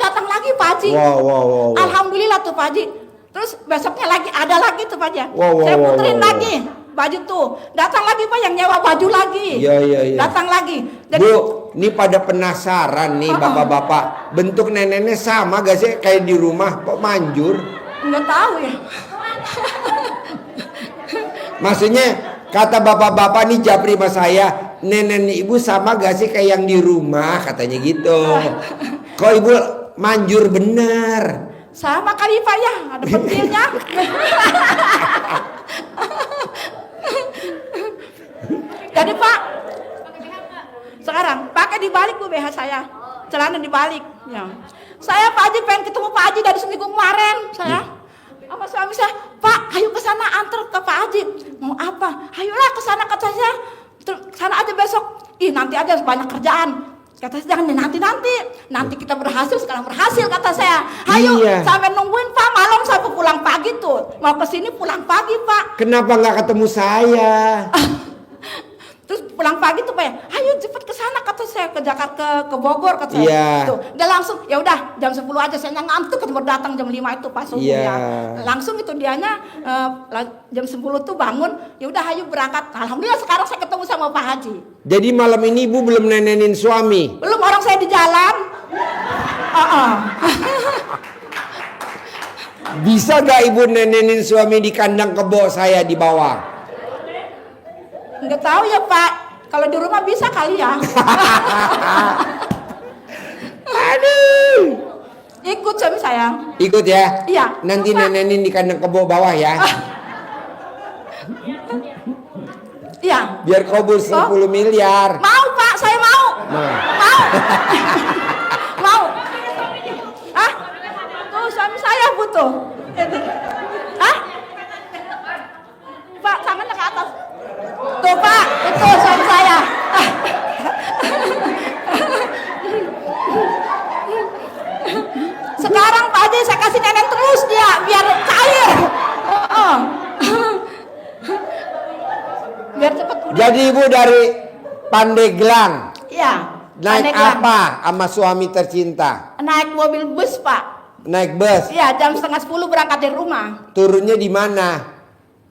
Pak Haji.
Wow.
Alhamdulillah tuh Pak Haji. Terus besoknya lagi ada lagi tuh Pak Haji.
Wow,
saya puterin lagi baju tuh. Datang lagi Pak yang nyewa baju lagi.
Iya.
Datang lagi. Jadi,
Bu, ini pada penasaran nih bapak-bapak. Bentuk neneknya sama gak sih kayak di rumah? Kok manjur?
Nggak tahu ya.
Maksudnya kata bapak-bapak nih japri sama saya, nenek ibu sama gak sih kayak yang di rumah katanya gitu. Kok ibu manjur bener?
Sama kali Pak ya, ada pentilnya. Jadi Pak, sekarang pakai dibalik Bu BH saya, celana dibalik. Ya. Saya Pak Haji pengen ketemu Pak Haji dari seminggu kemarin. Saya sama suami saya, Pak, ayo ke sana antar ke Pak Haji. Mau apa? Ayolah ke sana kata saya. Sana aja besok. Ih nanti aja banyak kerjaan. Kata saya jangan nanti kita berhasil, sekarang berhasil kata saya. Ayo sampai nungguin Pak malam sampai pulang pagi tuh. Mau ke sini pulang pagi Pak.
Kenapa nggak ketemu saya?
Terus pulang pagi tuh Pak ya, ayo cepet ke sana kata saya, ke Jakarta ke Bogor kata saya.
Iya.
Tuh, dia langsung ya udah jam 10 aja saya ngantuk ketemu datang jam 5 itu pas subuh ya. Langsung itu dianya jam 10 tuh bangun, ya udah ayo berangkat. Alhamdulillah sekarang saya ketemu sama Pak Haji.
Jadi malam ini ibu belum nenenin suami?
Belum, orang saya di jalan.
Bisa gak ibu nenenin suami di kandang kebo saya di bawah?
Nggak tahu ya Pak, kalau di rumah bisa kali ya.
Aduh.
Ikut suami saya.
Ikut ya?
Iya.
Nanti nenenin di kandang kebo bawah ya.
Iya.
Biar kabur 10 miliar.
Mau Pak, saya mau.
Nah.
Mau. Mau. Hah? Tuh suami saya butuh. Hah? Pak, tangannya ke atas. Tuh Pak, itu suami saya. Sekarang Pak Haji saya kasih nenek terus dia biar cair. Biar cepet udah.
Jadi ibu dari Pandeglang.
Iya.
Naik
Pandeglang.
apa sama suami tercinta?
Naik mobil bus Pak.
Naik bus.
Iya, jam 9:30 berangkat dari rumah.
Turunnya di mana?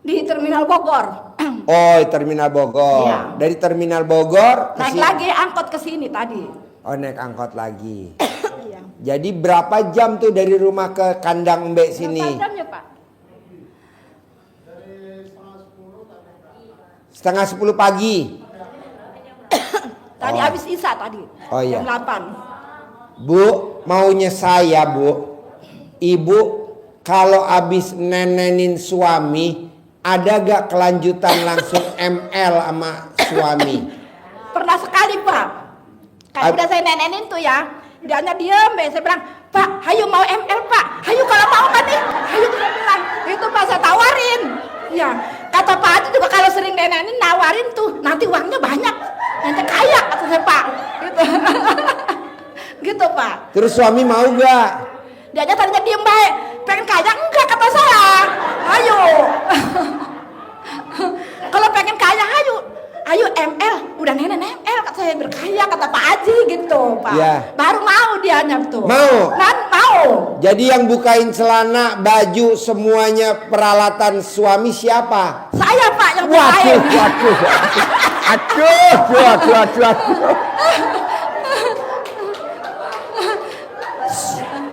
Di Terminal Bogor.
Oh, di Terminal Bogor.
Iya.
Dari Terminal Bogor ke
Naik
sini.
lagi angkot ke sini tadi.
Oh, naik angkot lagi.
Iya.
Jadi berapa jam tuh dari rumah ke kandang Mbak sini?
Berapa jamnya Pak?
Setengah 10 pagi.
Tadi
Oh.
habis Isya tadi.
Oh, iya.
Jam 8.
Bu, maunya saya Bu, ibu kalau habis nenenin suami, ada gak kelanjutan langsung ML sama suami?
Pernah sekali Pak. Kayak udah saya nenenin tuh ya. Dianya diem, saya bilang, Pak, hayu mau ML Pak. Hayu kalau mau kan nih. Hayu dia bilang, itu Pak saya tawarin. Ya, kata Pak Haji juga kalau sering nenenin nawarin tuh, nanti uangnya banyak. Nanti kaya kata saya Pak. Gitu. Gitu Pak.
Terus suami mau gak?
Dianya tadinya diem baik. Pengen kaya enggak kata saya. Ayo. Kalau pengen kaya ayo. Ayo ML, udah nenek ML kata saya berkaya kata Pak Haji gitu Pak.
Iya.
Baru mau dia tuh.
Mau?
Mau.
Jadi yang bukain celana, baju, semuanya peralatan suami siapa?
Saya Pak yang
Waduh,
bukain.
waduh. Aduh.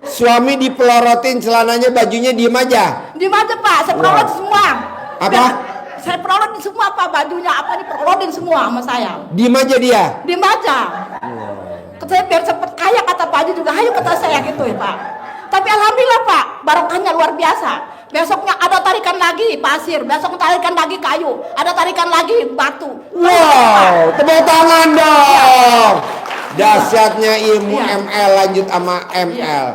Suami dipelorotin celananya, bajunya diem aja.
Diem aja Pak, saya perolot semua.
Apa?
Saya perolotin semua Pak, bajunya apa diperolotin semua sama saya.
Diem aja dia.
Diem aja. Kata saya biar cepet kaya kata Pak Haji juga, ayo kata saya gitu ya Pak. Tapi alhamdulillah Pak, barokahnya luar biasa. Besoknya ada tarikan lagi pasir, besok tarikan lagi kayu, ada tarikan lagi batu.
Wow, tepuk tangan dong. Dahsyatnya ilmu ML lanjut sama ML.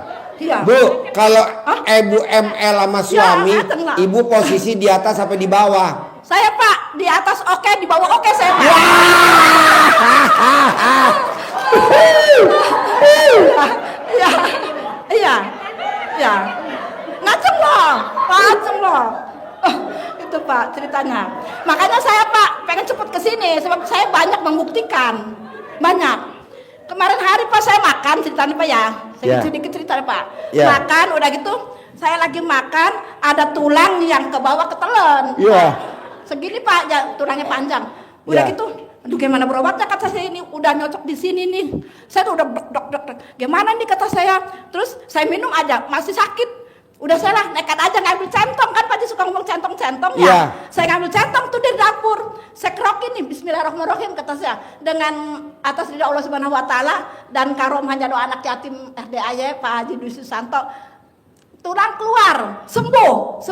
Iya.
Bu, kalau ibu ML sama suami,
Ya, dateng lah.
ibu posisi di atas apa di bawah?
Saya Pak di atas oke, di bawah oke saya Pak. Iya, iya, iya. Ngaceng loh, ngaceng loh. Itu Pak ceritanya. Makanya saya Pak pengen cepet kesini sebab saya banyak membuktikan, banyak. Kemarin hari Pak saya makan ceritanya Pak ya, sedikit cerita Pak.
Yeah.
Makan udah gitu, saya lagi makan ada tulang yang ke bawah ketelen.
Yeah.
Segini Pak, ya, tulangnya panjang. Udah
Yeah.
gitu, aduh gimana berobatnya kata saya ini udah nyocok di sini nih. Saya udah dok. Gimana nih kata saya. Terus saya minum aja masih sakit. Udah saya lah nekat aja ngambil centong kan Pak Haji suka ngomong centong ya.
Yeah.
Saya ngambil centong tuh di dapur. Saya kerokin nih Bismillahirrahmanirrahim kata saya. Dengan atas ridha Allah Subhanahu wa taala dan karomahnya doa anak yatim RDAY Pak Haji Dwi Susanto. Tulang keluar, sembuh.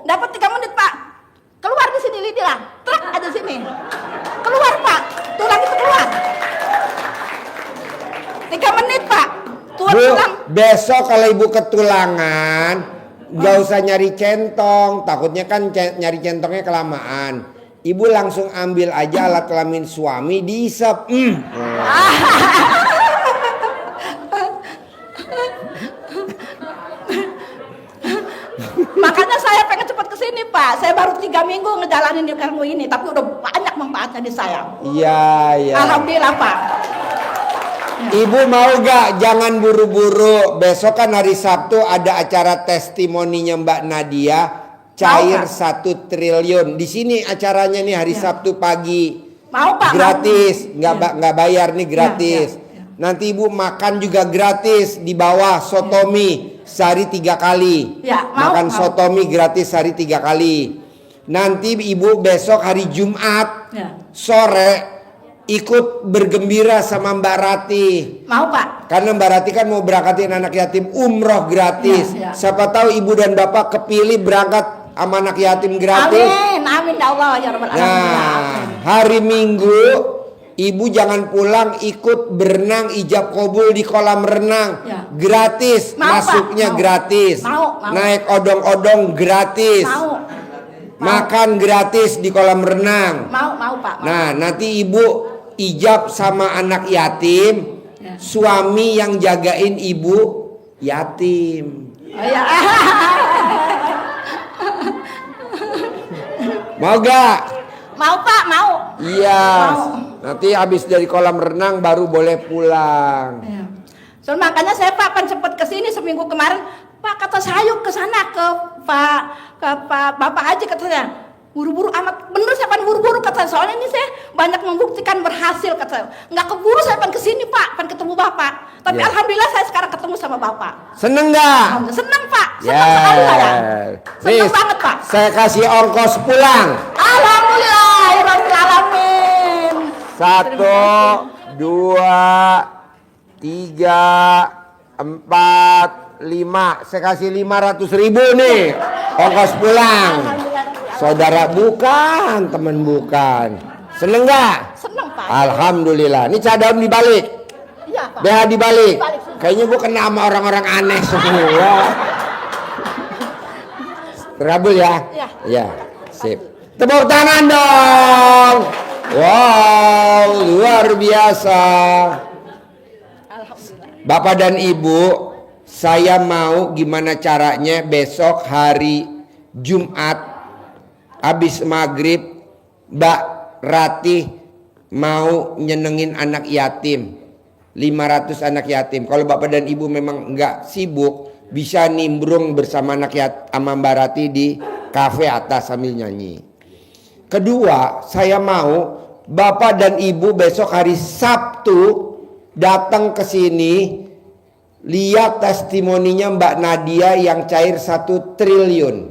Dapat 3 menit Pak. Keluar di sini lidah, truk ada sini. Keluar Pak, tulang itu keluar. 3 menit Pak.
Bu, besok kalau ibu ketulangan, gak usah nyari centong. Takutnya kan nyari centongnya kelamaan. Ibu langsung ambil aja alat kelamin suami, diisep.
Makanya saya pengen cepat kesini Pak. Saya baru 3 minggu ngejalanin ilmu ini, tapi udah banyak manfaatnya di saya.
Iya.
Alhamdulillah Pak.
Ibu mau gak? Jangan buru-buru. Besok kan hari Sabtu ada acara testimoninya Mbak Nadia. Cair 1 triliun. Di sini acaranya nih hari Sabtu pagi.
Mau Pak?
Gratis, nggak bayar nih gratis. Nanti ibu makan juga gratis di bawah sotomi sehari 3 kali.
Ya,
makan sotomi gratis sehari 3 kali. Nanti ibu besok hari Jumat sore ikut bergembira sama Mbak Rati.
Mau Pak?
Karena Mbak Rati kan mau berangkatin anak yatim umroh gratis. Siapa tahu ibu dan bapak kepilih berangkat sama anak yatim gratis.
Amin, amin ya Allah ya Rabbal alamin.
Nah, hari Minggu ibu jangan pulang, ikut berenang ijab kabul di kolam renang.
Ya.
Gratis,
Mau,
masuknya
Pak, mau.
gratis.
Mau.
Naik odong-odong gratis.
Mau.
Makan gratis di kolam renang.
Mau Pak. Mau.
Nah, nanti ibu ijab sama anak yatim.
Ya.
Suami yang jagain ibu yatim.
Oh, ya.
Mau gak?
Mau Pak, mau.
Iya.
Mau.
Nanti habis dari kolam renang baru boleh pulang.
Ya. So, makanya saya Pak kan sempat kesini seminggu kemarin. Pak kata saya yuk ke sana ke Pak Bapak Haji kata saya. Buru-buru amat, bener saya pan buru-buru kata saya. Soalnya ini saya banyak membuktikan berhasil kata saya. Nggak keburu saya pan kesini Pak, pan ketemu Bapak. Tapi
Ya.
alhamdulillah saya sekarang ketemu sama Bapak.
Seneng gak?
Seneng Pak, seneng sekali saya. Seneng
Nis,
banget Pak.
saya kasih ongkos pulang.
Alhamdulillah, Rabbil alamin.
1, 2, 3, 4, 5. Saya kasih 500.000 nih ongkos pulang. Saudara bukan, teman bukan. Seneng gak?
Seneng Pak.
Alhamdulillah. Ini cadang dibalik.
Iya Pak.
BH dibalik.
Dibalik.
Kayaknya gue kena sama orang-orang aneh semua. Terabul ya?
Iya.
Ya, sip. Tepuk tangan dong. Wow, luar biasa. Bapak dan Ibu, saya mau gimana caranya besok hari Jumat habis maghrib Mbak Ratih mau nyenengin anak yatim 500 anak yatim. Kalau Bapak dan Ibu memang nggak sibuk, bisa nimbrung bersama anak yatim sama Mbak Ratih di kafe atas sambil nyanyi. Kedua, saya mau Bapak dan Ibu besok hari Sabtu datang ke sini, lihat testimoninya Mbak Nadia yang cair 1 triliun.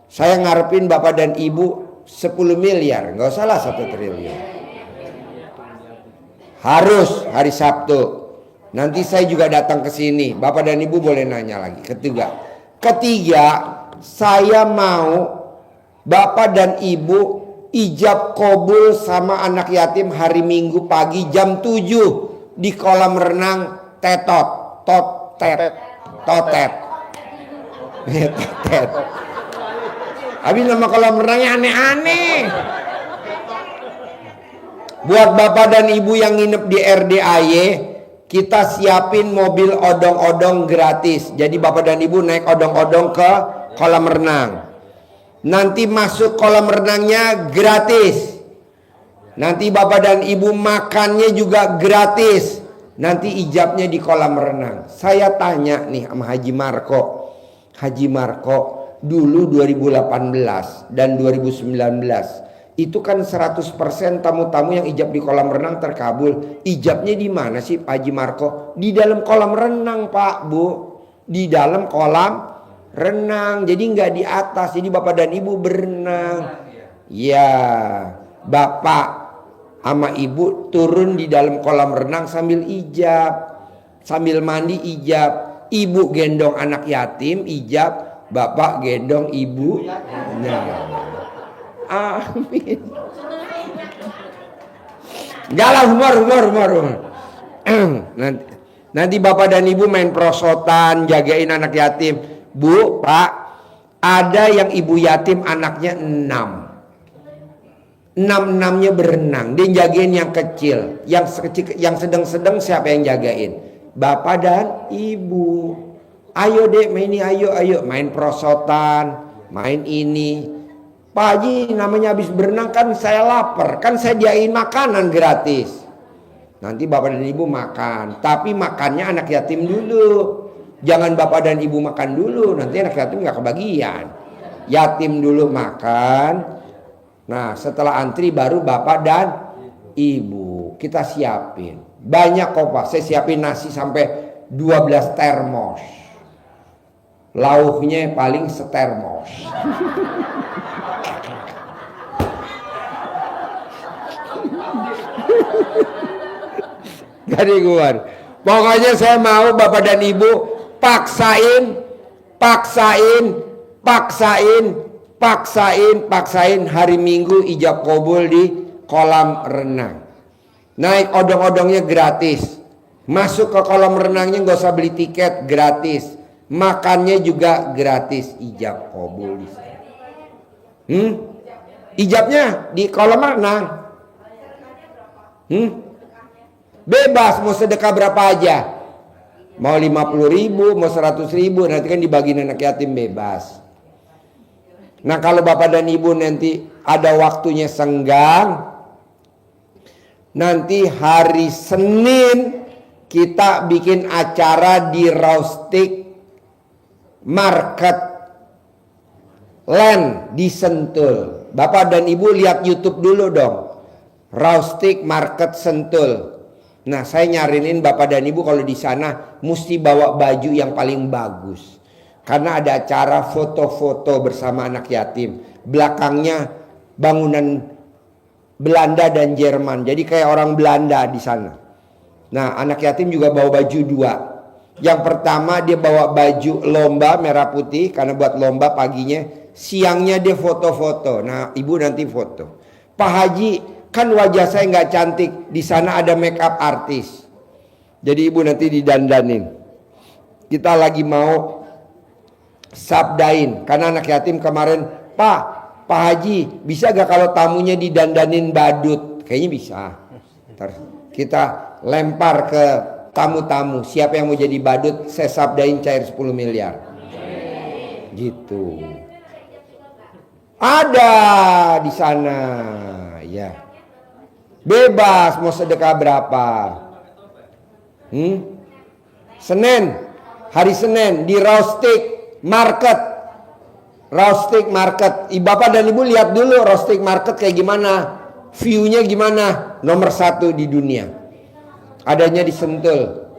Saya ngarepin Bapak dan Ibu 10 miliar, nggak usah lah 1 triliun. Harus hari Sabtu. Nanti saya juga datang ke sini. Bapak dan Ibu boleh nanya lagi. Ketiga, saya mau Bapak dan Ibu ijab kabul sama anak yatim hari Minggu pagi jam 7 di kolam renang Totet. Totet. Habis nama kolam renangnya aneh-aneh. Buat Bapak dan Ibu yang nginep di RDAY, kita siapin mobil odong-odong gratis. Jadi Bapak dan Ibu naik odong-odong ke kolam renang. Nanti masuk kolam renangnya gratis. Nanti Bapak dan Ibu makannya juga gratis. Nanti ijabnya di kolam renang. Saya tanya nih sama Haji Marco. Haji Marco, dulu 2018 dan 2019 itu kan 100% tamu-tamu yang ijab di kolam renang terkabul. Ijabnya di mana sih Pak Haji Marco? Di dalam kolam renang Pak Bu. Di dalam kolam renang. Jadi nggak di atas. Jadi Bapak dan Ibu berenang. Ya, Bapak sama Ibu turun di dalam kolam renang sambil ijab. Sambil mandi ijab. Ibu gendong anak yatim ijab. Bapak gendong ibu. Nah. Amin. Enggak lah, humor. Nanti Bapak dan Ibu main prosotan, jagain anak yatim. Bu, Pak, ada yang ibu yatim anaknya 6. 6-6-nya berenang. Dia jagain yang kecil. Yang sedang-sedang siapa yang jagain? Bapak dan Ibu. Ayo dek main ini, ayo. Main prosotan, main ini. Pak Haji namanya habis berenang kan saya lapar. Kan saya diain makanan gratis. Nanti Bapak dan Ibu makan. Tapi makannya anak yatim dulu. Jangan Bapak dan Ibu makan dulu. Nanti anak yatim gak kebagian. Yatim dulu makan. Nah setelah antri baru Bapak dan Ibu. Kita siapin. Banyak kok Pak. Saya siapin nasi sampai 12 termos. Lauknya paling setermos. Dari Guan. Pokoknya saya mau Bapak dan Ibu paksain paksain hari Minggu ijab kabul di kolam renang. Naik odong-odongnya gratis. Masuk ke kolam renangnya nggak usah beli tiket, gratis. Makannya juga gratis, ijab kabul di sana. Ijabnya di kolam renang. Bebas mau sedekah berapa aja. Mau 50.000, mau 100.000, nanti kan dibagiin anak yatim bebas. Nah kalau bapak dan ibu nanti ada waktunya senggang, nanti hari Senin kita bikin acara di Raustik Market Land di Sentul. Bapak dan ibu lihat YouTube dulu dong, Raustik Market Sentul. Nah saya nyarinin bapak dan ibu kalau di sana mesti bawa baju yang paling bagus. Karena ada acara foto-foto bersama anak yatim. Belakangnya bangunan Belanda dan Jerman. Jadi kayak orang Belanda di sana. Nah anak yatim juga bawa baju dua. Yang pertama dia bawa baju lomba merah putih. Karena buat lomba paginya. Siangnya dia foto-foto. Nah ibu nanti foto. Pak Haji kan wajah saya nggak cantik. Di sana ada make up artis. Jadi ibu nanti didandanin. Kita lagi mau sabdain karena anak yatim kemarin, Pak Haji bisa gak kalau tamunya didandanin badut? Kayaknya bisa. Ntar kita lempar ke tamu-tamu, siapa yang mau jadi badut saya sabdain cair 10 miliar gitu. Ada di sana ya, bebas mau sedekah berapa. Senin, hari Senin di Raustik Market. Raustik Market. Bapak dan ibu lihat dulu Raustik Market kayak gimana. View-nya gimana. Nomor 1 di dunia. Adanya di Sentul.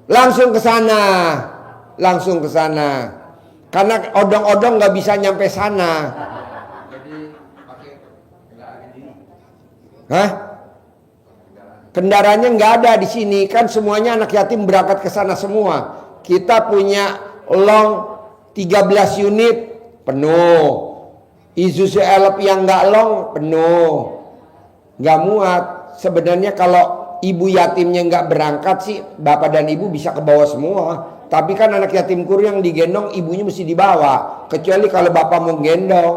Langsung ke sana. Langsung ke sana. Karena odong-odong nggak bisa nyampe sana. Hah? Kendaraannya nggak ada di sini. Kan semuanya anak yatim berangkat ke sana semua. Kita punya long 13 unit penuh. Isuzu Elf yang nggak long penuh. Nggak muat. Sebenarnya kalau ibu yatimnya nggak berangkat sih, bapak dan ibu bisa ke bawah semua. Tapi kan anak yatim kur yang digendong ibunya mesti dibawa. Kecuali kalau bapak mau gendong.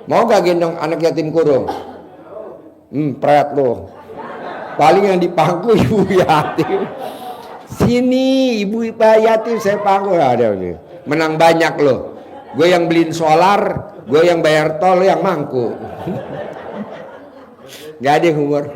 Mau gak gendong anak yatim kurung? Pret loh. Paling yang dipangku ibu yatim. Sini ibu yatim saya pangku. Ada nih. Menang banyak loh. Gue yang beliin solar, gue yang bayar tol, lo yang mangku. Gak ada humor.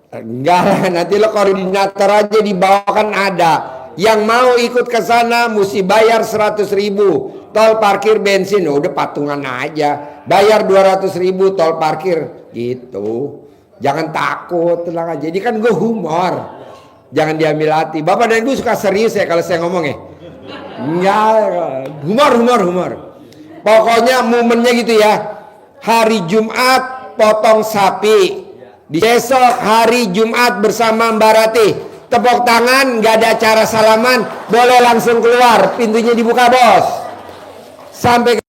Enggak lah, nanti lo koordinator aja di bawah kan ada. Yang mau ikut ke sana mesti bayar 100.000. Tol parkir bensin, udah patungan aja. Bayar 200.000 tol parkir gitu. Jangan takut, tenang aja. Jadi kan gue humor. Jangan diambil hati. Bapak dan ibu suka serius ya kalau saya ngomong ya. Enggak, humor. Pokoknya momennya gitu ya. Hari Jumat potong sapi. Besok hari Jumat bersama Mbak Rati. Tepuk tangan, nggak ada acara salaman, boleh langsung keluar. Pintunya dibuka bos. Sampai